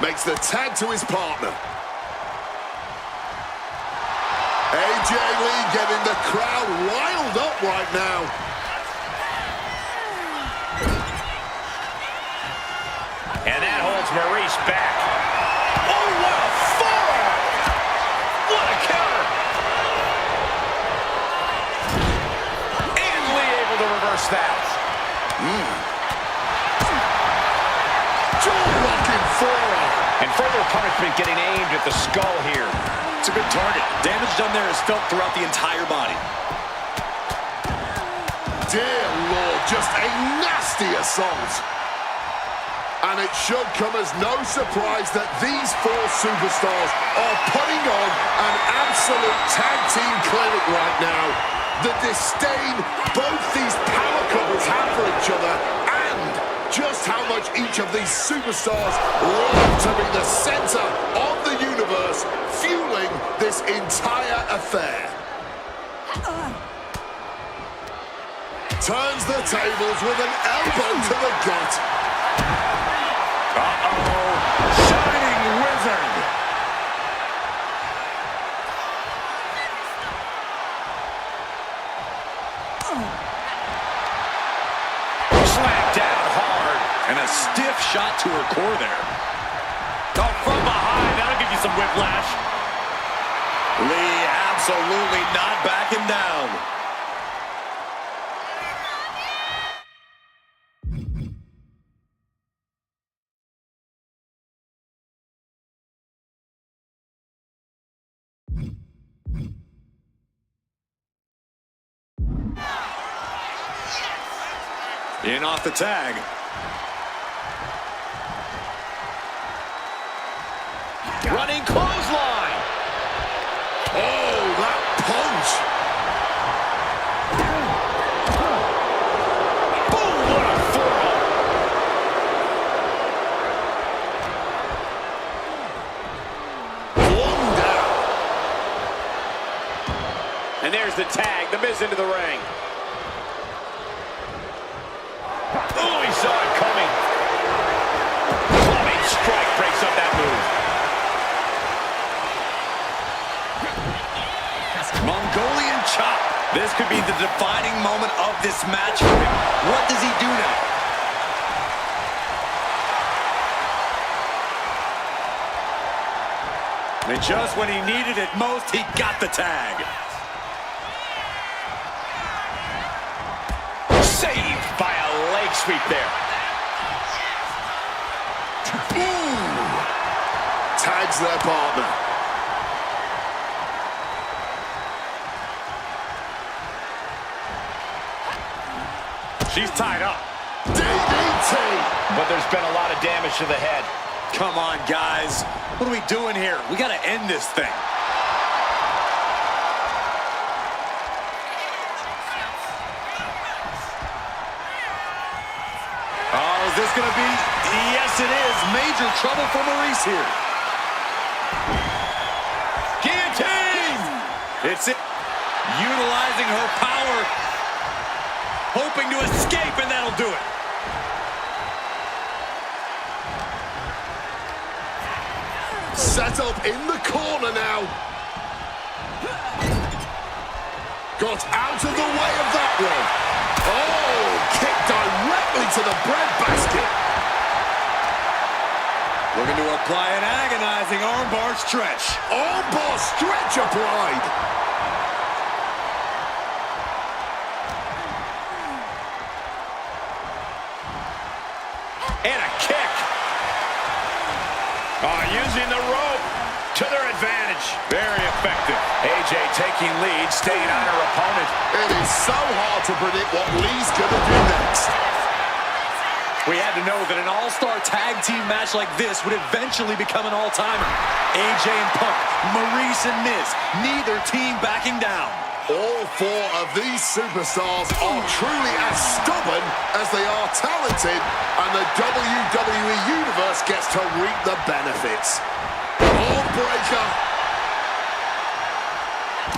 Makes the tag to his partner. AJ Lee getting the crowd riled up right now. And that holds Maurice back. Oh, what a forearm! What a counter! And Lee able to reverse that. Jaw-locking forearm. And further punishment getting aimed at the skull here. It's a good target. Damage done there is felt throughout the entire body. Dear Lord, just a nasty assault. And it should come as no surprise that these four superstars are putting on an absolute tag team clinic right now. The disdain both these power couples have for each other, and just how much each of these superstars love to be the center of the universe, fueling this entire affair. Turns the tables with an elbow to the gut. Uh-oh. Shining Wizard. Slammed down hard. And a stiff shot to her core there. Oh, from behind. That'll give you some whiplash. Lee absolutely not backing down. In off the tag. Running clothesline. Oh, There's the tag. The Miz into the ring. Oh, he saw it coming. Plumbing strike breaks up that move. Mongolian chop. This could be the defining moment of this match for him. What does he do now? And just when he needed it most, he got the tag. Saved by a leg sweep there. Tags their partner. She's tied up. DDT. But there's been a lot of damage to the head. Come on, guys. What are we doing here? We got to end this thing. Oh, is this going to be? Yes, it is. Major trouble for Maurice here. Guillotine! It's it. Utilizing her power. Hoping to escape, and that'll do it. Set up in the corner now. Got out of the way of that one. Oh, kick directly to the breadbasket. Looking to apply an agonizing armbar stretch. Armbar stretch applied. And a kick. Using the rope to their advantage. Very effective. AJ taking lead, staying on her opponent. It is so hard to predict what Lee's going to do next. We had to know that an all-star tag team match like this would eventually become an all-timer. AJ and Punk, Maurice and Miz, neither team backing down. All four of these superstars are truly as stubborn as they are talented, and the WWE Universe gets to reap the benefits. Arm breaker.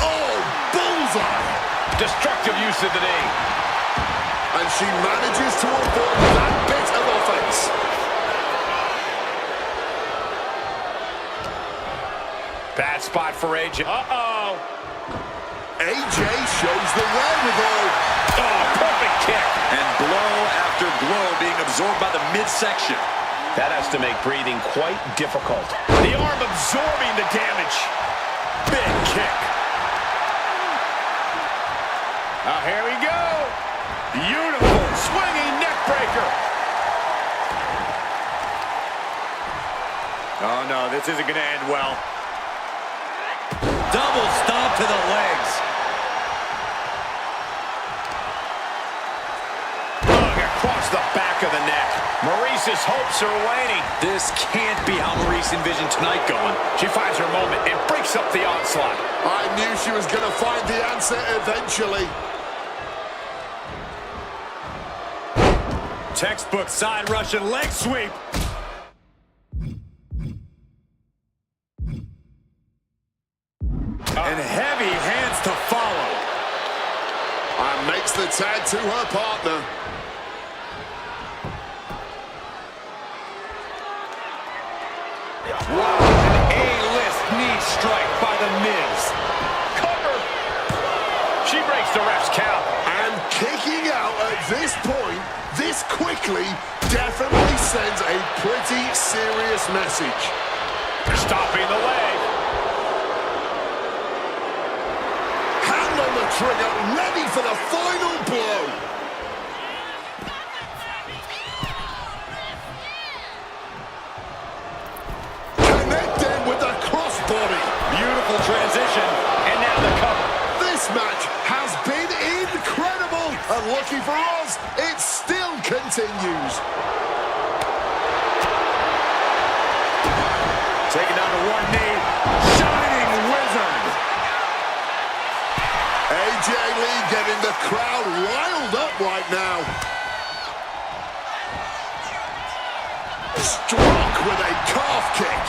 Oh, bullseye. Destructive use of the knee. And she manages to avoid that bit of offense. Bad spot for AJ. Uh-oh. AJ shows the wherewithal. Oh, perfect kick. And blow after blow being absorbed by the midsection. That has to make breathing quite difficult. The arm absorbing the damage. Big kick. Now here we go. Beautiful swinging neck breaker. Oh no, this isn't going to end well. Double stomp to the legs. Across the back of the neck. Maurice's hopes are waning. This can't be how Maurice envisioned tonight going. She finds her moment and breaks up the onslaught. I knew she was going to find the answer eventually. Textbook side Russian leg sweep. And heavy hands to follow. And makes the tag to her partner. Wow, an A-list knee strike by the Miz. Cover. She breaks the ref's count. And kicking out at this point, this quickly, definitely sends a pretty serious message. Stopping the leg. Hand on the trigger, ready for the final blow. Connecting with the crossbody. Beautiful transition. And now the cover. This match has been incredible. And lucky for us, it still continues. Taken down to one knee. Shining Wizard. AJ Lee getting the crowd riled up right now. Struck with a calf kick.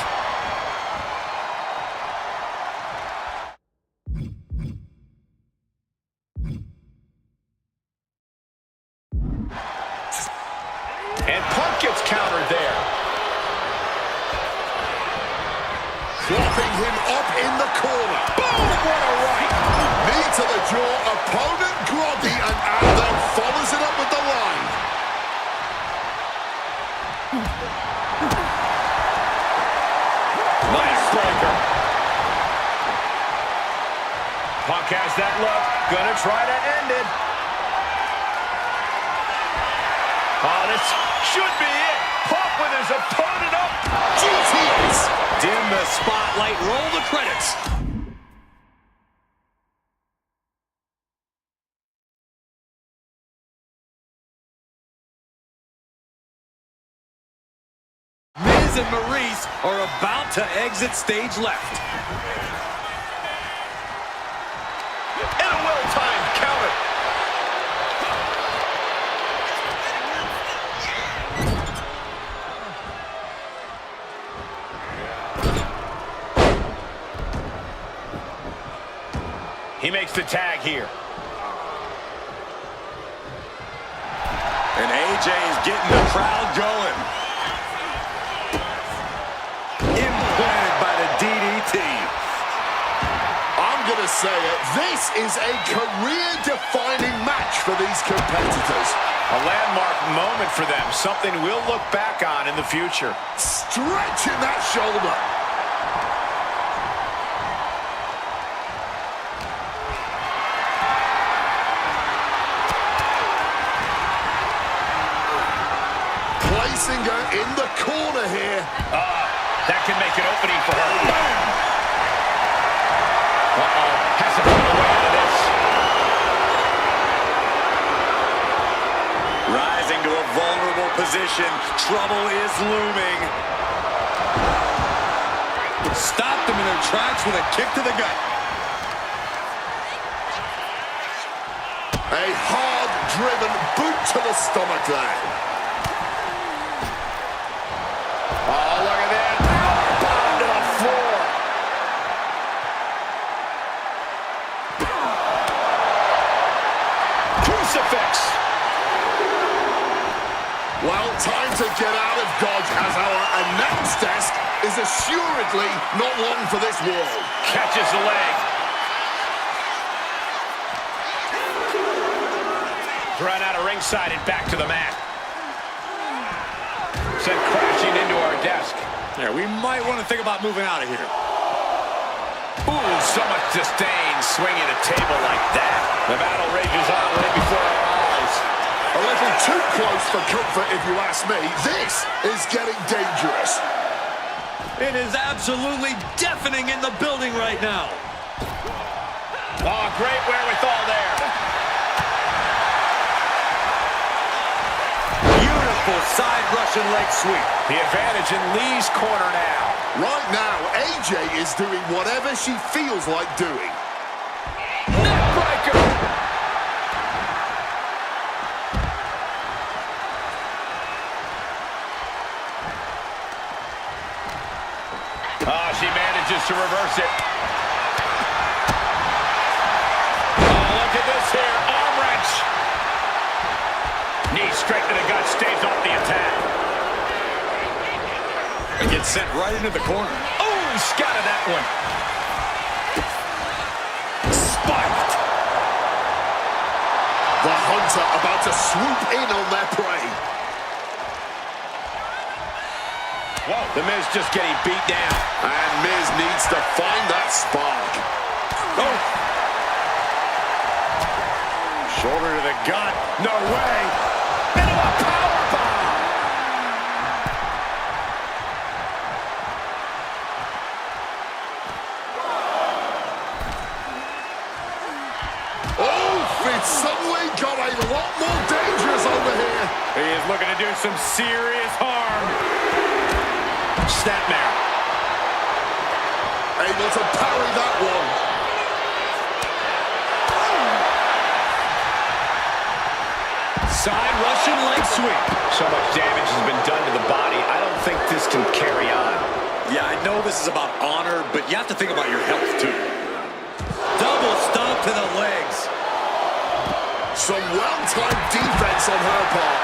opponent groggy and then follows it up with the line. Nice striker. Punk has that look. Gonna try to end it. Oh, this should be it. Punk with his opponent up. GTS. Dim the spotlight, roll the credits. Miz and Maurice are about to exit stage left. And a well-timed counter. He makes the tag here. And AJ is getting the crowd going. Implanted by the DDT. I'm going to say it. This is a career-defining match for these competitors. A landmark moment for them. Something we'll look back on in the future. Stretching that shoulder. Placing her in the corner here. That can make an opening for her. Uh-oh. Has to put away out of this. Rising to a vulnerable position. Trouble is looming. Stopped them in their tracks with a kick to the gut. A hard-driven boot to the stomach there. Oh, look at that. Bomb to the floor. Crucifix. Well, time to get out of Dodge as our announce desk is assuredly not long for this world. Catches the leg. Run out of ringside and back to the mat. Sent crashing into our desk. Yeah, we might want to think about moving out of here. Ooh, so much disdain swinging a table like that. The battle rages on right before our eyes. A little too close for comfort, if you ask me. This is getting dangerous. It is absolutely deafening in the building right now. Oh, great wherewithal there. Beautiful side Russian leg sweep. The advantage in Lee's corner now. Right now, AJ is doing whatever she feels like doing. Neckbreaker. Oh, she manages to reverse it. Oh, look at this here. Arm wrench. Knee straight to the gut, stays off the attack. And gets sent right into the corner. Oh, scattered that one. Spiked. The Hunter about to swoop in on their prey. Whoa, the Miz just getting beat down. And Miz needs to find that spark. Oh. Shoulder to the gut. No way. Into a powerbomb. Oh, it's suddenly got a lot more dangerous over here. He is looking to do some serious harm. Snapmare. Able to parry that one. Side Russian leg sweep. So much damage has been done to the body. I don't think this can carry on. Yeah, I know this is about honor, but you have to think about your health, too. Double stomp to the legs. Some well-timed defense on her part.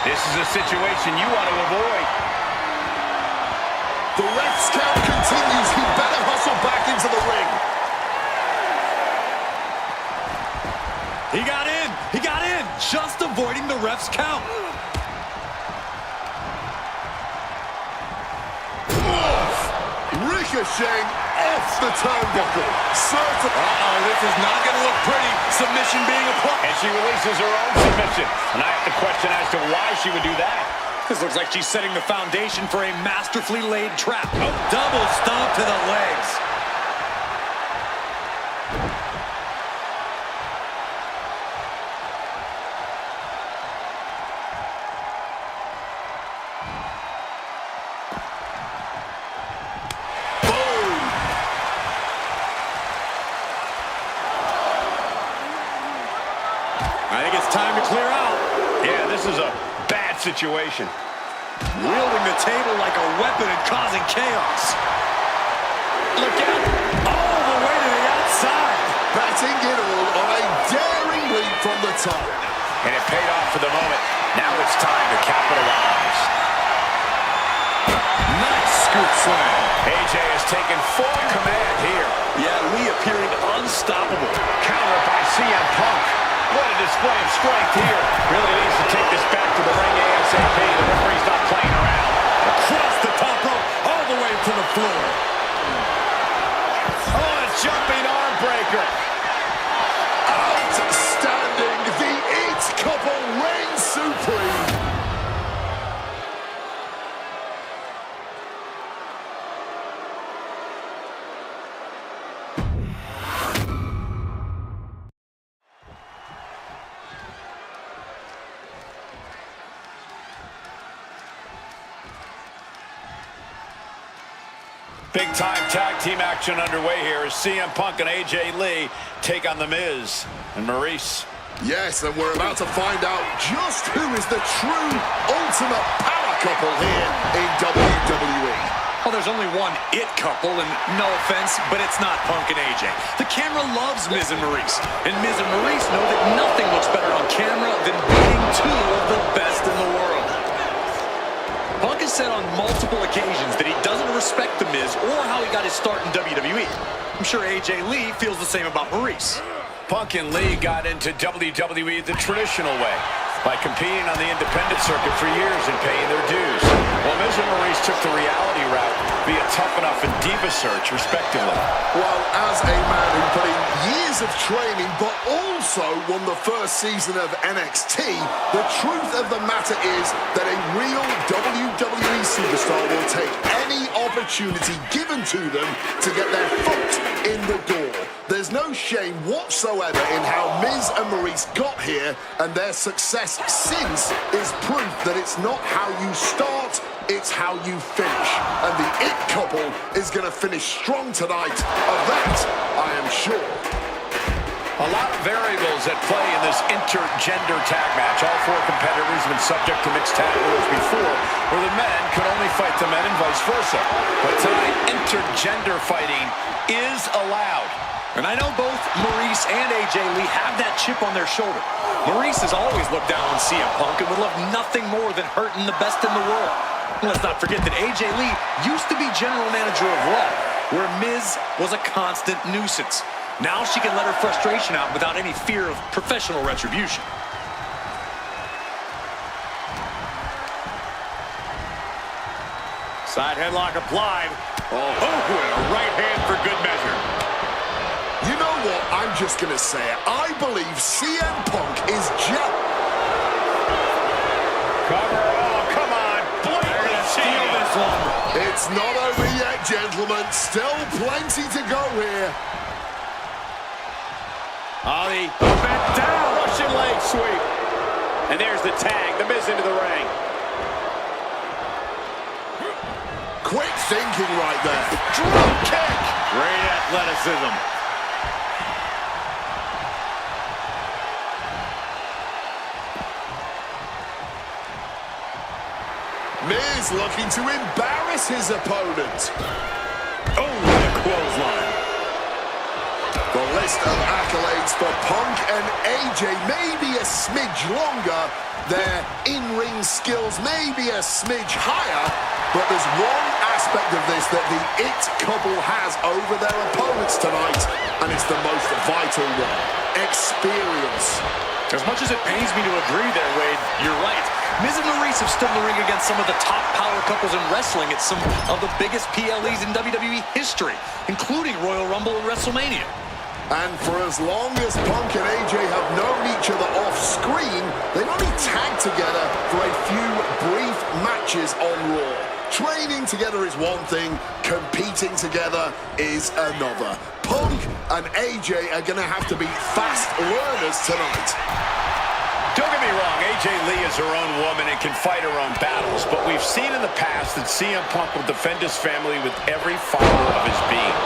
This is a situation you want to avoid. The ref's count continues. He better hustle back into the ring. He got in. He got in. Just avoiding the ref's count. Ricocheting off the turnbuckle. Uh-oh, this is not going to look pretty. Submission being applied. And she releases her own submission. And I have to question as to why she would do that. This looks like she's setting the foundation for a masterfully laid trap. A double stomp to the legs. I think it's time to clear out. Yeah, this is a bad situation. Wielding the table like a weapon and causing chaos. Look out. All the way to the outside. Batting it all on a daring leap from the top. And it paid off for the moment. Now it's time to capitalize. Nice scoop slam. AJ has taken full command here. Yeah, Lee appearing unstoppable. Counter by CM Punk. What a display of strength here. Really needs to take this back to the ring ASAP. The referee's not playing around. Across the top rope, all the way to the floor. Oh, a jumping arm breaker. Outstanding. The It Couple reigns supreme. Big-time tag team action underway here as CM Punk and AJ Lee take on The Miz and Maurice. Yes, and we're about to find out just who is the true ultimate power couple here in WWE. Well, there's only one it couple, and no offense, but it's not Punk and AJ. The camera loves Miz and Maurice, and Miz and Maurice know that nothing looks better on camera than beating two of the best in the world. Punk has said on multiple occasions that he doesn't respect The Miz or how he got his start in WWE. I'm sure AJ Lee feels the same about Maurice. Punk and Lee got into WWE the traditional way, by competing on the independent circuit for years and paying their dues. While Miz and Maurice took the reality route via Tough Enough and Diva Search, respectively. Well, as a man who put in years of training, but also won the first season of NXT, the truth of the matter is that a real WWE superstar will take any opportunity given to them to get their foot in the door. There's no shame whatsoever in how Miz and Maurice got here, and their success since is proof that it's not how you start, it's how you finish. And the It Couple is going to finish strong tonight. Of that, I am sure. A lot of variables at play in this intergender tag match. All four competitors have been subject to mixed tag rules before, where the men could only fight the men and vice versa. But tonight, intergender fighting is allowed. And I know both Maurice and AJ Lee have that chip on their shoulder. Maurice has always looked down on CM Punk and would love nothing more than hurting the best in the world. And let's not forget that AJ Lee used to be general manager of Raw, where Miz was a constant nuisance. Now she can let her frustration out without any fear of professional retribution. Side headlock applied. Oh, and a right hand for good measure. You know what? I'm just going to say it. I believe CM Punk is Cover. Oh, come on. They're going to steal this one. It's not over yet, gentlemen. Still plenty to go here. Ali bent down. Russian leg sweep. And there's the tag. The Miz into the ring. Quick thinking right there. Drop kick. Great athleticism. Miz looking to embarrass his opponent. Oh, what a clothesline. The list of accolades for Punk and AJ may be a smidge longer, their in-ring skills may be a smidge higher, but there's one aspect of this that the It couple has over their opponents tonight, and it's the most vital one: experience. As much as it pains me to agree there, Wade, you're right. Miz and Maurice have stood in the ring against some of the top power couples in wrestling at some of the biggest PLEs in WWE history, including Royal Rumble and WrestleMania. And for as long as Punk and AJ have known each other off-screen, they've only tagged together for a few brief matches on Raw. Training together is one thing, competing together is another. Punk and AJ are going to have to be fast learners tonight. Don't get me wrong, AJ Lee is her own woman and can fight her own battles, but we've seen in the past that CM Punk will defend his family with every fiber of his being.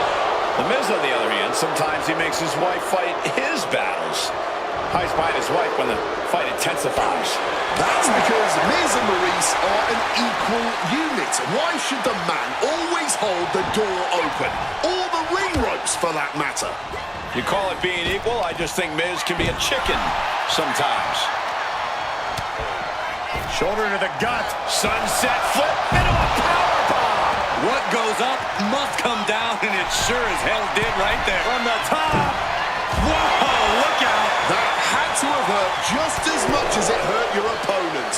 The Miz, on the other hand, sometimes he makes his wife fight his battles. Hides behind his wife when the fight intensifies. That's because Miz and Maurice are an equal unit. Why should the man always hold the door open? Or the ring ropes, for that matter? You call it being equal? I just think Miz can be a chicken sometimes. Shoulder to the gut. Sunset flip into a powerbomb. What goes up must come down, and it sure as hell did right there. From the top. Whoa, look out. That had to have hurt just as much as it hurt your opponent.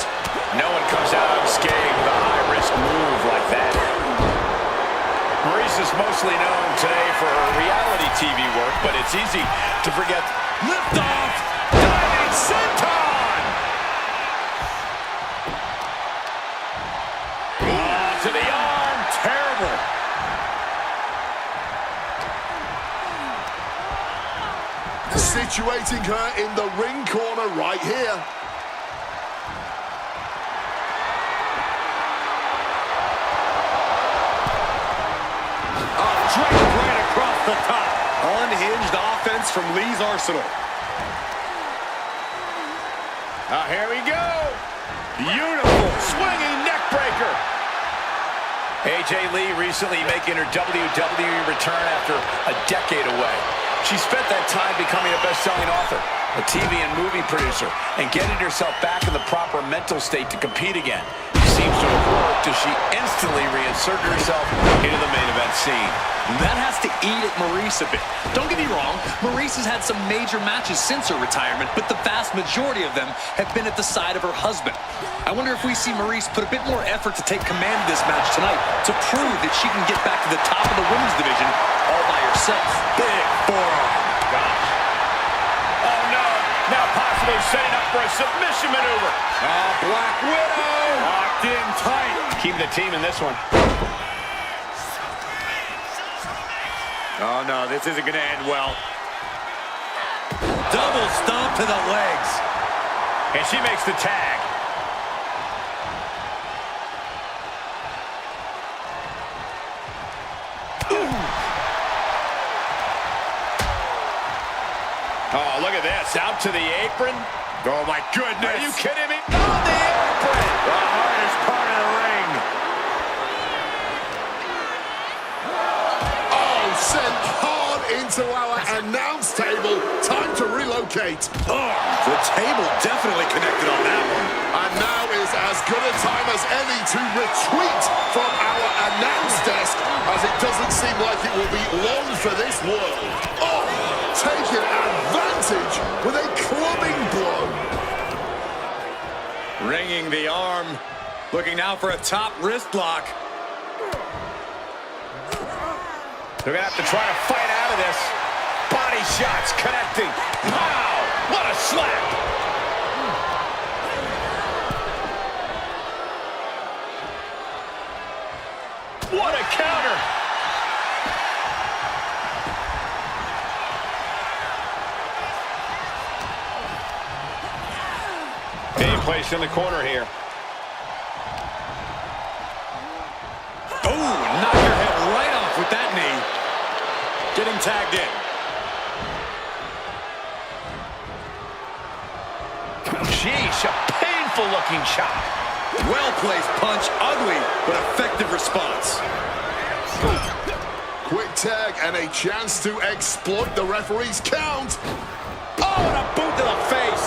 No one comes out unscathed with a high-risk move like that. Maurice is mostly known today for her reality TV work, but it's easy to forget. Liftoff. Diving senton. To the arm. Terrible. Situating her in the ring corner right here. Draped right across the top. Unhinged offense from Lee's arsenal. Here we go. Beautiful swinging neck breaker. AJ Lee recently making her WWE return after a decade away. She spent that time becoming a best-selling author, a TV and movie producer, and getting herself back in the proper mental state to compete again. Seems to have worked as she instantly reinserted herself into the main event scene. That has to eat at Maurice a bit. Don't get me wrong, Maurice has had some major matches since her retirement, but the vast majority of them have been at the side of her husband. I wonder if we see Maurice put a bit more effort to take command of this match tonight to prove that she can get back to the top of the women's division all by herself. Big forearm. Gosh. Oh no, now possibly setting up for a submission maneuver. Black Widow. Locked in tight. Keeping the team in this one. Oh no, this isn't going to end well. Double stomp to the legs. And she makes the tag. Oh, look at this. Out to the apron. Oh, my goodness. Are you kidding me? On the apron. The hardest part of the ring. Oh, sent hard into our announce table. Time to relocate. Oh, the table definitely connected on that one. And now is as good a time as any to retreat from our announce desk, as it doesn't seem like it will be long for this world. Oh, taking advantage with a clubbing blow. Ringing the arm. Looking now for a top wrist lock. They're going to have to try to fight out of this. Body shots connecting. Wow, what a slap. What a counter. Being placed in the corner here. Oh, knock your head right off with that knee. Getting tagged in. Sheesh, a painful looking chop. Well-placed punch, ugly, but effective response. Quick tag and a chance to exploit the referee's count. Oh, and a boot to the face.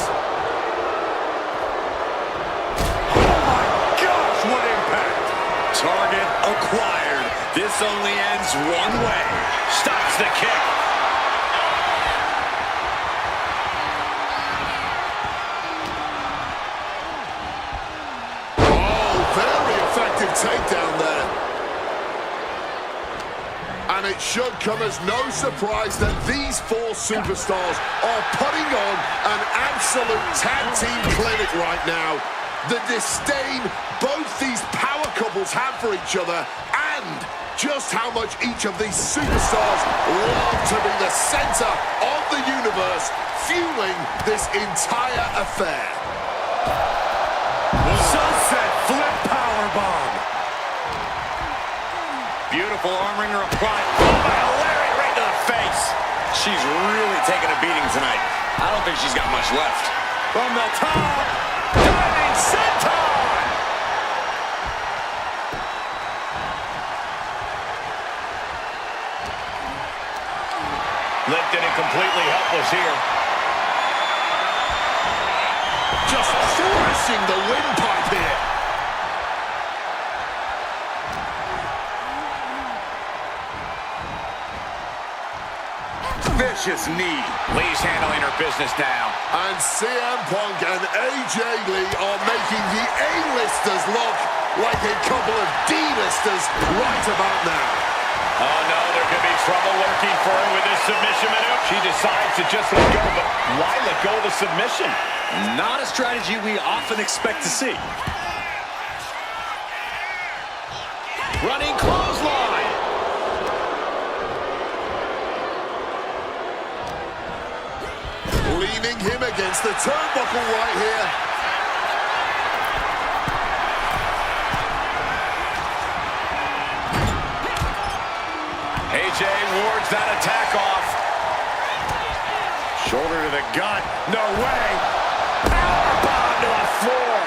Oh my gosh, what impact! Target acquired. This only ends one way. Stops the kick. Oh, very effective takedown there. And it should come as no surprise that these four superstars are putting on an absolute tag team clinic right now. The disdain both these power couples have for each other, and just how much each of these superstars love to be the center of the universe, fueling this entire affair. Sunset flip powerbomb. Beautiful arm wringer applied. Oh, by a lariat right to the face. She's really taking a beating tonight. I don't think she's got much left. From the top. Diving senton. Lifted and completely helpless here. Just thrashing the windpipe here. Vicious knee. Lee's handling her business now. And CM Punk and AJ Lee are making the A-listers look like a couple of D-listers right about now. Oh, no, there could be trouble lurking for her with this submission maneuver. She decides to just let go, but why let go of the submission? Not a strategy we often expect to see. Running clothesline. Leaning him against the turnbuckle right here. AJ wards that attack off. Shoulder to the gut. No way. Powerbomb to the floor.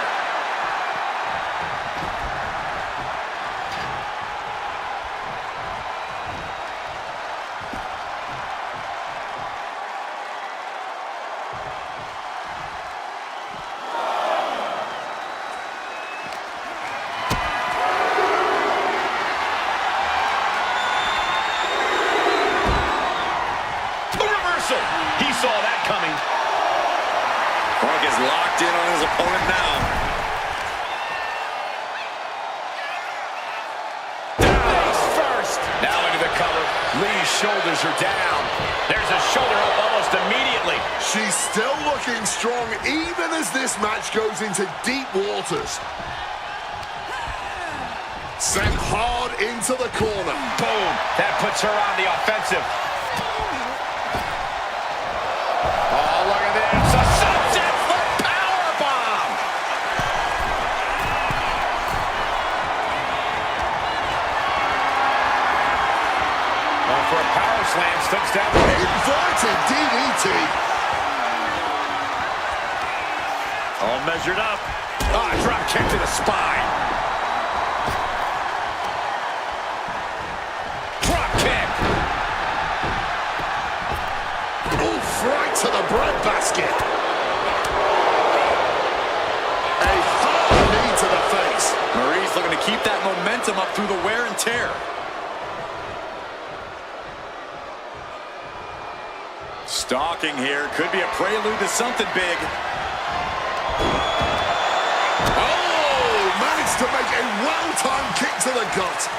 He saw that coming. Punk is locked in on his opponent now. Face first. Now into the cover. Lee's shoulders are down. There's a shoulder up almost immediately. She's still looking strong even as this match goes into deep waters. Sent hard into the corner. Boom. That puts her on the offensive. Oh, look at this. A sunset flip powerbomb. Going for a power slam. Steps down. Inverted DDT. All measured up. Ah, drop kick to the spine. Drop kick. Right to the breadbasket. A hard knee to the face. Marie's looking to keep that momentum up through the wear and tear. Stalking here. Could be a prelude to something big. Oh, managed to make a well-timed kick to the gut.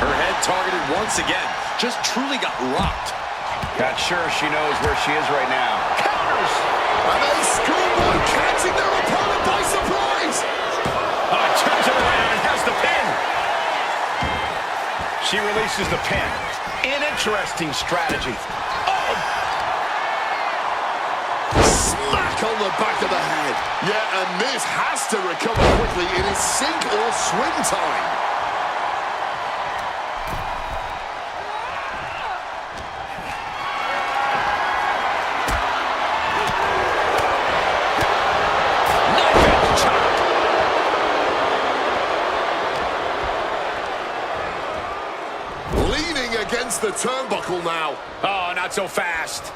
Her head targeted once again. Just truly got rocked. Not sure she knows where she is right now. Counters! And a schoolboy catching their opponent by surprise. Turns it around and has the pin. She releases the pin. An interesting strategy. Oh! Smack on the back of the head. Yeah, and Miz has to recover quickly. It is sink or swim time. the turnbuckle now. Oh, not so fast.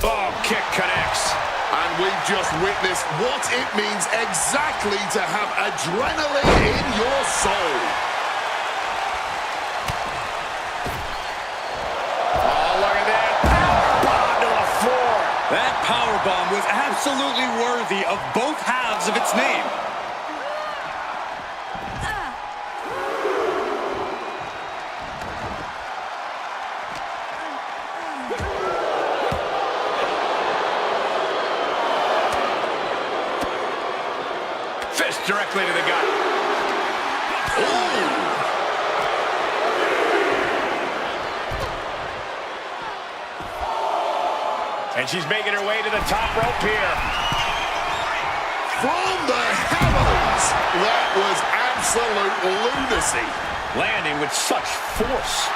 Oh, kick connects. And we've just witnessed what it means exactly to have adrenaline in your soul. Oh, look at that. Powerbomb to the floor. That powerbomb was absolutely worthy of both halves of its name. Fist directly to the gut. Ooh. And she's making her way to the top rope here. From the heavens. That was absolute lunacy. Landing with such force.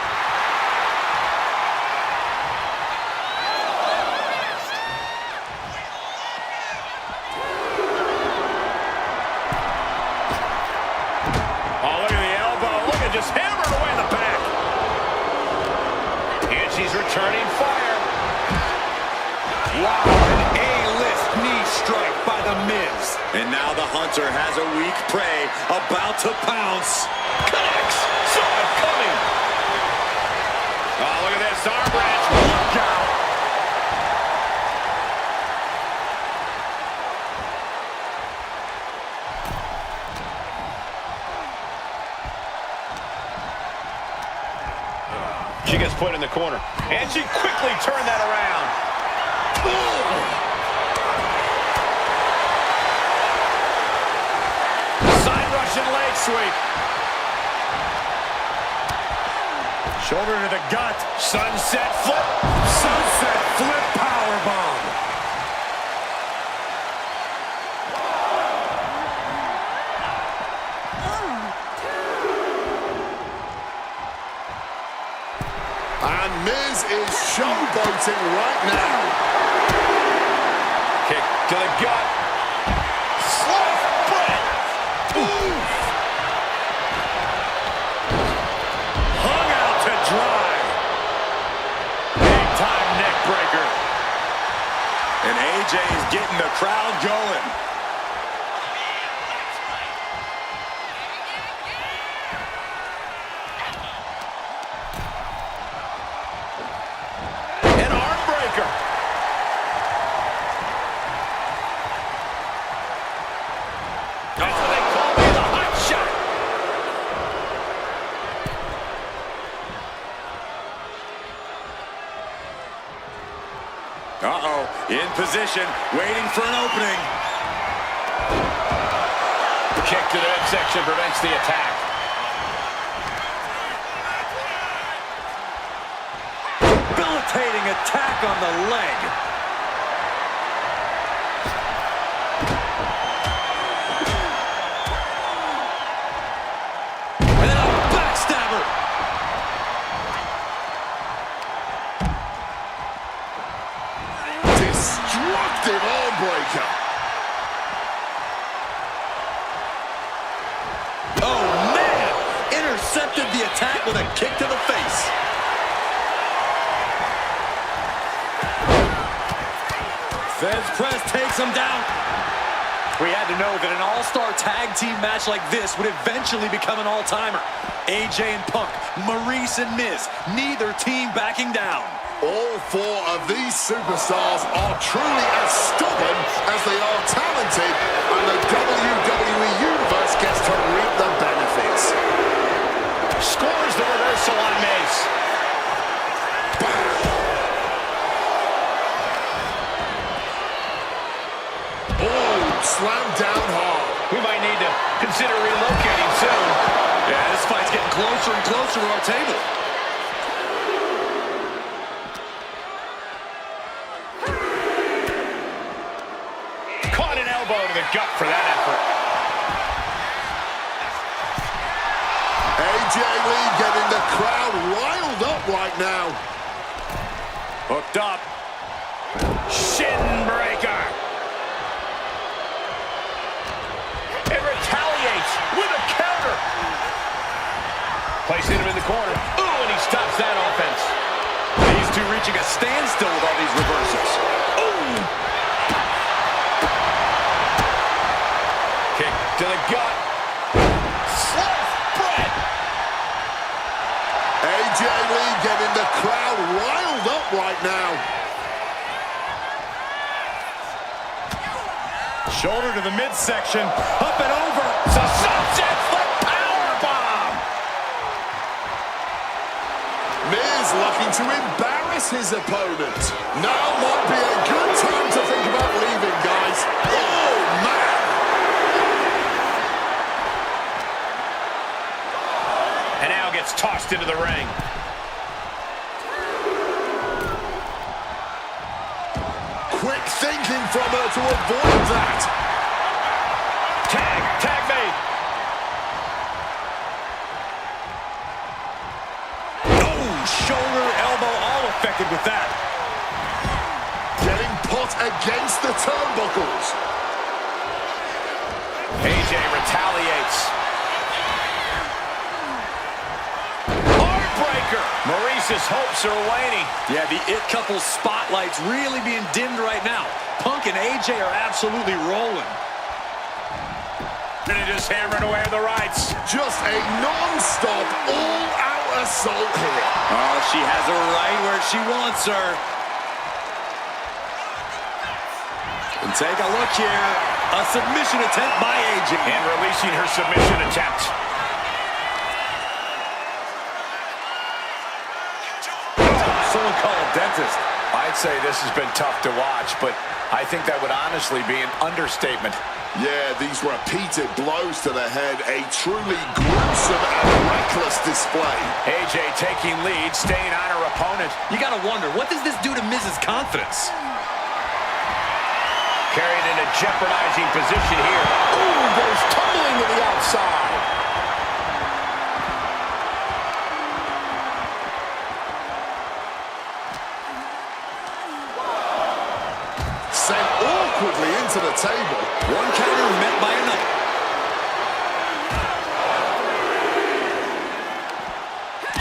Oh, look at the elbow. Look at just hammered away in the back. And she's returning fire. Wow, an A-list knee strike by The Miz. And now the Hunter has a weak prey about to pounce. Connects. Saw it coming. Oh, look at this. Arm wrench. Look out. She gets put in the corner. And she quickly turned that around. Side Russian leg sweep. Shoulder to the gut. Sunset flip. Sunset flip powerbomb. And Miz is showboating right now. Kick to the gut. Slow breath. Oof. Hung out to dry. Big time neck breaker. And AJ is getting the crowd going. An arm breaker. That's what they call me, the hot shot. Uh-oh, in position, waiting for an opening. Kick to the midsection prevents the attack. Debilitating attack on the leg. And then a backstabber. Destructive arm breaker. Oh, man! Intercepted the attack with a kick to the face. Feds press takes him down. We had to know that an all-star tag team match like this would eventually become an all-timer. AJ and Punk, Maurice and Miz, neither team backing down. All four of these superstars are truly as stubborn as they are talented, and the WWE Universe gets to reap the benefits. Scores the reversal on Miz. Slammed down hard. We might need to consider relocating soon. Yeah, this fight's getting closer and closer to our table. Caught an elbow to the gut for that effort. AJ Lee getting the crowd riled up right now. Hooked up. Shin breaker. And retaliates with a counter. Placing him in the corner. Ooh, and he stops that offense. Shoulder to the midsection, up and over. Sunset flip powerbomb. Miz looking to embarrass his opponent. Now might be a good time to think about leaving, guys. Oh, man. And now gets tossed into the ring. Quick thinking from her to avoid that. Tag made. Oh, shoulder, elbow, all affected with that. Getting put against the turnbuckles. AJ retaliates. Heartbreaker. Maurice's hopes are waning. Yeah, the It Couple's spotlight's really being dimmed right now. Punk and AJ are absolutely rolling. And he just hammering away with the rights. Just a non-stop, all-out assault here. Oh, she has her right where she wants her. And take a look here. A submission attempt by AJ. And releasing her submission attempt. Someone call a dentist. I'd say this has been tough to watch, but I think that would honestly be an understatement. Yeah, these repeated blows to the head, a truly gruesome and reckless display. AJ taking lead, staying on her opponent. You gotta wonder, what does this do to Miz's confidence? Carried in a jeopardizing position here. Ooh, goes tumbling to the outside. Sent awkwardly into the table. One counter met by another.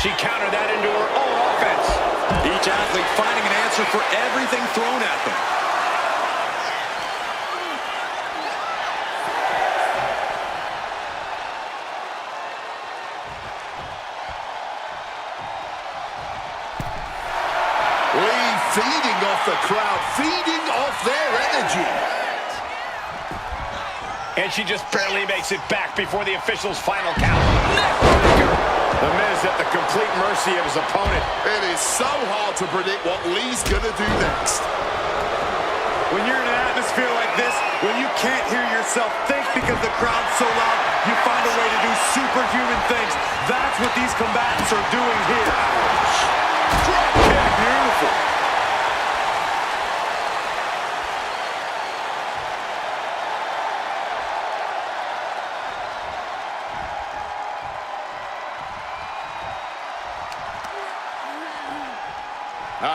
She countered that into her own offense. Each athlete finding an answer for everything thrown at them. Lee feeding off the crowd, feeding off their energy. And she just barely makes it back before the official's final count. Neckbreaker. The Miz at the complete mercy of his opponent. It is so hard to predict what Lee's gonna do next. When you're in an atmosphere like this, when you can't hear yourself think because the crowd's so loud, you find a way to do superhuman things. That's what these combatants are doing here. Drop kick, beautiful.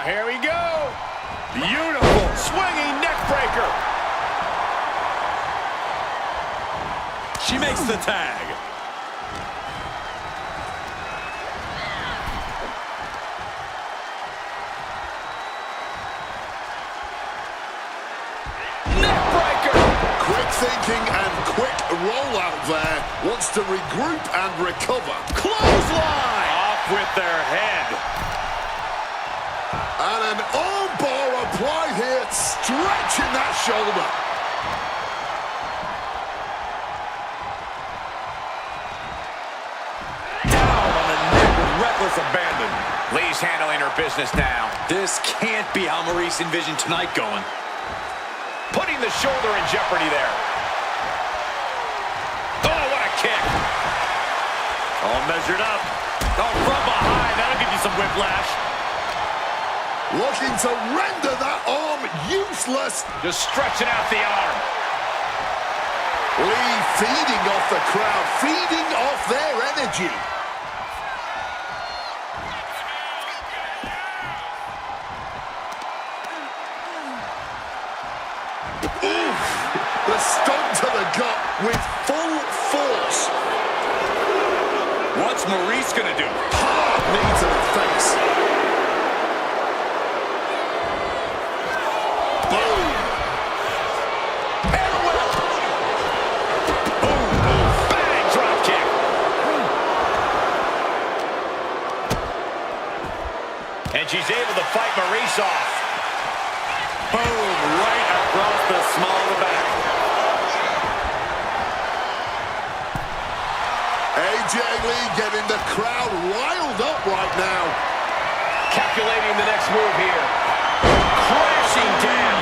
Here we go. Beautiful swinging neck breaker. She makes the tag. Neck breaker. Quick thinking and quick rollout there. Wants to regroup and recover. Clothesline. Off with their head. And an arm bar applied here, stretching that shoulder. Down on the neck with reckless abandon. Lee's handling her business now. This can't be how Maurice envisioned tonight going. Putting the shoulder in jeopardy there. Oh, what a kick. All measured up. Oh, from behind. That'll give you some whiplash. Looking to render that arm useless. Just stretching out the arm. Lee feeding off the crowd, feeding off their energy. Oof! The stomp to the gut with full force. What's Maurice gonna do? Hard knee to the face. Boom! Parallel. Boom, boom, bang, drop kick. And she's able to fight Maurice off. Boom, right across the small of the back. getting the crowd riled up right now. Calculating the next move here. Crashing down.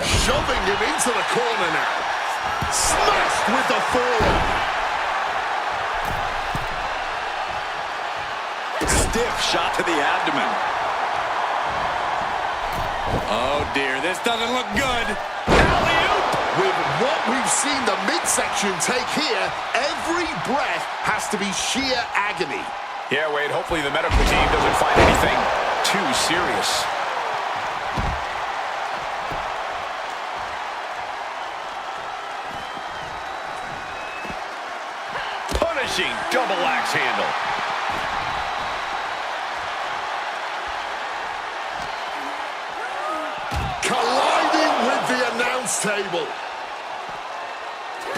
Shoving him into the corner now. Smashed with the forearm. Stiff shot to the abdomen. Oh dear, this doesn't look good. Alley-oop! With what we've seen the midsection take here, every breath has to be sheer agony. Yeah, Wade, hopefully the medical team doesn't find anything too serious. Punishing double axe handle. Colliding with the announce table.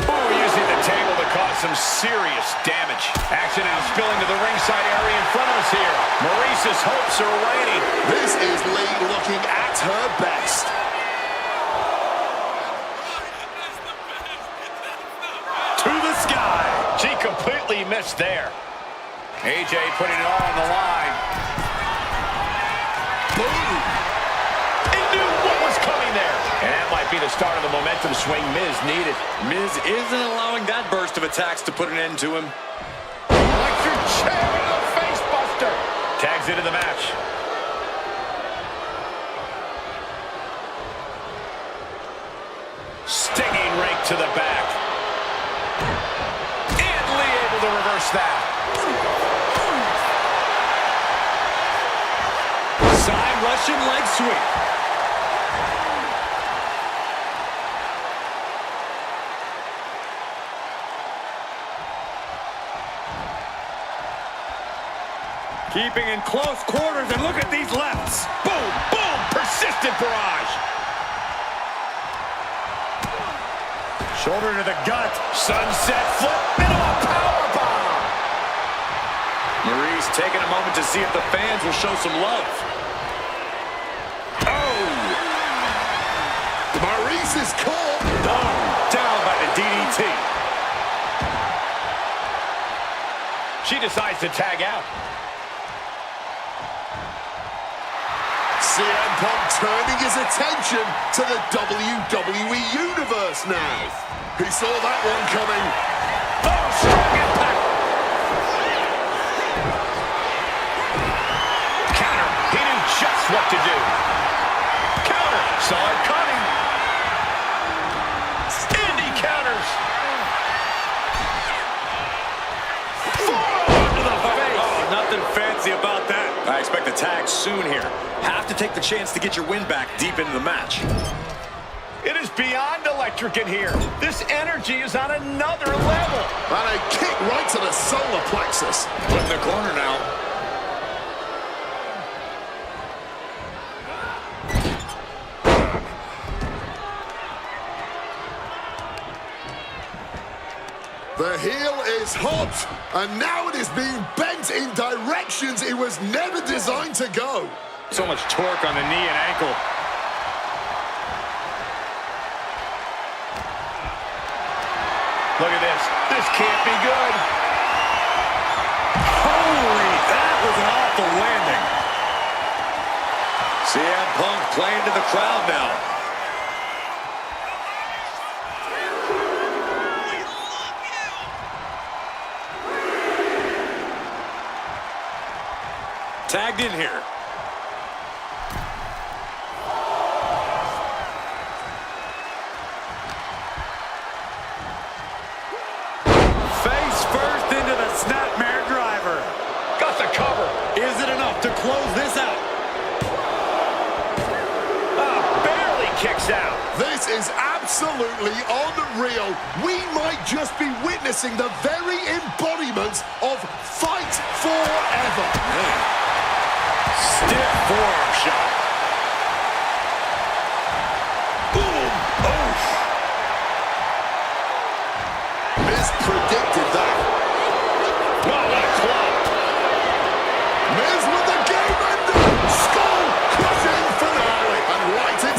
Oh, using the table to cause some serious damage. Action now spilling to the ringside area in front of us here. Maurice's hopes are waning. This is Lee looking at her best. To the sky. She completely missed there. AJ putting it all on the line. Boom! He knew what was coming there. And that might be the start of the momentum swing Miz needed. Miz isn't allowing that burst of attacks to put an end to him. Electric chair and a face buster. Tags into the match. Stinging rake to the back. And Lee able to reverse that. Side Russian leg sweep. Keeping in close quarters, and look at these lefts. Boom, boom, persistent barrage. Shoulder to the gut. Sunset flip into a powerbomb. Marie's taking a moment to see if the fans will show some love. Oh! Maurice is caught. Down by the DDT. She decides to tag out. CM Punk turning his attention to the WWE Universe now. He saw that one coming. Oh, strong impact. Counter. He knew just what to do. Counter. Saw it coming. And he counters. Forearm to the face. Oh, nothing fancy about that. I expect a tag soon here. Have to take the chance to get your win back deep into the match. It is beyond electric in here. This energy is on another level. And a kick right to the solar plexus. Put in the corner now. The heel is hot, and now it is being bent in directions it was never designed to go. So much torque on the knee and ankle. Look at this. This can't be good. Holy, that was an awful landing. CM Punk playing to the crowd now. Tagged in here. Face first into the snapmare driver. Got the cover. Is it enough to close this out? Barely kicks out. This is absolutely unreal. We might just be witnessing the very embodiment of Fight Forever. Stiff forearm shot. Boom! Oof! Miz predicted that. Wow, what a club. Miz with the game ender. Skull crushing finale. And right in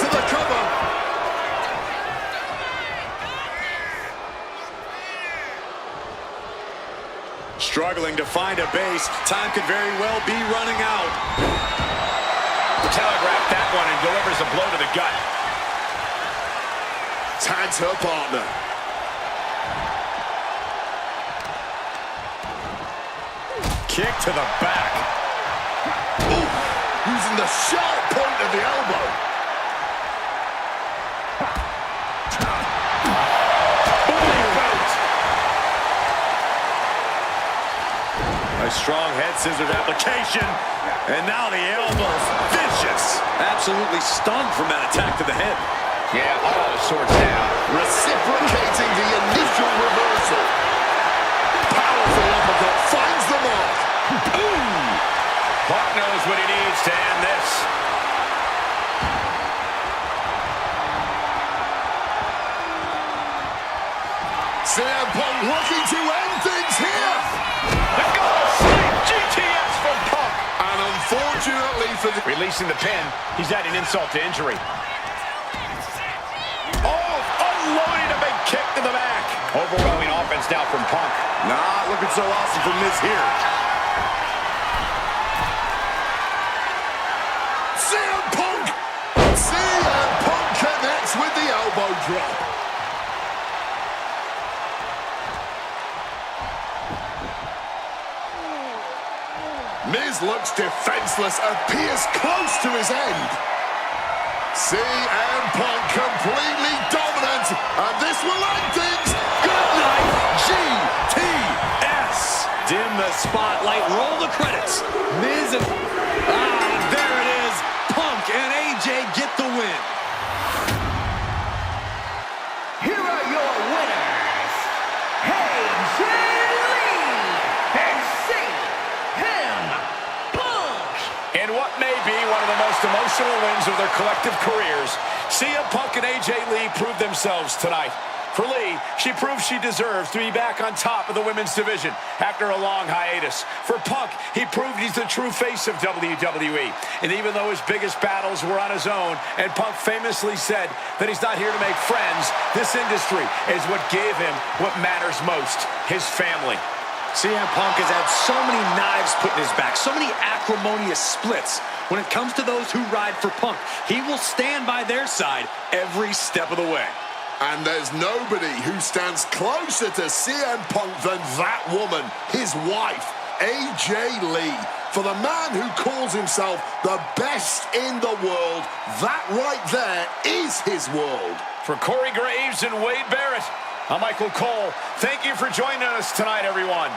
to find a base. Time could very well be running out. Telegraphed that one and delivers a blow to the gut. Tags her partner. Kick to the back. Ooh, using the sharp point of the elbow. A strong head scissors application. And now the elbow's vicious. Absolutely stunned from that attack to the head. Yeah, all the sorts now. Reciprocating the initial reversal. Powerful uppercut finds the mark. Ooh! Punk knows what he needs to end this. CM Punk looking to end things here. The goal slam GTS from Punk. And unfortunately for the... Releasing the pin, he's adding insult to injury. Oh, unloading a big kick to the back. Overwhelming offense now from Punk. Not looking so awesome from Miz here. CM Punk! CM Punk connects with the elbow drop. Miz looks defenseless, appears close to his end. CM Punk completely dominant, and this will end things. Good night, GTS. Dim the spotlight, roll the credits. Miz and... there it is. Punk and AJ get the win. Here are your winners, AJ Lee and CM Punk. In what may be one of the most emotional wins of their collective careers, CM Punk and AJ Lee proved themselves tonight. For Lee, she proved she deserves to be back on top of the women's division after a long hiatus. For Punk, he proved he's the true face of WWE. And even though his biggest battles were on his own, and Punk famously said that he's not here to make friends, this industry is what gave him what matters most, his family. CM Punk has had so many knives put in his back, so many acrimonious splits. When it comes to those who ride for Punk, he will stand by their side every step of the way. And there's nobody who stands closer to CM Punk than that woman, his wife, AJ Lee. For the man who calls himself the best in the world, that right there is his world. For Corey Graves and Wade Barrett, I'm Michael Cole. Thank you for joining us tonight, everyone.